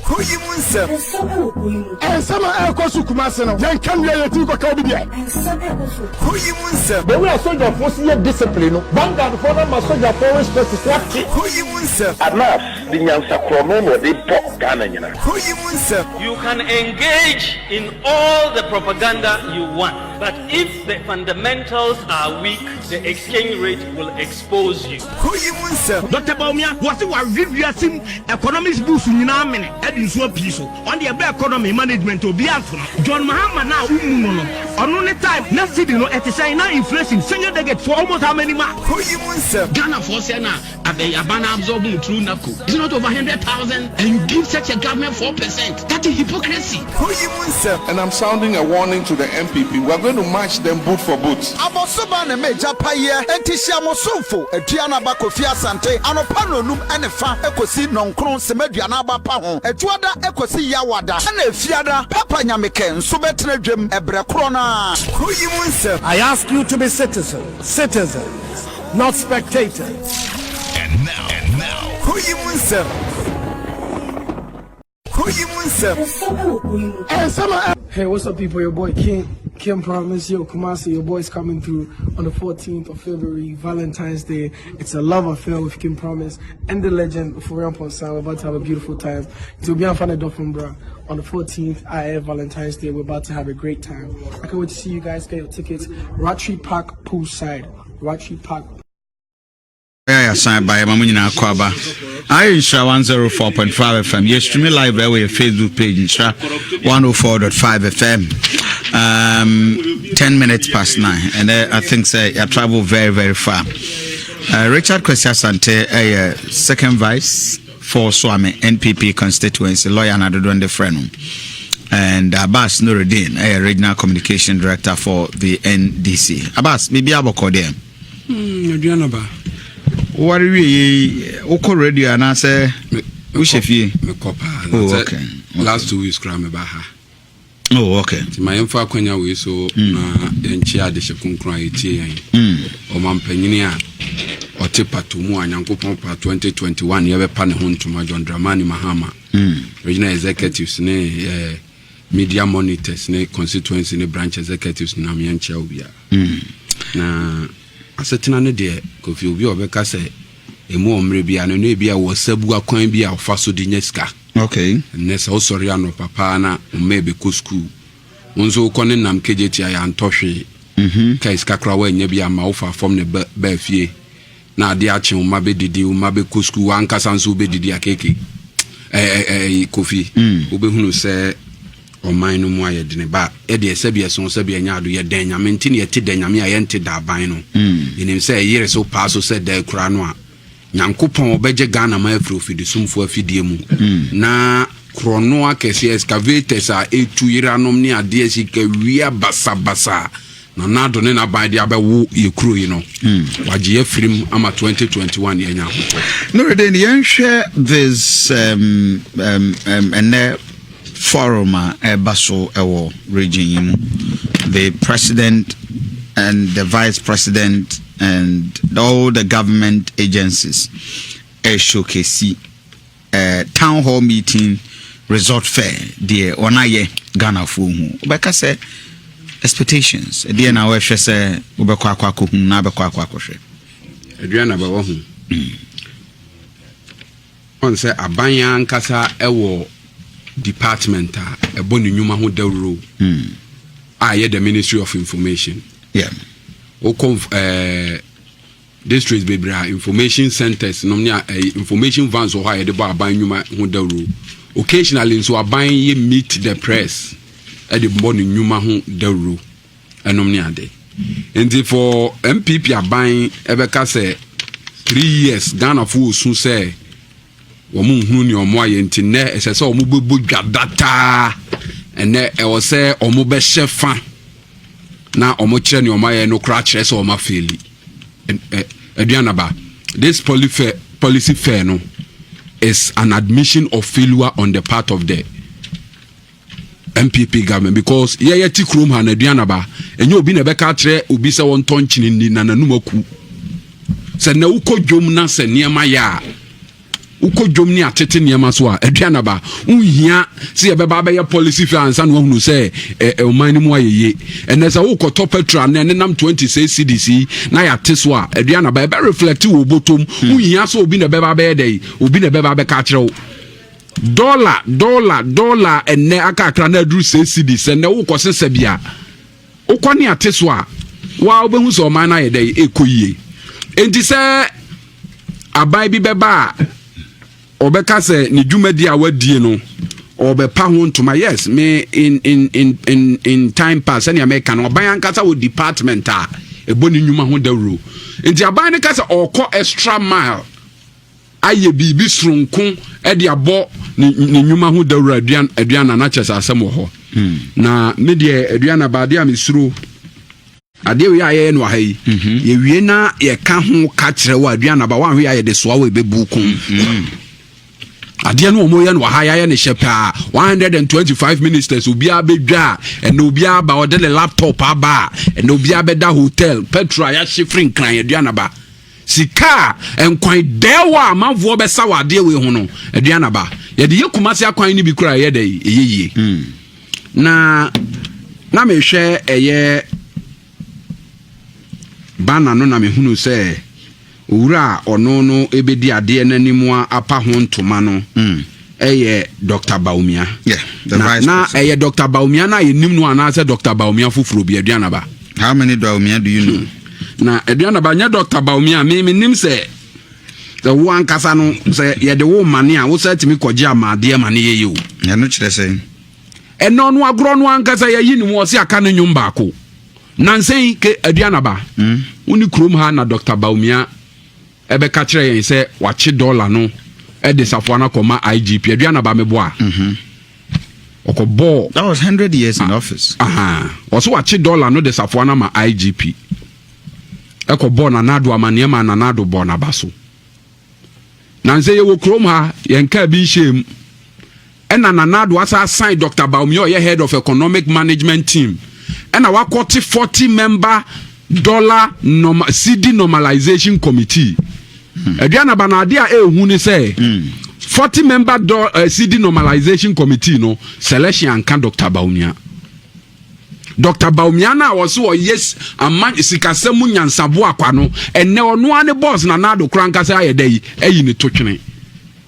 Kuro Yi Mu Nsem. Nsem a ekosu Kumasi no. Yan kan ya yeti ko ka obi dia. Kuro Yi Mu Nsem. The way soldier force your discipline no. Vanguard for them soldier for respect is what. Kuro Yi Mu Nsem. Anas the nyansa krono no dey pop Ghana nyina. Kuro Yi Mu Nsem. You can engage in all the propaganda you want, but if the fundamentals are weak, the exchange rate will expose you. Kuro Yi Mu Nsem. Dr. Baumia, what you are reviewing economics boost in a minute. So piece on the economy management to be answered. John Mahama now on only time next city no at the same now inflation senior they get for almost how many marks? Kuro Yi Mu Nsem. Ghana for Sena Abana absorbing through NACO. It's not over 100,000 and you give such a government 4%. That is hypocrisy. Kuro Yi Mu Nsem. And I'm sounding a warning to the MPP. We're going to match them boot for boot. Abosoba ne meja paye entishia mosomfo eduana ba Kofi Asante anopa no num ene fa ekosi nonkron semeduana ba pa ho etuada ekosi yawada na efiada papa nyameke nso betena dwem ebre kro na Kuro Yi Mu Nsem. I ask you to be citizens, not spectators. And now, Kuro Yi Mu Nsem. Kuro Yi Mu Nsem. Hey, what's up, people? Your boy Kim Promise, yo, Kumasi, your boy's coming through on the 14th of February, Valentine's Day. It's a love affair with Kim Promise and the legend for Rampon Sound. We're about to have a beautiful time. It will be on Fana Dofumbra on the 14th, Valentine's Day. We're about to have a great time. I can't wait to see you guys get your tickets. Ratri Park Poolside. Ratri Park. Yeah, signed by Mamunina Kwaba. I Nhyira 104.5 FM. Yes, stream me live there with your Facebook page, Nhyira 104.5 FM. 10 minutes past 9. And I think say I travel very, very far. Richard Kwesi Asante, second vice for Swami NPP constituency, lawyer and Adodonde Frenum. And Abbas Nuruddin, regional communication director for the NDC. Abbas, maybe I will call them. What are we? Oko radio and I say, which of you? Oh, okay. Last 2 weeks, Kramabaha. Oh, okay. My info Konya we so and chia de Shakunkra or Mampenia or Tipa to Mua Yankopompa 2021 year pan home to my John Dramani Mahama. Regional executives, media monitors, constituency, branch executives, Namian Chelbia. Na asetina ne de Kofi obi obeka se emu omre bia no ne bia wo sabu akwan bia ofaso de nyeska. Okay. Nessa osori ano papa na umebe ku school. Unzo ko ne nam kejeti aya antohwe. Ka iska kra wa nya bia ma ofa form ne ba fie. Na ade ache umma be didi umma be ku school anka sanso be didi akeke. Kofi. Obehunu se oman no mu ayedene ba e de sebia so sebia nya ado ye den nyame nti ne yeti den nyame aye nti da ban no yenim se yere so pa so se da kura no a nyankopon obeje Ghana ma afro fidi sumfo afidie mu na krono akese excavators a etu iranom ne ade asika wia basa na nado ne na ban de abewo ye Kuro yi no waje ye film ama 2021 ye nya no then yen share this forum Baso Ewo region, the president and the vice president and all the government agencies showcase town hall meeting resort fair the onaye Ghana fuhu beka say expectations the na we say ubekwa akwa hu na bekwa akwa hwe aduana ba wo hu on say abanya nkasa ewo department a bonu nyuma ho dawro the Ministry of Information district bebra information centers nomnia information vans or high the bar ban nyuma ho dawro occasionally so aban ye meet the press at the bonu nyuma ho dawro enomnia de And for MPP aban ebeka say 3 years Ghana for soon say womu hunu ni omo ayenti ne ese say omo bebu dwadata ene e wo say omo be shefa na omo kire ni omo aye no kra kire say omo feli Aduanaba, this policy fair no is an admission of failure on the part of the MPP government because ye ti krom ha na Aduanaba enye obi na beka kire obi se won ton chinini na nanumaku se na ukodwom na se niema ya ukodwom ni atete niema so a Aduanaba unhia se ye beba be policy fair ansa no hunu se oman ni mu ayeye ene se ukoto petrol na nenam 26 CDC na ya teso a Aduanaba be reflect wo botom unhia so obi na beba be dey obi na beba be ka kire dollar ene akakra na dru CDC ene ukose sebia ukoni ateso a wa obehu so oman na ye dey ekoyie enti se abai bi beba obeka se ni dwumadi a wadie no obepa ho ntoma yes me in time pass any American oban ankasa wo department a eboni nwuma ho dawro enti aban ne kasa okọ extra mile aye bibi sronko e de abo ni nwuma ho dawro aduan na chese asem ho na me de aduan abade a mesuro ade we aye no ha yi ye wie na ye ka ho ka kire wa aduan aba wan hwe aye de soa we bebu kun ade no omo ye no ha ya ne shepa 125 ministers obi abedwa and obi aba o de laptop aba and obi abeda hotel petrol ya shifrin kran aduan aba sika enkwan dewa amanvo be sawa ade we ho no aduan aba ye de yekumase akwan ni bi kura ye de eyeye na me hwe eye bana no na me hunu se owura ono no ebedi ade nanimu apa ho ntoma no eye Dr. Baumia the vice na eye Dr. Baumia na yenim no anase Dr. Baumia fufuro bi Aduanaba. How many Baumia do you know? Na Aduanaba nya Dr. Baumia me nim se the one kasa no se ye de wo mane a wo se timi koje amade mane ye o ya no kire se eno no agro no ankasa ye yini mo se aka no nyum baako nansen ke Aduanaba uni krom ha na Dr. Baumia ebe ka kire yen se wachi dollar no e de safuana koma IGP Aduanaba meboa okobo that was 100 years in office also wachi dollar no de safuana ma IGP ekobo na nado amane ma na nado bo na baso nanse ye wo krom ha yen ka bi shem ena na nado asa assign Dr. Baumia ye head of economic management team ena wakoti 40 member dollar CD normalization committee Aduanaba na ade a ehu ni say 40 member CD normalization committee no selection anka Dr. Baumia na was so yes amman sikasemu nyansabo akwa no enne ono ane boss na nado kranka say ayedai eyi ni totwene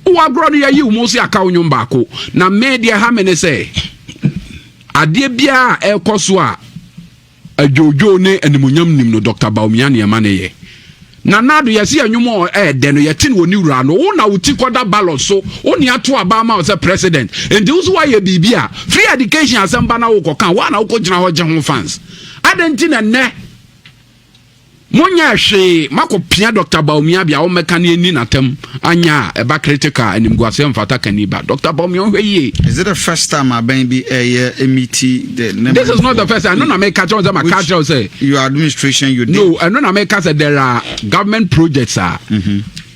wo agro no yayi wo so aka onyo baako na media ha mene say ade bia ekoso a ajojo ne animunyam nim no Dr. Baumia ne ma ne ye na nado yesi anwumo de no yete no ni wura no wo na wuti koda ballot so oni ato aba ma o se president enti wo so wa ye bibia free education asamba na wo kokan wa na wo kogina ho je ho fans adenti na ne monya hwe makopia Dr. Baumia bia wo meka ne ni natem anya eba critical animguase mfata kaniba Dr. Baumia hweye. Is it the first time aban bi emiti the this is not the first time. No na make catch on my catch say your administration you did. No, no na make say there are government projects are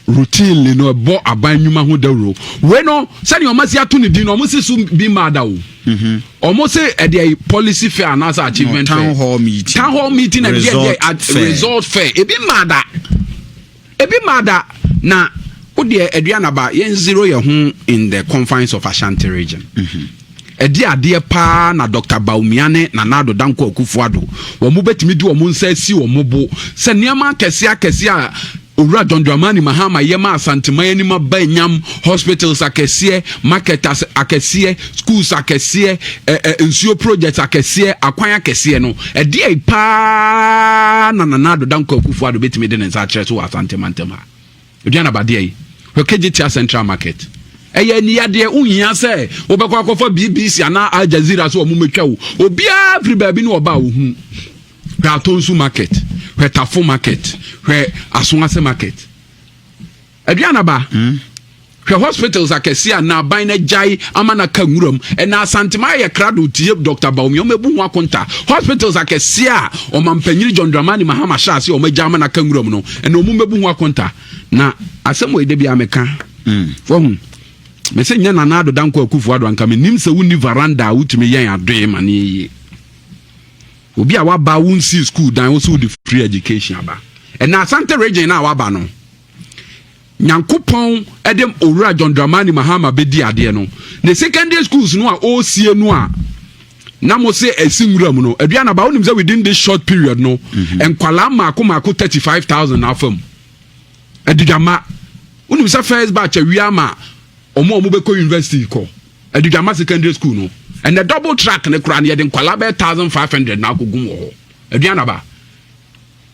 routinely no bo abanyuma ho dawro we no say ni omasi ato ni din no omasi su bi mada o almost say the policy fair and as achievement town hall meeting and result fair ebi mada na ode Aduanaba yen zero ye ho in the confines of Ashanti region ade pa na Dr. Baumia ne na nado danko akufuado wo mu betimi di wo mu nsa si wo mu bo se niam akese a Owura John Dramani Mahama yema asanteman anima banyam hospitals akese marketers akese schools akese nsuo projects akese akwan akese no ede pa na nado danko akufuado betimi de nsa kire so asanteman tema Aduanaba de yi Hokejitia Central Market eye ni ade unhia se obekwa akofo BBC ana Al Jazeera so omumetwa wo obia free baabi no oba wo hu hwɛ Atonsu market, hwɛ Tafo market, hwɛ Asungase market. Aduana ba. Hwɛ hospitals akɛse a na aban na gyae ama na ka nwuram ɛna asantema yɛ krado tie Dr. Baumi ɔmebu ho akonta. Hospitals akɛse a ɔmampanyini John Dramani Mahama hyɛ ase ɔmagya ama na ka nwuram no ɛna ɔmo mebu ho akonta. Na asɛm wɔ ede bi ameka. Wɔn me sɛ nya na ado danko akufo ado anka me nim sɛ wonni veranda wutumi yɛn adoe ma ne yie. Obi a waba wonsi school dan wo so the free education aba. Ɛna Asante region na waba no. Nyankopɔn edem owura John Dramani Mahama bedi ade no. The secondary schools no a osie no a na mo se esinwuram no. Aduana ba wonim sɛ within this short period no enkwala maako 35,000 afam. Adudama wonim sɛ first batch awia ma omo beko university ko. Adudama secondary school no. And the double track ne kura ne yɛde nkwala be 1,500 na akogum wo. Aduana ba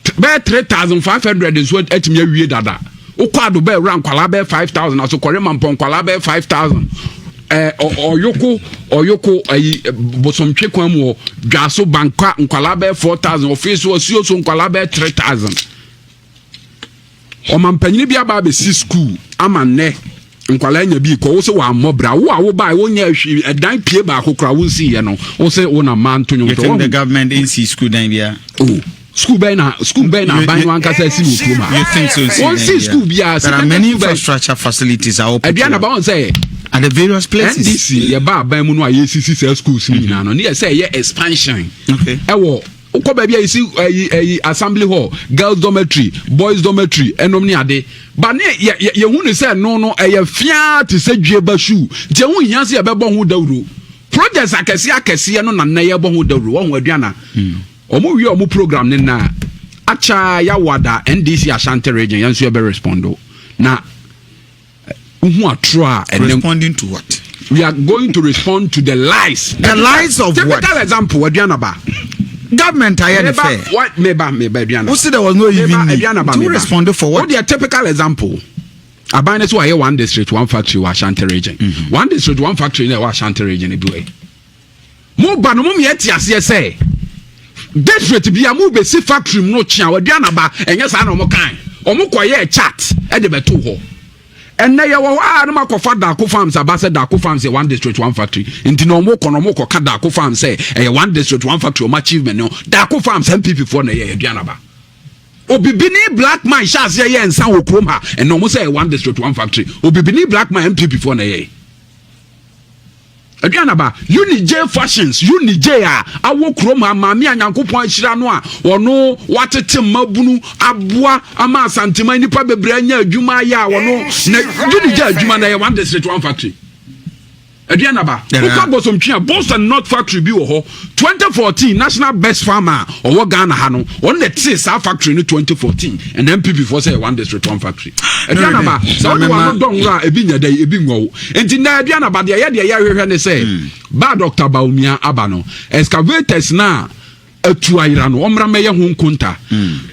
be 3,500 nso atimi awie dada. Ukwado be rank kwala be 5,000 aso kore mampon kwala be 5,000 oyoko bosomtwe kwan mu dwaso banka nkwala be 4,000 office osio so nkwala be 3,000 o mampanyini bia ba be si school ama ne nkwala nya bi ko wo se wa mobra wo ba wo nya hwi edan pie ba akokra wo si ye no wo se wo na man to nyo to the government in si school dan bia school by na ban one kasa si wo you think so? One see school bia there are many infrastructure facilities are open. Ediana ba on say at the various places. NDC ye ba ban mu no aye CC schools ni na no ne say ye expansion. Okay. Ewo ukọ ba bia you see assembly hall, girls dormitory, boys dormitory enom ni ade. Ba ne ye hu ne say no eye fia te say dweba shoe. Je hu hia se ye be bo ho dawuro. Projects akese no na ye bo ho dawuro. Wo ho aduana. Omo wi omo program ne na acha ya wada NDC Ashanti region yanso be respondo na uhu atro responding to what? We are going to respond to the lies. The lies of what? Typical example aduana ba government aye fair. What meba aduana. Who said there was no even need to respond for what? What the typical example abane so aye one district one factory wa Ashanti region. One district one factory na wa Ashanti region e bi mo ba no mo me atiase say district bia mu be si factory no chia waduana ba enye sa na omo kan omo koye chat e de beto ho enne ye wo no makofa Dako farms abase Dako farms one district one factory nti no omo ko ka Dako farms say one district one factory o achievement no Dako farms MPP for na ye aduana ba obibini black man shas ye ensa wo krom ha enne omo say one district one factory obibini black man MPP for na ye aduana ba Unij fashions Unij a awo kroma maami anyankopon ahira no a wono watete mabunu aboa ama asantema nipa bebre anya adwuma ya wono na Unij adwuma na ye one district one factory aduana ba uka bosomtwe Boston North factory bi wo ho 2014 national best farmer owo Ghana ha no on the sa factory no 2014 and MPP for say one district one factory aduana ba so no don ra ebi nya dai ebi nwo enti na aduana ba de ye hwehwe ne say ba Dr. Baumia aba no excavators na atu ayira no omra meye ho nkonta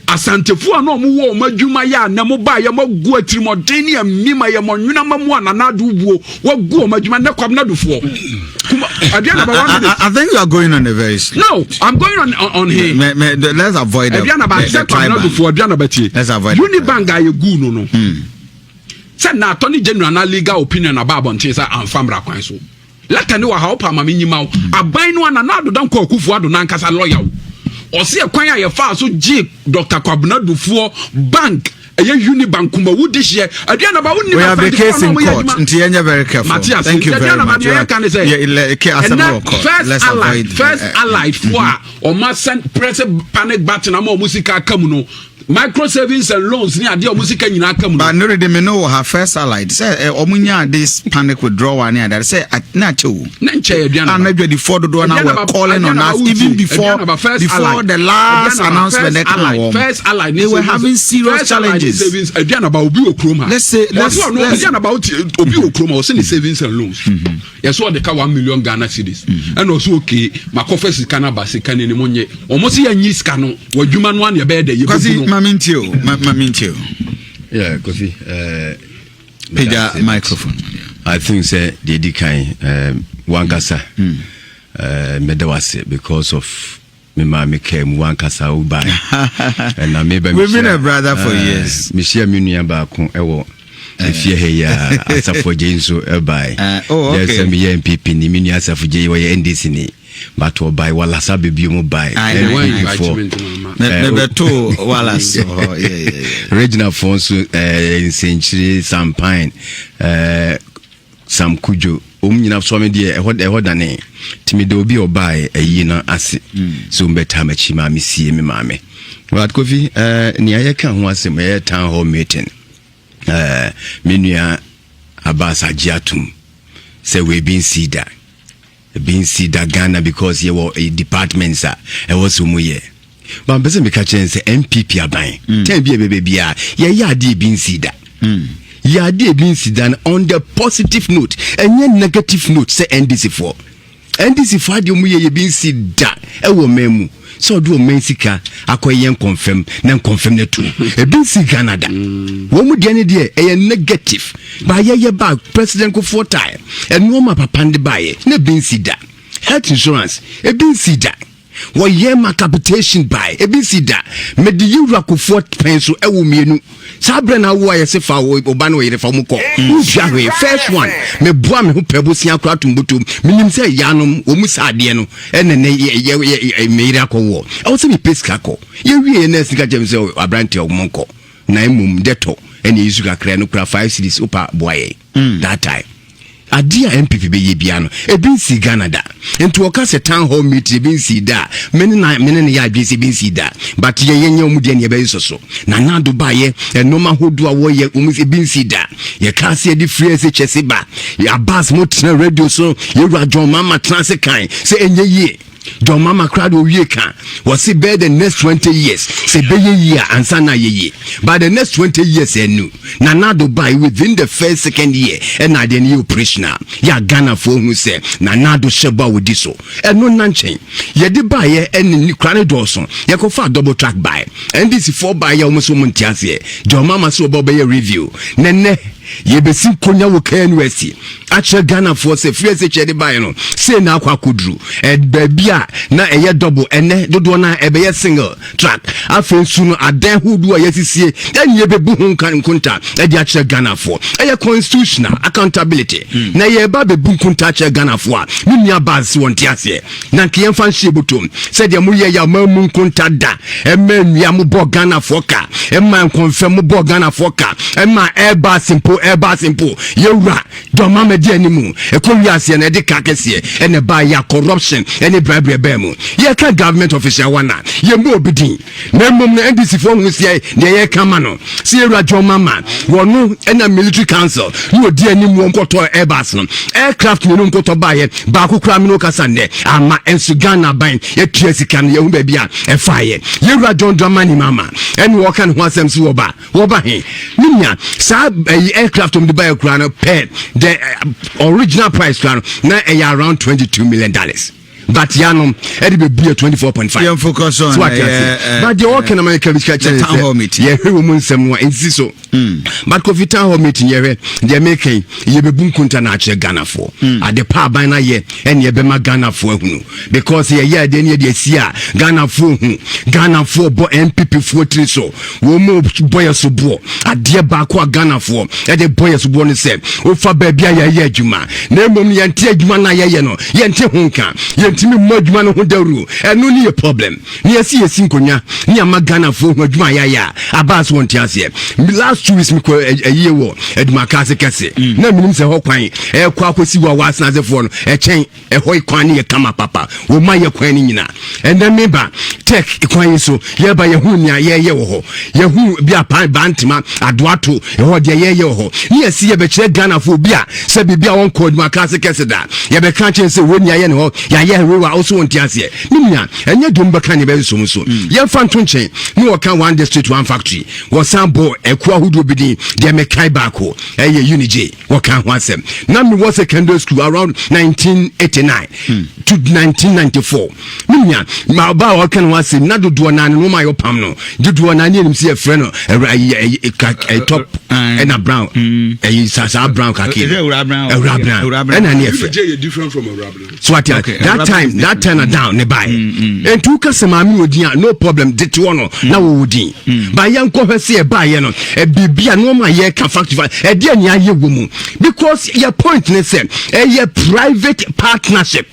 asantefo a no mo wo madwuma ya na mo ba ye magu atirimoden ne amima ye monwuna mamu anana do buo wagu madwuma na kwam na dofo I think you are going on a very no I'm going on here let's avoid let's avoid Unibank aye gu no say na attorney general na legal opinion about bonche say amfamra kwan so leta ne wa ha opa mama nyima wo aban no ana na adodan ko akufu ado na nkasa lawyer wo o se kwan aye fa so G Dr. Kwabena Dufuo bank eye Unibank kuma wo de hye aduana ba woni we have a case in court nti enya very careful Matias, thank you very much first allied for o ma send press panic button am o musika kamu no micro savings and loans ni ade o musika nyina kamu but no ready me know her first allied say omunya this panic withdrawal ni that say na chewu na nche aduana and maybe the for do na we calling on us even before the last announcement that came first allied they were having serious challenges savings aduana ba obi okroma let's aduana ba obi okroma o say the savings and loans yes what they call 1 million Ghana cedis and also okay makofa sika na ba sika ni monye o mo say yanyi sika no wadwuma no an ye be de ye bu Mamintio. Yeah, Kofi. Peja microphone. I think say the Dikai Wangasa Medawase because of me mama came one kasa ubai. And I maybe we've been a brother for years. Michelle Munia Bakon ewo. If you hear Asafo Jinso buy. Oh, okay. There's some MPP ni mini Asafo J way NDC ni. But or buy Wallace Abibi mo buy. Number 2 Wallace. Regional Fonso in Century Sampine Sam Kujo. Nyina so me de ehod dane timi de obi obai ayi na ase so mbeta machi ma me sie me maame but Kofi ni ayeka ho ase me town hall meeting menua abasa giatum say we been see that Ghana because you were a departments e was mu ye but person me ka chen say MPP aban ten bia bia ya ade been see that ya dey being sidan on the positive note and negative note say NDC for de mu ye being sida e wo memu so do men sika akoyen confirm na confirm na tu e being si Canada wo mu de ne de e negative ba ye ba president ko for time e no ma papa ndi ba ye na being sida health insurance e being sida wo ye ma capitation buy e being sida me de yura ko for penso e wo mienu Sabre na wo ayese fa wo oba no yere fa mu ko nhwa first one me boa me ho pebosia akra tumbutum minim se yanom o mu sade no ene ne meira ko wo e wo se mi peska ko ye wie na sika jem se abrante o monko na emum deto ene yisu kakra no kra 5 cities opa boaye that time adia MPP be ye bia no e bin si Ghana da enti wo ka se town hall meeting bin si da mene ne ya adwese bin si da but ye yenye mu de ne be so na na do ba ye enoma hodo a wo ye mu bin si da ye ka se di free se chese ba ya bas mo tena radio so ye ra John Mama transe kan se enye ye John Mama crowd we can was see better the next 20 years say be year answer na ye by the next 20 years enu na na do buy within the first second year and na the new operational ya Ghana for who say na na do sheba with this so eno nanchen ye di buy ye en crane doson ye ko fa double track buy and this 4 buy ye almost montiase John Mama so obo be review nene ye be sin konya wo KNUST ache Ghana for say free se chede buy no say na akwa kudru bia na eye double ene dodo na ebe ye single track afensu no adan hudu a yesisie eni ebe bu hu kan kunta e di ache Ghana for eye constitutional accountability na ye ba be bu kunta ache Ghana for nunia baz wonti ase na kiyen fan shebotom say de mu ye ya mamu kunta da emenu mu bo Ghana for ka emma confirm mu bo Ghana for ka emma eba simple yewra do mama di animu e ko wiase na de ka kese e ne ba ya corruption e ne bribery be mu ye ka government official wana ye mo obidin na mom na NDC fo hu sie de ye kama no sie yewra John Mama wonu e na military council no di animu nkoto Airbus no aircraft no nkoto ba ye ba kokura mi no kasa ne ama ensu Ghana ban ye tua sika no ye hu ba bia e fa ye yewra John Dramani Mama en wo kan ho asem si wo ba he ninya sa aircraft on the buy crown paid the original price crown now around $22 million. But Yanum, it be 24.5. You focus on but the Okan American town hall meeting. Yeah, Kuro Yi Mu Nsem insist so. But Kofi town hall meeting here, they making ye be bun kunta na che Ghana for. At the power by na ye and ye be ma Ghana for hunu because ye then ye de sia Ghana for bo MPP for three so. Wo mo boy so bo. Ade ba kwa Ghana for. E de boy so bo ne say. O fa ba bia ye adwuma. Na mom ye nte adwuma na ye no. Ye nte hunka. Timi modjuma no hodaru eno ni a problem ni asi nkonya ni ama Ghana fo modjuma ya abas wonti ase last 2 weeks mi ko aye wo eduma kase kase na minim se ho kwan e kwa akosi wa wasna ze fo no e chen e hoi kwan ni kama papa wo ma ye kwan ni nyina and then member tech kwan so ye ba ye hu ni ye wo ho ye hu bia pan bantima adoato e ho de ye wo ho ni asi ye be kire Ghana fo bia se bibia won ko eduma kase kase da ye be kan chen se wo ni ye ne ho ya we were also on tiasie nimnya enye domba kan be so ye fanto nchen ni wo kan one district one factory wo sambo ekwa hudu bidin de me kai bako eye unij wo kan ho asem na me was secondary school around 1989 to 1994 nimnya ma ba wo kan ho asem na dodo na no ma yo pam no dodo na ni nim se frɛ no top and a brown sasa brown kake brown and na different from a brown so that time that time down ne buy and two kasemami odin no problem de to no na wo odin ba yanko hwese e buy no e bibia no ma ye ka factory e de anya ye wo mu because your point ne say a private partnership.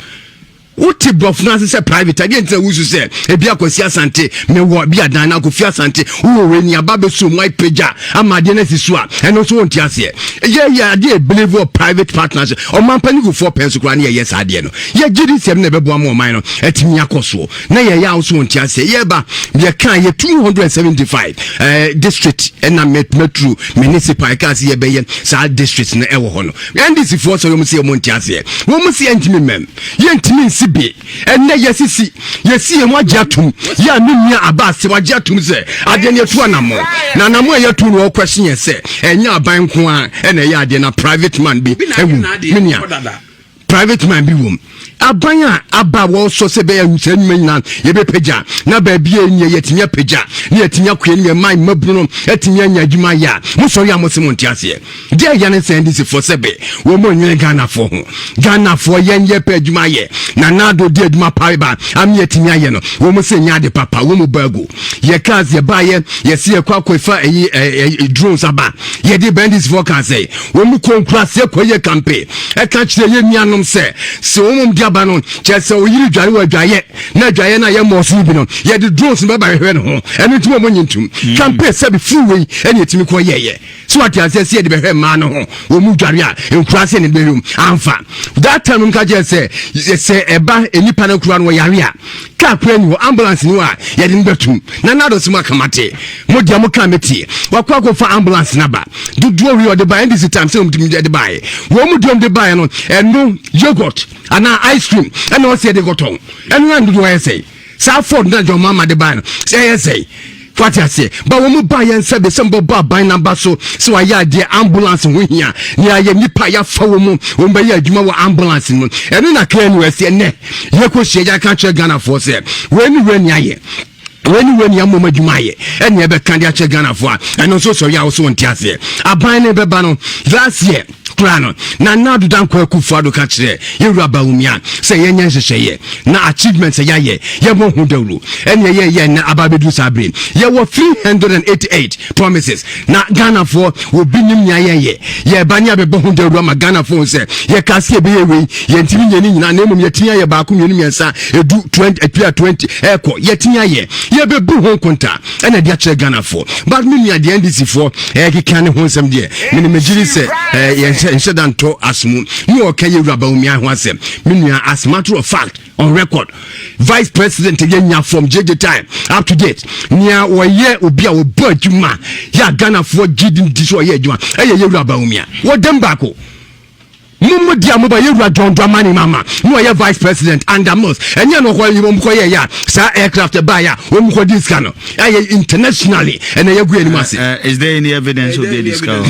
What of Nancy say private again tell who say e bia kwasi asante me wo bia dan na kofi asante wo we ni ababe so my peja amade na sisu a eno so wonti ase ye dey believe of private partnership o man pani go for pence kura na yes ade no ye gidi sem na bebo am o man no etimi akoso na ye ya so wonti ase ye ba ye kan ye 275 district and na metro municipal ka se ye be ye sa district na e wo ho no ndc for so yo mu se mo nti ase wo mu se ntimi mem ye ntimi be and yesisi yesi e mo agiatum ya nua abase mo agiatum se ade ne to anamo na namo e yetu no question ye se enya aban ko a e na ye ade na private man bi ewu minia private man bi wom abanya aba wo so se be ahunsa nyina ye be peja na ba bia nye yetinya peja ne yetinya kwe ne man mabunu etinya nya adwuma ya mo so ya mo se monti ase dia ya ne send this for sebe wo mo nwe Ghana for ho Ghana for yenye pe adwuma ye na nado di adwuma paiba am yetinya ye no wo mo se nya de papa wo mo bago ye cars ye ba ye se ye kwa fa drones aba ye de bandits for can say wo mo konkura se koye campaign e ka kire ye nuanom se wo mo aba no chese o yiri dware wa dwaye na dwaye na ye mosu bi no ye de drones be ba hwe no ho enu timo mo nyintum campaign se be full way ene etimi ko ye so what you say de be hwe ma no ho o mu dware a enkura se ne be rum amfa that time nka je se eba enipa na kura no yare a ka kura ni ambulance ni wa ye de nbetum na nado sima kamate mo dia mo kamete wakwa ko fa ambulance na ba duduo wi o de ba ndisi time se mutimi de ba ye wo mu dom de ba ye no enu yogurt ana ice cream and no say they got on and na do I say sa Ford na your mama de ban say what I say but when we buy and say be some buy number so I ya the ambulance we here near ye nipa ya fa wo mu wo be ya adwuma wo ambulance mu and na clear no say ne ye ko she ya ka che Ghana for say when aye when ya mama jumaye and ye be kan dia che Ghana for and no so ya so won tiase aban ne be ba no last year plano na nadu dan kwa kufuado ka kire yewura baumia se yenye hyehyeye na achievements ya ye mo hu dawlu ene ye na ababedu sabre ye wo 388 promises na Ghana for wo binim nya ye banya be hu dawlu ma Ghana for se ye kase be yewe ye ntimi nyani nyina na emum ye tia ye ba ko nyani miensa edu 20 eko ye tia ye be bu ho konta ene dia kire Ghana for but me nya de NDC for kikane ho nsem de me megiri se incident to asmu ni o kan yewura ba umi ahwa asem menua as matter of fact on record vice president yenya from JJ time up to date nia wo ye obi a wo bo adwuma ya Ghana for gidin di so ye adwuma yewura ba umi a wo dem bako mumu dia mo ba yewura John Dramani mama no ye vice president under most enye no ko yimo ko ye ya sa aircraft ba ya wo mo ko dis kano internationally and ye gu animase is there any evidence of the discount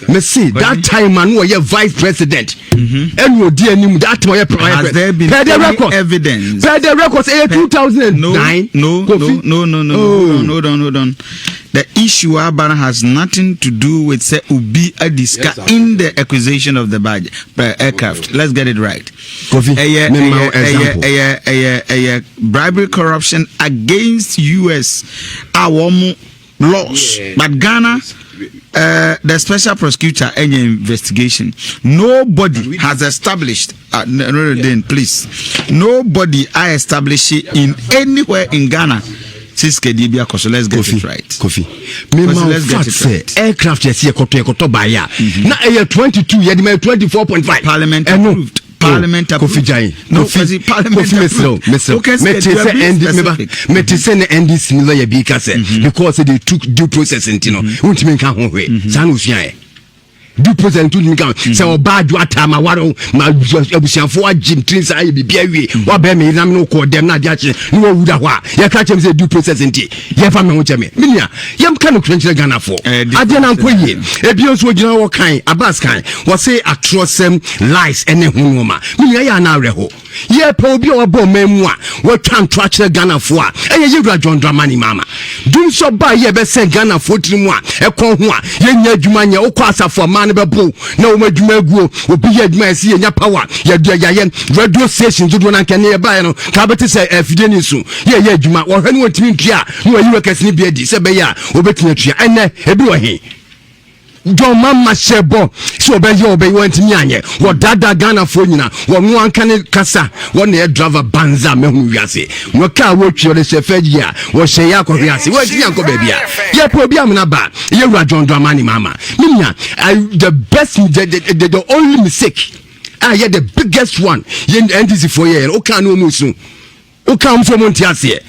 me see that time man no ye vice president and wo dia anim that time ye prime has there been evidence per the records 2009 no hold on the issue Abana has nothing to do with say ubi adiska in the acquisition of the budget aircraft. Let's get it right. Bribery, corruption against US our laws, but Ghana the special prosecutor any investigation nobody has established please nobody I establish it in anywhere in Ghana. So let's get it right. Kofi. Let's get it right. Aircraft yes ekoto ba ya. Na 22 ye 24.5. Parliament approved. Parliament approved. No, Parliament approved. NDC lawyer because they took due process into no. Untimi kan ho hwe. Sanu fia du president to me say obadu atama waro ma abusianfo agim trinsa aye bibia wie wa be me nam no ko dem na dia che no wuda ho a ye ka chem say du president nti ye fa me ho cheme minia yam ka no krenchire Ghana for ade na nkoye ebio so gina wo kan abas kan wo say atrocem lies ene hu ma minia ya na reho ye pa obi o bo mamu a wo twan to akire Ghana for a eye yewura John Dramani mama dum so ba ye be say Ghana for trimu a ekon ho a ye nya adwuma nya wo kwa asafo ma man bebo na wo madwuma guo obi ye adwuma esi ye nya power ye yaye radio station do na kan ye ba no ka beti se afide ni so ye adwuma wo hwe no ntimi ntua no ayi workers ni bi adi se be ya obetia tua ene ebi wo he John Mama Shebo, so be you be want me anye. What dada Ghana for you now? What no one can kasa? One air driver banza me who yase. No car watch your sefedia. What say ya ko yase? What yanko baby? Ya probia na ba. You ra John Dramani mama. Minya, the best the only mistake. Yeah, the biggest one. Yen NDC for ye. O kan no musu. O kan from Montiase.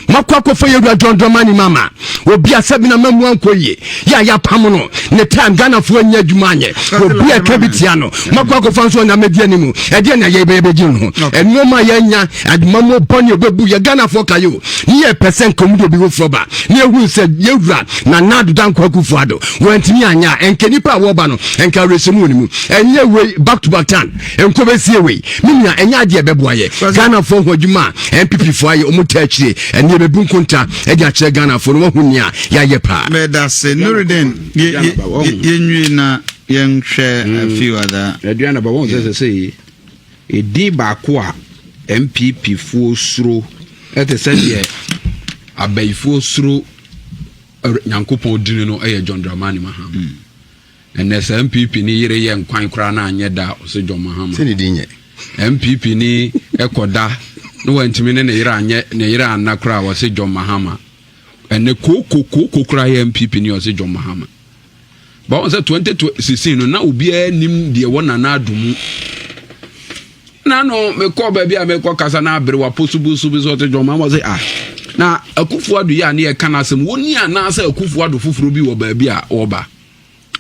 Makwako for you John Dramani mama. Obi asabi na mamu ankoye. Ya pamono. Ne time Ghana for nya dwumanye. Obi akabitiano. Makwako fanso na media nimu. E na ye bebe jinu. Enoma ya nya admamo boni obebu ya Ghana for kayo. Ni percent komudo bi froba. Ni ehu se yewura na nadu dan kwaku fuado. Wantimi anya enkenipa wo ba no. Enka resemu nimu. Enye we back to back tan. Enkobesie we. Minya enya de beboaye. Ghana for hodwuma. MPP for aye omutachire. Eni bebu nkonta e dia kire Ghana for no hunia ya yepa. Me da se Nuriden yenwi na yenhwe a few other. Aduana ba won say edi ba ko a MPP fu suro ete se de abaifo suro Nyankopon dinu no e John Dramani Mahama. NS MPP ni yire ye nkwan kra na anye da o se John Mahama. Se ni dinye. MPP ni ekoda no wantimi ne yira anakra wa se John Mahama. Ene koko kra ye MPP ni o se John Mahama. Ba on se 2016 no na obi anim de wona na adumu. Na no me ko ba bia me ko kasa na abere wa possible so te John Mahama say na Akufo-Addo ya na ye kana asem woni ana se Akufo-Addo fufuro bi wo ba bia oba.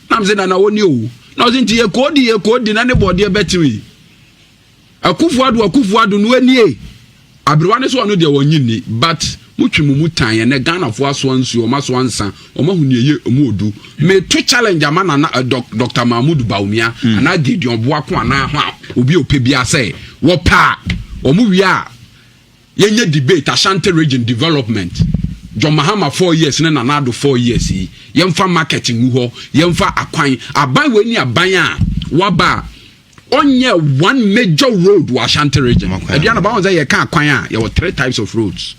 Na mse na woni o. Na ozi nti ye kodi na ne body betiri. Akufo-Addo no ani abrewane so no de wonyini but mutwimu tan ye ne Ghana fo aso ansu o maso ansa o mahuni ye omodu me to challenge amana na Dr. Mahmoud Baumia ana Gideon Boako ana ha obi opebia say wo pa omu wi a yenye debate Ashanti region development John Mahama 4 years na Nado 4 years yi yemfa marketing ho yemfa akwan aban weni aban a waba onye one major road wa Ashanti region Ediana ba won say ye kan akwan a ye were 3 types of roads.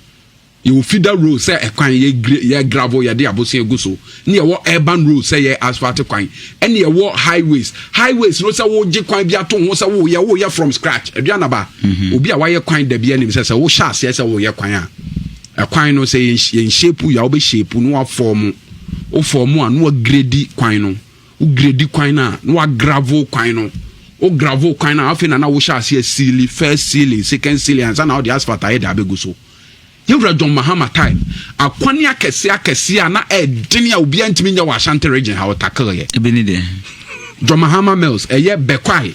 You feeder road say ekwan ye gravel ye de abosin eguso ne ye wo urban road say ye asphalt kwan and ye wo highways no say wo je kwan bia to ho say wo ye from scratch Ediana ba obi a wa ye kwan da bia nim say wo sha ase say wo ye kwan a ekwan no say ye shape ya wo be shape no wa form o form a no grade kwan no o grade kwan na no wa gravel kwan no o gravel kwan na afi na wo sha ase seal first seal second seal and na the asphalt aye da beguso Yewra John Mahama time akwani akese na edini a obi antimi nya wa Ashanti region ha otakere ye ebeni de John Mahama Mills eye bekwai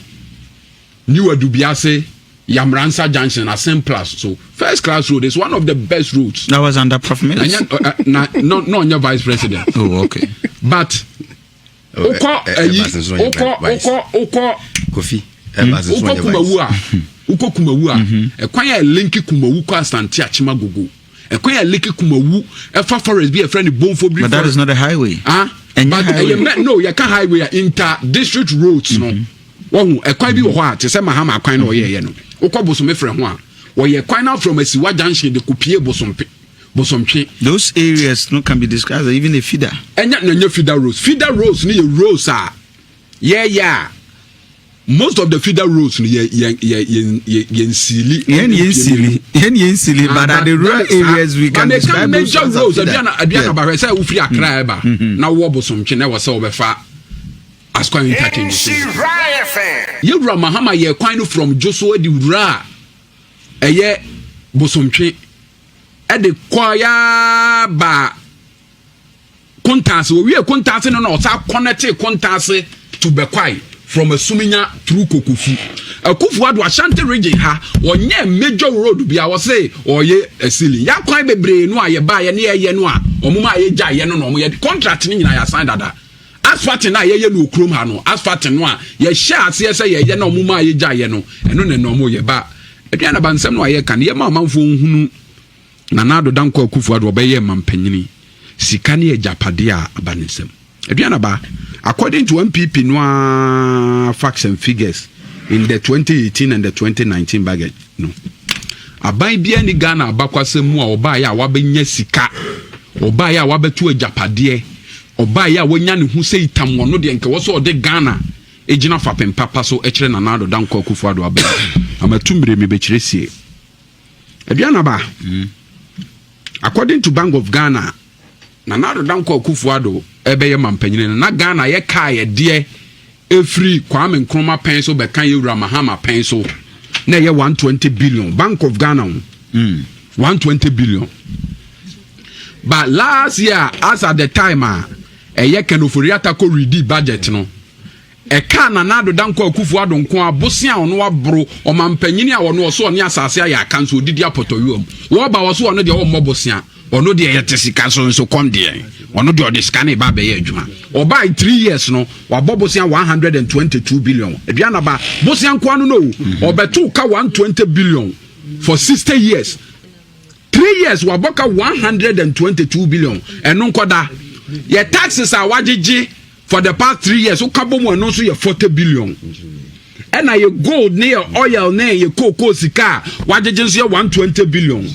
New Adubiase Yamransa Junction a same plus so first class road is one of the best roads that was under Prof Mills no your vice president oh okay but Oko Kofi uko kumawu a ekwan ya linki kumawu ko Asante Achima gogo ekwan ya linki kumawu efa forest be a friend Bonfo Bri. But that is not a highway. But no you can highway inter district roads no wo ekwan bi wo ho a te se Mahama akwan no ye no uko bosome frɛ ho a wo ye kwan now from Asiwa Junction de kupie bosomtwe those areas no can be described as even a feeder enya feeder roads ni roads are yeah most of the feeder roads yen silly but at the rural areas we can describe major roads abiana ba say wo free Accra eba na wo bosomtwe na wo say wo be fa askwan interchange Yewra Mahama ye kwan no from Joshua di wura eye bosomtwe e de kwaya ba kontanse wo wie kontanse no na o sa connect kontanse to Bekwai from Asuminya through Kokofu. Akufo-Addo Ashanti region ha onye major road bia wo say oye asili ya kwan bebre no aye ba ye ne ye no a omuma aye gya ye no no ye contract ni nyina ya sign dada asphalt na ye no okrom ha no asphalt no a ye hye ase say ye na omuma aye gya ye no eno ne no mo ye ba aduana ba nsem no aye kan ye ma manfo hunu na nado danko Akufo-Addo obeye mampanyini sika ne ye japade a abanesem Aduanaba, according to MPP no facts and figures in the 2018 and the 2019 budget, no. Aban bia ni Ghana abakwase mu a oba ya wabenya sika, oba ya wabetu ejapade, oba ya wonya ne hu sei tamwo no de nke wo so de Ghana ejina fapem papa so ekire Nanado Danko Akufo-Addo abe. Amatumbre me bekire sie. Aduanaba. According to Bank of Ghana, Nanado Danko Akufo-Addo ebeye mampanyine na Ghana ye ka ye de efri Kwame Nkrumah pen so be kan Yewura Mahama pen so na ye 120 billion. Bank of Ghana 120 billion. But last year, as at the time ye Kenoforiata ko ready budget no e ka Nanado Danko Akufo-Addo nko abosia ono wabro o mampanyine a ono so ne asase ya kanso odidi apotoyom wo ba wo so ono de wo mobosia ono de ye tesika so kom de ono de odiscan ba be ye adwuma o buy 3 years no wa bobosia 122 billion aduanaba bosia nko anu no o betu ka 120 billion for 60 years 3 years wa boka 122 billion eno nkoda ye taxes are wagigi for the past 3 years, so kabomu no so ye 40 billion. And na ye gold ne oil ne ye cocoa sika wagege so ye 120 billion.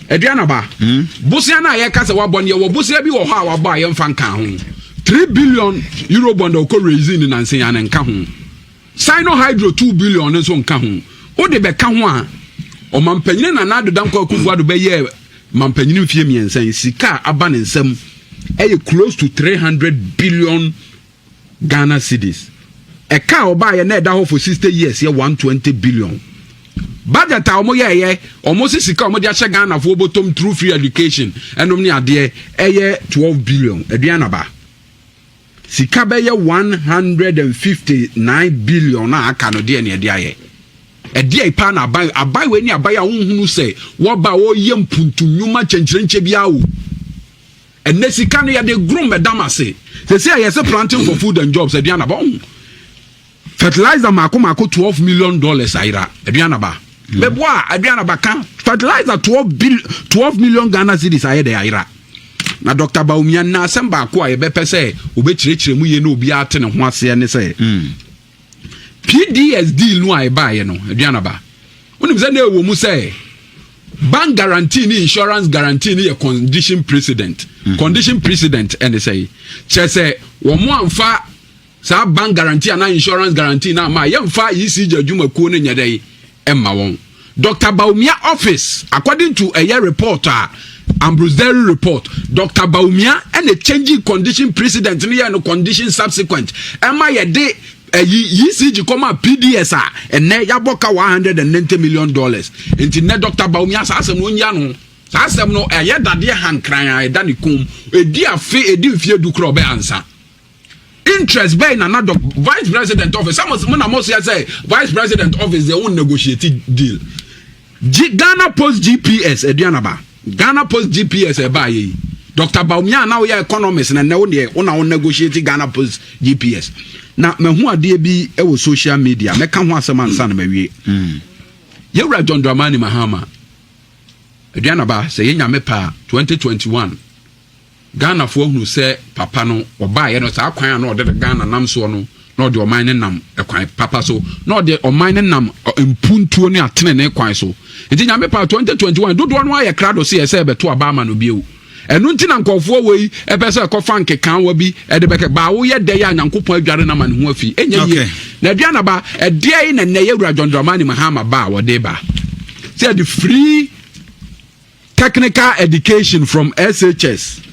Aduanaba. Bosia na ye kasa wa bon ye wo bosia bi wo ha wa ba ye mfa nka ho. 3 billion euro bond ko raising in nansen ya nka ho. Sino Hydro 2 billion so nka ho. O de be ka ho a o mampanyine Nanado Danko Akufo-Addo be ye mampanyine mfie miensan sika aba ne nsam close to 300 billion Ghana cedis. A car buy a net down for 60 years, 120 billion. Budget omo ye almost sika omo dia Ghana for bottom through free education and omni ade 12 billion. Aduanaba. Sika be 159 billion na aka no de ne de aye. E de pa na abai we ni abai a hunhunu say wo ba wo ye mpuntu nyuma chenchirenche bia wo. And Nesika no ya de groom medamase. They say yes planting for food and jobs Aduanaba. Fertilizer mako $12 million aira Aduanaba. Beboa Aduanaba kan fertilizer 12 million Ghana cedis aye de aira. Na Dr. Baumia na asemba ko aye be pese obechirechire mu ye na obi ate ne ho ase ne say. PDS deal no aye ba ye no Aduanaba. Wonim say na ewo mu say bank guarantee ni insurance guarantee ni a condition precedent. Condition precedent and they say say wo mo amfa sa bank guarantee and insurance guarantee na ma yemfa ECG adwuma ko ne nyadai emma won. Dr. Baumia office according to a year report Ambrose Derry report Dr. Baumia and a changing condition precedent ni no condition subsequent emma ye de ECG come PDS and ne yaboka $190 million enti ne Dr. Baumia sa asem no nya no sa asem no eye dade hankran ayeda ne kom edi afi edi mfie du kro be ansa interest by na vice president office some na mo say vice president office they won't negotiate deal Ghana Post GPS Aduanaba Ghana Post GPS e ba yi Dr. Baumia na we economist na ne won negotiate Ghana Post GPS na mehu ade bi e wo social media meka ho asem ansa na mawie Yewura John Dramani Mahama Aduanaba say yenya mepa 2021 Ghana fo hunu say papa no oba ye no sa kwan na ode Ghana nam so no na ode oman ne nam ekwan papa so na ode oman ne nam mpuntuo ne atene ne kwan so enti nya mepa 2021 dodo no aye krado say beto aba ma no biu enu nti na nkofo wei epese ekofa nkekan wa bi edebeke ba wo ye de ya nyankopon adware na ma ne ho afi enya ye na Aduanaba ede yi na ne Yewura John Dramani Mahama ba wo de ba say the free technical education from SHS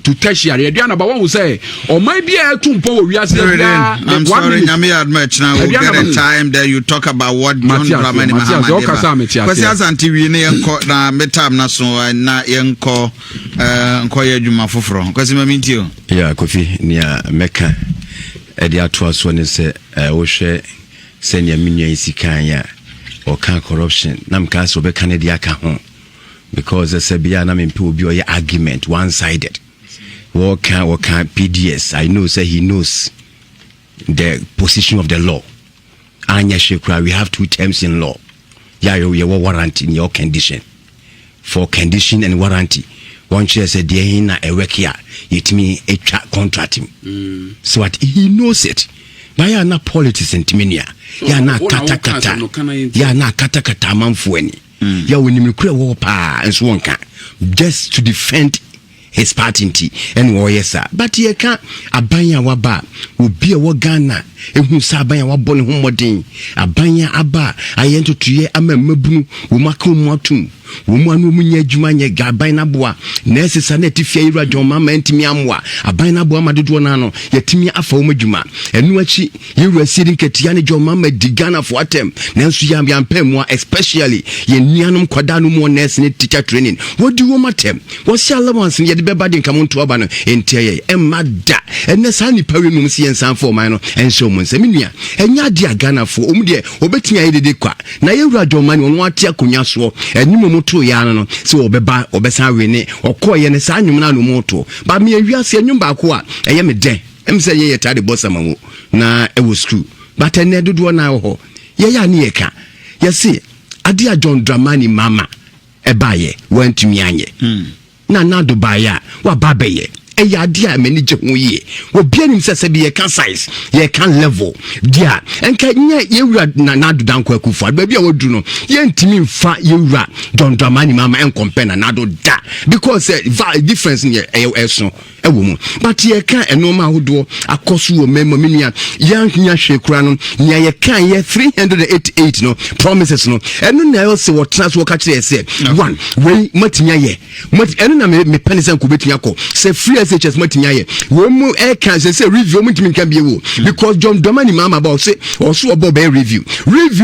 to tertiary Aduanaba one will say or maybe a tumpo we are saying I'm sorry Nyame admit now we'll get a time that you talk about what John Dramani Mahama because as anti we ne enko na metam na so na enko enko ye dwuma foforo because me minti o yeah Kofi nia meka e dia to aso ne se wo hwe se nia menua isikan ya o kan corruption na mka so be kan dia ka ho because se bia na mempe obi o ye argument one sided what can PDS I know say he knows the position of the law anya shekura we have two terms in law yeah you warranty in your condition for condition and warranty one chair said the hina a wekia it me a contract him. So what he knows it. But ya na politics and minia. Ya na kata. Ya na kata manfueni. Ya when you clear war pa and so on just to defend his party and warrior. But ye can't abanya waba will be a wagana. Ehu sabanya wabon humodin. Abanya aba ayento tuye ame mebunu umako mwatum. Umanu munye jumanye gabaina bua nesi saneti fiera joma mentimi amwa abaina bua madudu nano yetimi afa umejuma enu achi yiru asiri nketiane joma medigana for atem nensu yambia mpemwa especially ye nuanum kwadanu mu nesi ne teacher training wodi wo matem wasi allowance ye de beba de nkamonto aba no entiye emada enesa ni pawe num si ensan for man no enso mu nsemia enya de agana for omde obetia yedede kwa na yiru joma ni wonu atia konya so enimo to ya no so obesa wene okoye ne sa nwum na no moto ba me awiase nwum ba ko a eye me den em se ye tade bossa mawo na e wo school but ene dodo na ho ye ya ne ye ka ye se ade a John Dramani mama e ba ye wantumi anye na do ba ya wa ba be ye eya dia mani je ho ye obi anim sese bi ye kan size ye kan level dia enka nya ye wura na do dan kwa kufu ba bia wodu no ye ntimi mfa ye wura John Dramani mama en compare na do da because difference in so ewo mu but ye kan enoma hodo akoso wo memo minia yan nya hwekura no nya ye kan ye 388 no promises no eno na yo se what trans wo ka kire se one we matinya ye eno na me penisen ko betunya ko se free SHS matinya ye wo mu e kan se review mu ntimi kan biye wo because John Dramani mama about say also about be review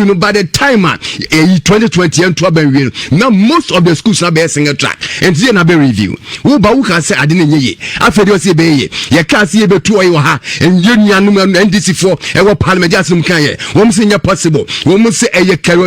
no by the time 2020 and to ban we now most of the schools na be single track and see na be review wo ba wo kan se ade na nye afedi o se be ye ka se ye betu oyi ha enye nuanum NDC for e wo parliament asum kan ye wo se nya possible wo se eye karo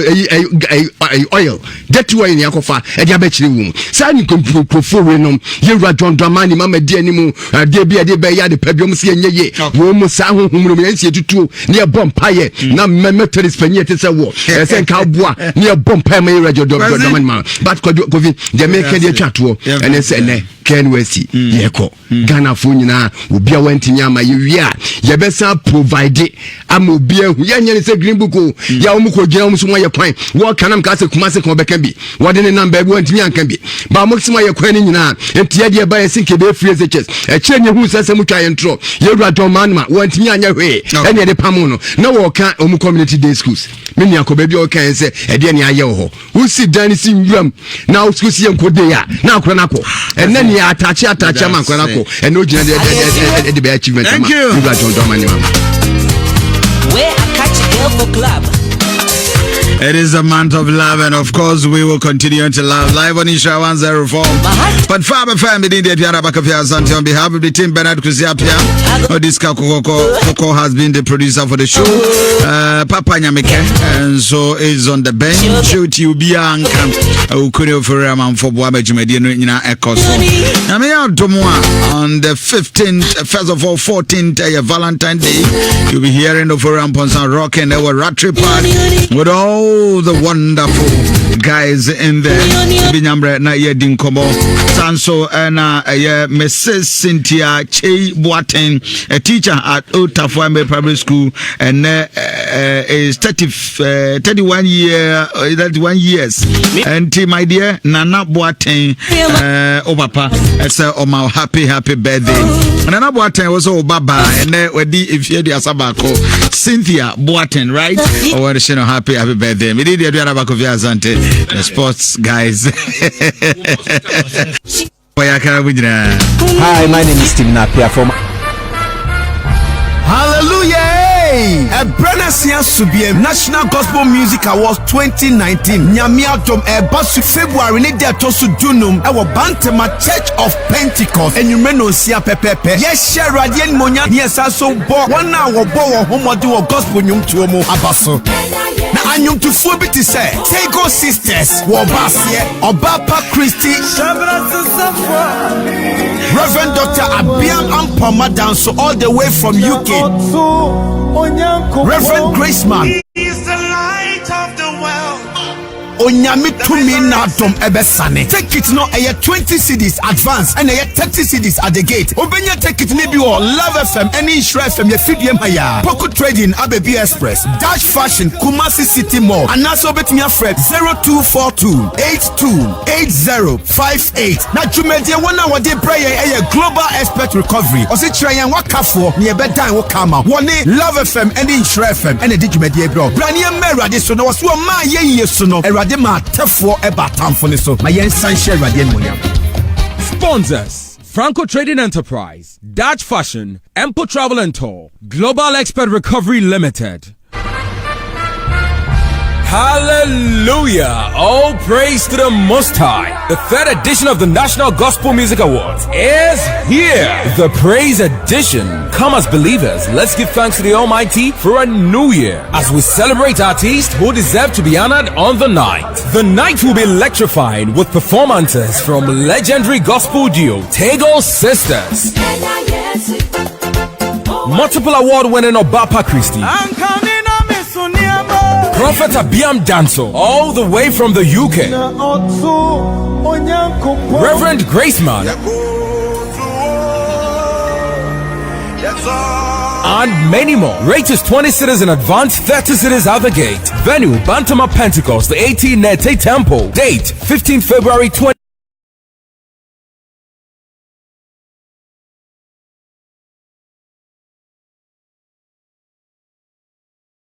oil that way ni akofa e dia be kire wo sa ni konfo we no ye wura John Dramani mama di animu de bia de be ya de padwom se enye ye wo mu sa honhumru me ensie tutu ne bom paye na memory spanye te se wo e se nka boa ne bom paye me wura John Dramani mama but covid de make de twatwo ene se ne Ken Wesi yeko Ghana fo nyina obi a wantinya ama ye wia ye besa provide am obi ahu ye nyane se green book ya wo mko gina wo so mo ye kwan wo kanam ka se kuma se ko beka bi wo de ne number bi wantinya anka bi ba mo se mo ye kwan ni nyina entia de ba ye sinke be free SHS e chenye hu se mu twa ye ntro ye wura don man ma wantinya anya hwe ene de pamu no na wo ka omu community day schools me nia ko ba bi o kan se e de ne aye ho wo si dan si nwuram na wo schools ye nkode ya na akora na ko ene attach man kwanako and no the achievement. Thank you. Where I catch a girl for club. It is a month of love, and of course, we will continue to love. Live on Nhyira 104. But Father family, the Piara Bakafia Santi, on behalf of the team, Bernard Kuziapia, Odiska Koko has been the producer for the show. Papa Nyamike, and so is on the bench. Shoot you be Ankam, Ukurio Furaman for Boabe Jumedino in our Ecoso. Namia Domoa on the 15th, first of all, 14th, Valentine's Day. You'll be hearing the Furam Ponsan Rock and our Ratri Park with all the wonderful guys in there. Binyambre na ye dinkomo Sanso na Mrs. Cynthia Che Boateng, a teacher at Otafwambe Primary School, and is 31 years. And my dear Nana Boateng, Papa, it's my happy birthday. Nana Boateng was Baba, and if you Asabako, Cynthia Boateng, right? Or what is happy birthday. We did the sports guys. Hi, my name is Tim Napier from Hallelujah! Brennasia Subiem National Gospel Music Awards 2019. Nyamia Dom Basu February ne dia tosu dunum ewo Bantama Church of Pentecost. Enyumeno sia pepepe. Yes, share radian monya yes aso bo. Wana wo bo wo homodi wo gospel nyum tuomo abaso. Na anyum tu fo bi ti say. Tego sisters wo basie Obapa Christy. Reverend Dr. Abiam Ampoma Danso all the way from UK. Reverend Graceman. He is the light of the world. onyame tumi na dom ebesane. Ticket no eye 20 cedis advance and eye 30 cedis at the gate. Obenya ticket ni bi o Love FM any Nhyira FM ye fidiem haya. Poco Trading Abebi Express, Dash Fashion Kumasi City Mall. And also betumi afred 0242 828058. Na jumedie wona wode prayer eye global expert recovery. Osi trayan wakafo ne bedan wo kama. Woni Love FM any Nhyira FM and the jumedie bro. Brania merade so no so ma ye so no. Erade ma tefo eba tamfo ne so. Ma yen san share erade moyam. Sponsors: Franco Trading Enterprise, Dutch Fashion, Empo Travel and Tour, Global Expert Recovery Limited. Hallelujah! All praise to the Most High. The third edition of the National Gospel Music Awards is here. The Praise Edition. Come as believers, let's give thanks to the Almighty for a new year as we celebrate artists who deserve to be honored on the night. The night will be electrifying with performances from legendary gospel duo Tego Sisters, multiple award-winning Obapa Christie, Prophet Abiam Danso, all the way from the UK, Reverend Graceman, and many more. Rate is 20 cities in advance, 30 cities out the gate. Venue, Bantama Pentecost, the 18 Nete Temple. Date, 15 February 20.